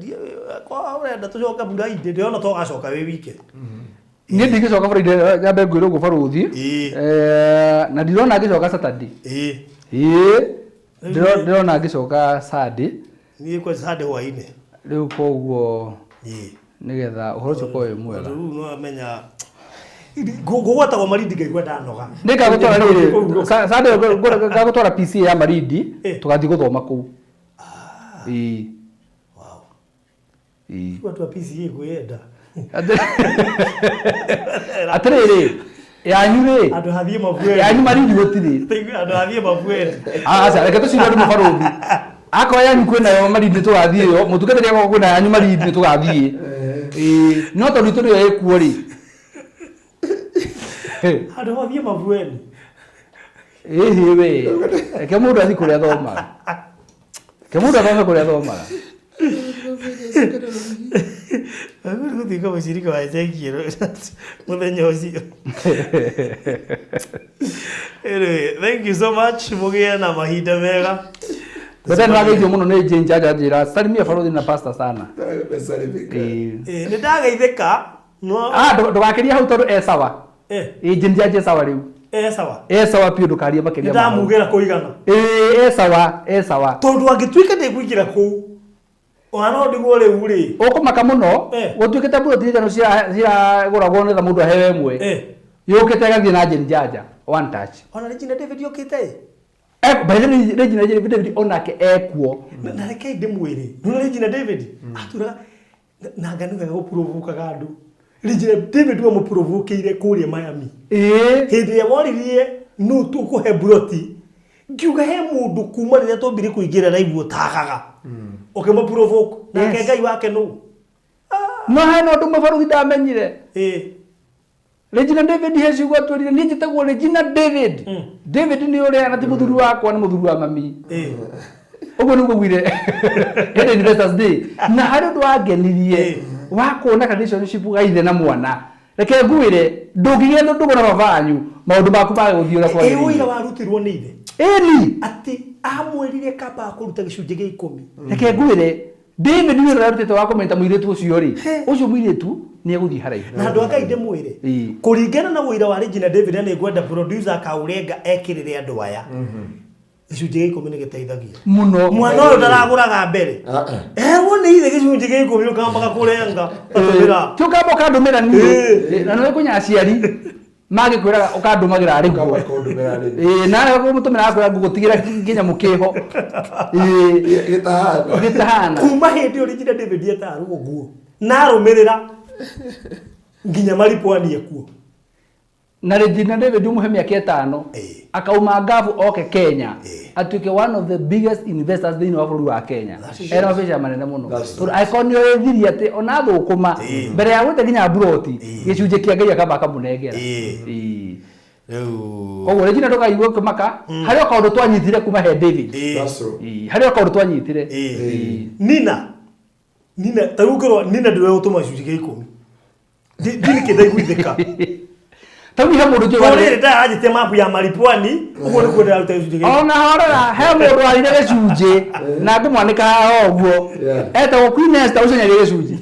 kwa ũrenda tũcoka buraidi ndĩrona tũgacoka wĩ wike niĩ ndingĩcoka buraidi nyambe ngwĩrwo ũguo baruthi na ndirona ngĩcoka Saturday ndĩrona ngĩcoka Sunday niĩ kwa Sunday hwainĩ rĩu koguo nĩgetha ũhoro ũcio ũkorwo wĩ mwega rĩu no amenya gũgwatagwo Malindi ngaigua ndanoga nĩngagũtwara rĩrĩ Sunday ngagũtwara PCA ya Malindi tũgathiĩ gũthoma kũu watu wa PCA kwenda atĩrĩrĩ yanyu andũ hathiĩ mabueni yanyu Malindi gũtirĩ andũ hathiĩ mabueni aca reke tũcire andũ mabaruthi akwa yanyu kwĩnayo Malindi tũgathiĩ yo mũtungatĩri akwa kwĩna yanyu Malindi tũgathiĩ no tondũ itũ nĩyo ĩkuo rĩ andũ hathiĩ mabueni we reke mũndũ athiĩ kũrĩa athomaga reke mũndũ athome kũrĩa athomaga gũtuĩka mũcirika wa Ezekiel mũthenya ũcio thank you so much mũgĩe na mahinda mega Bada nĩwageithio mũno nĩ Jane Jaja njĩra salimia baruthi na pastor sana nĩ ndageithĩka no ndũgakĩria hau tondũ sawa Jane Jaja sawa rĩu sawa piũ ndũkarie makĩria ndamugĩra kũigana sawa tondũ angĩtuĩka ndĩkũingĩra kũu wana ndigwo rĩu rĩ ũkũmaka mũno gũtuĩkĩte buroti njano ciragũragwo nĩgetha mũndũ aheo ĩmwe yũkĩte ĩgathiĩ na Jane Jaja one touch ona Regina David yũkĩte Regina David onake ekuo na reke ndĩmwĩre no Regina David aturaga na nganuga gũprovokaga andũ Regina David wa mũprovokeire kũrĩa Miami hĩndĩ ĩrĩa woririe no tũkũhe buroti ngiuga he mũndũ kuma rĩrĩa twambire kũingĩra live ũtagaga ũkĩmũprovoke nake Ngai wake nũ no hena ũndũ mabaruthi ndamenyire Regina David heciugwo atwĩrire niĩ njĩtagwo Regina David David nĩ ũrĩa na ti mũthuri wakwa nĩ mũthuri wa mami ũguo nĩguo gwire hĩndĩ Investors Day na harĩ ũndũ wangenirie wa kuona relationship ga ithe na mwana reke ngwĩre ndũngĩgĩa ndũgũ na baba wanyu maũndũ maku ma gũthiĩ ũrĩa kwagĩrĩire ũira warutirwo nĩ ithe ni atĩ amwĩrire kaba kũruta gĩcunjĩ gĩa 10 reke ngwĩre David nĩ ũrĩa rutĩte wa kũmenta mũirĩtu ũcio rĩ ũcio mũirĩtu nĩ egũthiĩ haraihu na andũ aka inde mwĩre kũringana na ũira wa Regina David nĩ ngwenda producer Kaurenga ekĩrĩre andũ aya gĩcunjĩ gĩa 10 nĩ gĩteithagia mũno mwana ũyũ ndaragũraga mbere nĩ ithe gĩcunjĩ gĩa 10 ũkambaga kũrenga atũmĩra tio kamba ũkandũmĩra niĩ na nĩ kũnya aciari magĩkwĩraga ũkandũmagĩra arĩ kuo nawe mũtũmĩra akwĩra ngũgũtigĩra nginya mũkĩho gĩtahana kuma hĩndĩ ĩyo Regina David etarwo ũguo na arũmĩrĩra nginya Malipwani ekuo na Regina David umuhe mĩaka 5 akauma ngavu oke Kenya atuĩke one of the biggest investors thĩinĩ wa bũrũri wa Kenya ena mabiacara manene mũno tondũ akonio ethirie atĩ ona thũkũma mbere ya gwĩte nginya buroti gĩcunjĩ kĩa Ngai akamba akamũnengera koguo Regina ndũkaigue ũkĩmaka harĩ kaũndũ twanyitire kuma he David harĩ kaũndũ twanyitire Nina tarũkĩrwo Nina ndĩrwe gũtũma gĩcunjĩ gĩa 10 ndini kĩndaiguithĩka tauni he mũndũ kĩo rĩrĩ ndajĩte mapu ya Malipwani ũguo nĩ kwenda ruta gĩcunjĩ gĩa 10 ona horera he mũndũ warire gĩcunjĩ na ngũmwanĩka haha ũguo etagwo Queen Esther ũcenyarie gĩcunjĩ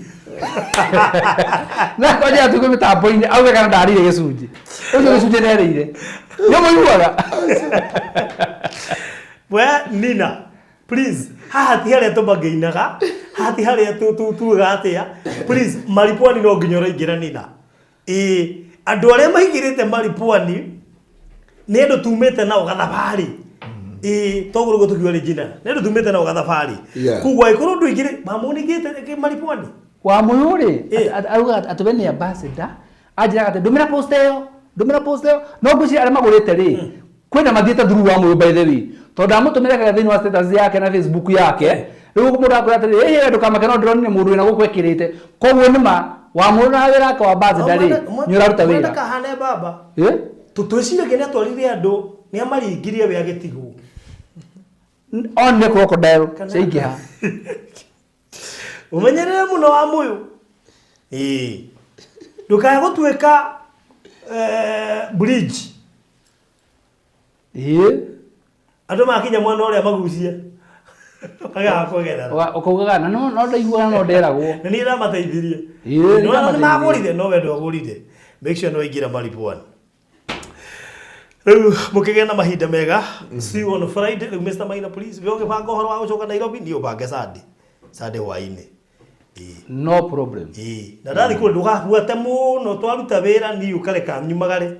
na koja tu mĩtambo-inĩ auge kana ndarire gĩcunjĩ ũcio gĩcunjĩ nĩerĩire nĩ mũiguaga we Nina please haha ti harĩa tũmangĩinaga haha ti harĩa tuga atĩa please Malipwani no nginya ũraingĩra Nina andũ arĩa maigĩrĩte Malipwani nendo tumete nao gathabari togoro gotukiwa regina nendo tumete nao gathabari kugwa ikoro nduigire mamunigite ke maripwani wa muyuri aruga atubeni ambassador ajira ate ndumira post eo no guci arema magurite ri kwenda mathiete through wa muyu by the way tondu amutumira ka thini wa status yake na Facebook yake riu mundu akora ati ehe ndukamake no ndroni mundu wina gukwekirite koguo nima wa muyu na wira ka wa ambassador ri nyuraruta wira ndaka hane baba tutwicire kene atwarire andu ni amaringirie we agitigu on ne crocodile seikiha umenyerere muno wa muyu ndukaya gutwika bridge andu makinya mwana uria magucia aga kwegera ukaugaga no ndaigua no nderagwo na ni ramateithirie no magurire no wendo agurire make sure no ingira maripwani mukigena na mahinda mega see you on Friday Mr. Maina please vyoge banga horo wa gucoka Nairobi ndio bange Sunday waine no problem na ndari kule ndugabuate muno twaruta wira ni ukareka nyumagare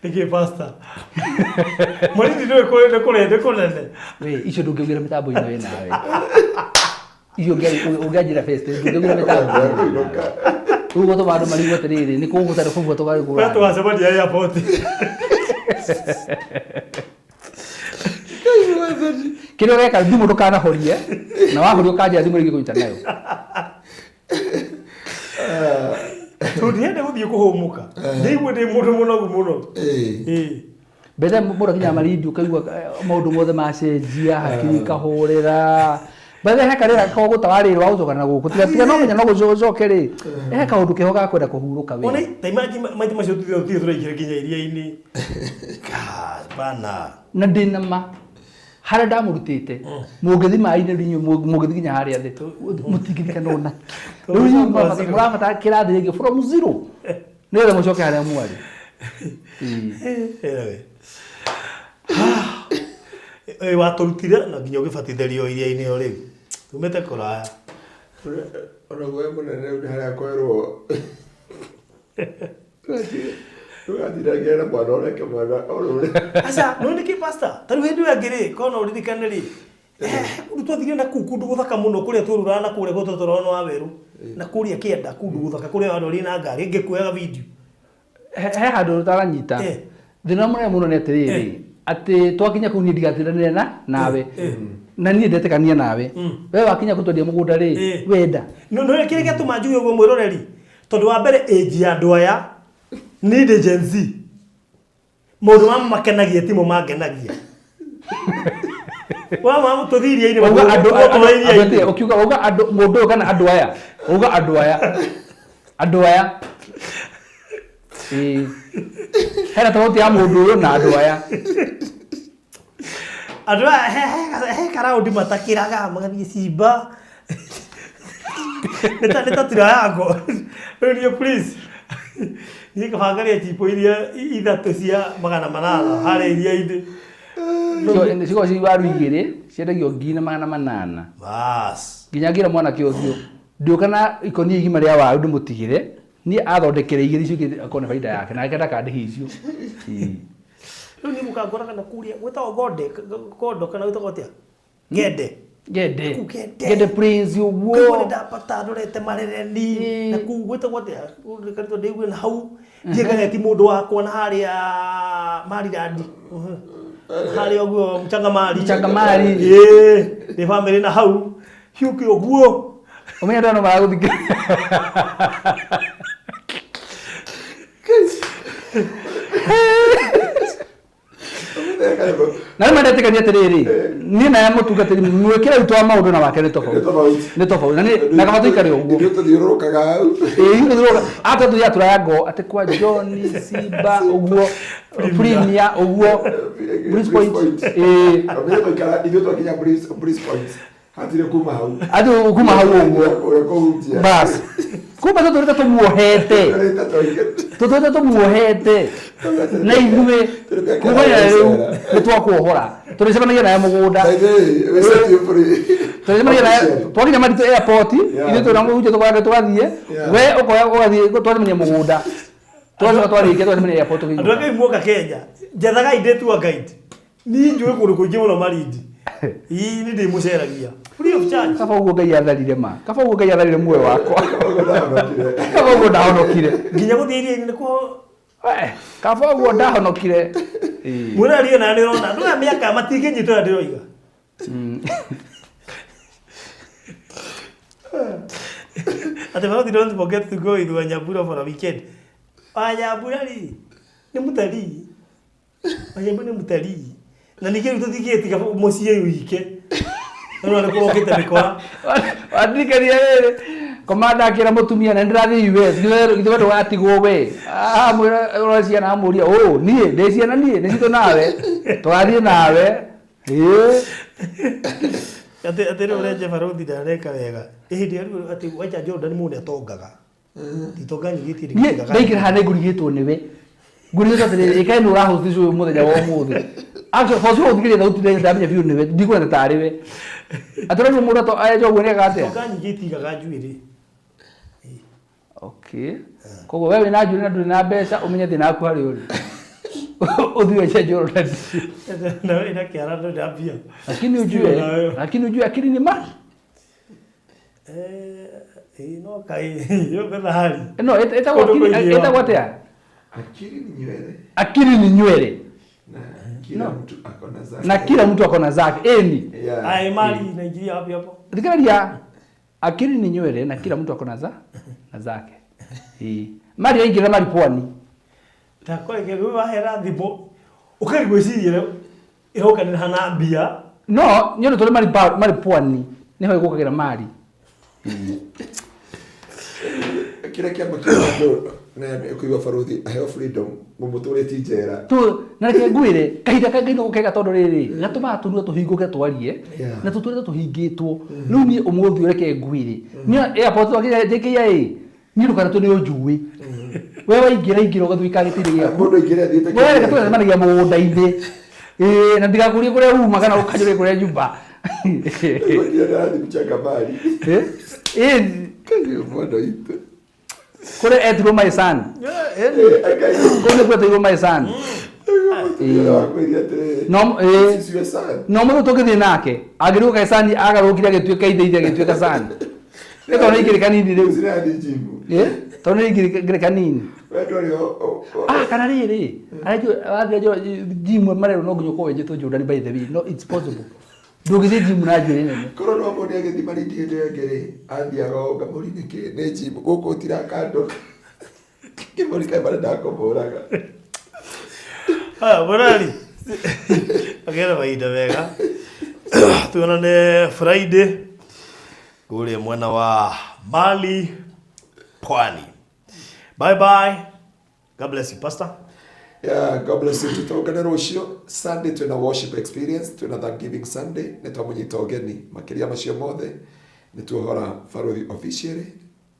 Niki pasta mari ndio kule we icio ndungiugira mitambo ino we nawe iyo ungajira fest ndungiugira mitambo ugo to bado mari goterere ni kugo tare kugo to bari kugo to wasema dia ya poti kiro reka ndimu ndukana horie na wahorio kaja thimu rigi kuita nayo tudiende guthie kuhumuka ndigwe ndi mundu munogu muno bethe mundu kinya maridi ukaigua maundu mothe macenjia hakiri kahurira bethe hekarira ko gutawarirwa gucokana na guku tiga no menya no gucoke ri kaundu keho ga kwenda kuhuruka we one taimaji maiti macio tuthio turaikire kinya iria-ini bana na ndinama hara ndamurutite mugithi mai-ini rinyu mugithi kinya haria thi mutigithika nona riu muramata kirathi ringi from zero nire mucoke haria mwari waturutire na nginya ugibatithĩrio iria-ini yo riu tumete kuraya ona gwe munene uri haria kwerwo tugathiragia na mwana ureke mwana urure asa no niki pastor taru hindu yangiri kono uririkane ri twathirie na kundu guthaka muno kuria turura na kuria gutotorono wa weru na kuria kienda kundu guthaka kuria andu ri na ngari ngikuega video he handu utaranyita thina munene muno ni atiriri ati twakinya kuni ndigatirane nawe na nie ndetekania nawe we wakinya kutwendia mugunda ri wenda no kire gatuma njuge ugo mwiroreri tondu wa mbere age ya andu aya ni Gen Z mundu wa makenagia timo mangenagia wa mamu tuthirie ine uga andu ukiuga uga andu mundu kana andu aya uga andu aya hera tofauti ya mundu uyu na andu aya andu he karaundi matakiraga magathie cimba neta tirayango riu please ni kabangaria tipo iria ithatu cia 800 hari iria-ini so siko si waru igiri ciendagio 800 bas nginyagira mwana kiothiu ndio kana ikonia igima ria waru ndimutigire ni athondekere igiri icio akone faida yake na akenda kandi hicio riu ni mukangora kana kuria gwetago gondo kana gwetago atia Gede prince uguo kwa ndapata ndorete marereni na gwetago atia kanito ndigwe na hau ndiegane ti mundu wakwa na haria marirandi haria uguo mchangamari ni family na hau hiuki uguo umenya ndano maraguthikira na mandatikania atiriri ni na mutungatiri mwikira utwa maundu na wake ni tofauti na kama tuikare uguo ndio tuthiurukaga au ndio ata tu yatura yago ati kwa John Simba uguo Premier uguo Breeze Point abele bakara ndio tukinya Breeze Point hatire kuma hau adu kuma hau uguo bas kumbe tutoreta tumuohete na ithuĩ kumenya rĩu nĩtwakuohora tũrĩcemanagia naye mũgũnda tũrĩcemanagia naye twakinya Maritũ airport ithuĩ twĩna mũhunjia tũgathiĩ we ũkoya ũgathiĩ twacemania mũgũnda Twacoka twarĩkia twathiĩ airport andũ ake muoka Kenya jethaga inde tu guide ni njũĩ kũndũ kũingĩ mũno Malindi ii ni ndĩmũceragia free of charge. Kaba ũguo Ngai atharire ma, kaba ũguo Ngai atharire muoyo wakwa, kaba ũguo ndahonokire nginya gũthiĩ iria-inĩ nĩkuo kaba ũguo ndahonokire. Mũraria na nĩrona andũ aya mĩaka matingĩnyitĩra ndĩroiga. Ate Farothi, don't forget to go with Wanyambura for a weekend. Wanyambura ni mutalii. Wanyambura ni mutalii. Na ningĩ tũthiĩ tiga mũciĩ wike. Ndio ndio kũgĩte mĩkora. Wathikaria rĩrĩ. Komanda akĩra mũtumia na ndĩrathiĩ US. Githwe ndũgatigwo we. Mwĩra ũracia na amũria, "Oh, niĩ ndĩ ciana niĩ, nĩ citũ nawe. Twathiĩ nawe." Ate rĩu Raja Farothi ndareka wega. Hĩndĩ ĩyo ati wacha Jordan mũndũ atongaga. Titonga nyigĩtie ndĩkigaga. Ndaikĩra haha ngũrigĩtwo nĩwe. Ngũrigĩtwo atĩ ĩkaĩ nĩ ũrahost icio mũthenya wa ũmũthĩ. Actually for sure thikĩrĩria thauti ndĩ ndamenya biũ nĩwe. Ndikuona tarĩ we. Atũrĩrwo mũndũ ayejo gwene gate. Titonga nyigĩtigaga njuĩrĩ. Okay. Koguo wewe na njuĩrĩ na ndũrĩ na mbeca ũmenye thĩna waku harĩ ũrĩ. Udhi wacha Jordan. Na ina kiara ndo ndambia. Lakini ujue akili ni mali. No kai yo bela hali. No, etagwa atia? Akili ni nywele. Na kila mtu akona zake. Eni. Ai mali inaingia hapo hapo. Dhikaria akili ni nywele na kila mtu akona zake. Mali yaingira mali pwani. Takwa ngegwe wahera thibo ukarigwiciria ihokanira hana mbia no nyono tole mali pwani niho igukagira mali kila kiambo kĩndũ na kuiwa Farothi aheo freedom mumuturĩti njera tu na reke ngwire kahinda kangĩ no gũkega tondũ rĩrĩ gatũmaga tũnua tũhingũke twarie na tũtũre tũhingĩtwo rĩu niĩ ũmũthĩ reke ngwire niĩ airport wakĩnya JKIA niĩ ndũkana tũnĩ ũnjũĩ wewe ingĩra ũgathuika gĩtiri gĩaku mũndũ ingĩra thiĩte wewe reke tũcemanagia mũgũnda-inĩ na ndigakurie kũrĩa uma kana ũkanjũre kũrĩa nyumba ndio mchanga mali mwana itu kule etulo my son kule kwetu my son no mũndũ tũngĩthiĩ nake agĩrũka sani agarũkire agĩtuĩka ithe agĩtuĩka sani nĩtondũ nĩ igĩrĩ kanini rĩu tondũ nĩ igĩrĩ kanini kana rĩrĩ athia gym marero no nginya ũkorwo wenjetwo Jordan by the way no it's possible ndũgĩthiĩ gym na njĩra nene korwo no mũndũ agĩthiĩ Malindi hĩndĩ ĩyo ĩngĩ athiaga ngamũri nĩ gym gũkũ tirakando kĩmũri kaĩ marenda kũmũraga Morali agera mahinda wega tuonane Friday kule mwana wa Mali Pwani. Bye bye. God bless you, Pastor. Yeah, God bless you. Tutogana rũciũ Sunday twina worship experience, twina Thanksgiving Sunday, nĩtwamũnyita ũgeni makĩria macio mothe nĩtuohora Farothi officially,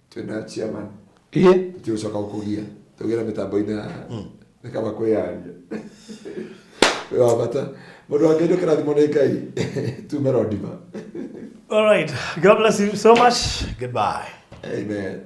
twina chairman. Tucoka gũkũgia tũgĩra mĩtambo-inĩ nĩkaba kwĩyaria. Wewe bata mũndũ angĩendwo kĩrathimo nĩ Ngai tume Rodiva. All right. God bless you so much. Goodbye. Amen.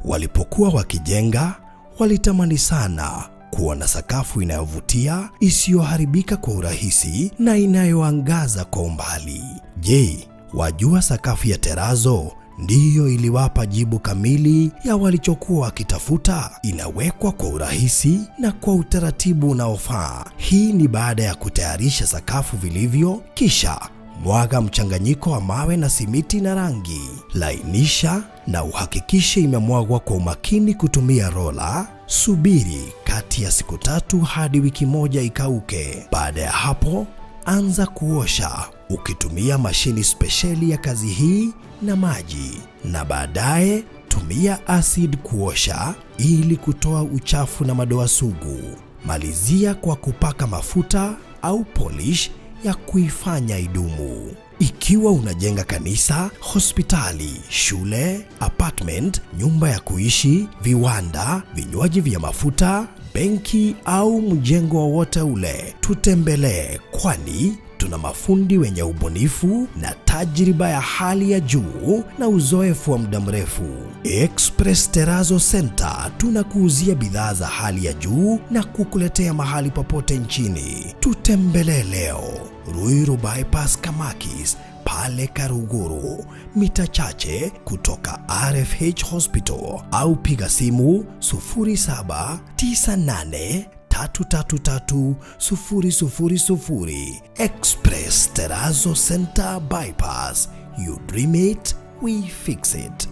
Walipokuwa wakijenga, walitamani sana kuona sakafu inayovutia, isiyoharibika kwa urahisi na inayoangaza kwa umbali. Je, wajua sakafu ya Terazo ndiyo iliwapa jibu kamili ya walichokuwa wakitafuta? Inawekwa kwa urahisi na kwa utaratibu unaofaa. Hii ni baada ya kutayarisha sakafu vilivyo, kisha mwaga mchanganyiko wa mawe na simiti na rangi. Lainisha na uhakikishe imemwagwa kwa umakini kutumia rola. Subiri kati ya siku 3 hadi wiki 1 ikauke. Baada ya hapo, anza kuosha ukitumia mashini spesheli ya kazi hii na maji. Na baadaye tumia acid kuosha ili kutoa uchafu na madoa sugu. Malizia kwa kupaka mafuta au polish ya kuifanya idumu. Ikiwa unajenga kanisa, hospitali, shule, apartment, nyumba ya kuishi, viwanda, vinywaji vya mafuta, benki au mjengo wowote ule, tutembelee, kwani Tuna mafundi wenye ubunifu na tajriba ya hali ya juu na uzoefu wa muda mrefu. Express Terrazzo Center tunakuuzia bidhaa za hali ya juu na kukuletea mahali popote nchini. Tutembelee leo Ruiru Bypass Kamakis pale Karuguru, mita chache kutoka RFH Hospital, au piga simu 0798333000. Express Terrazzo Center Bypass. You dream it, we fix it.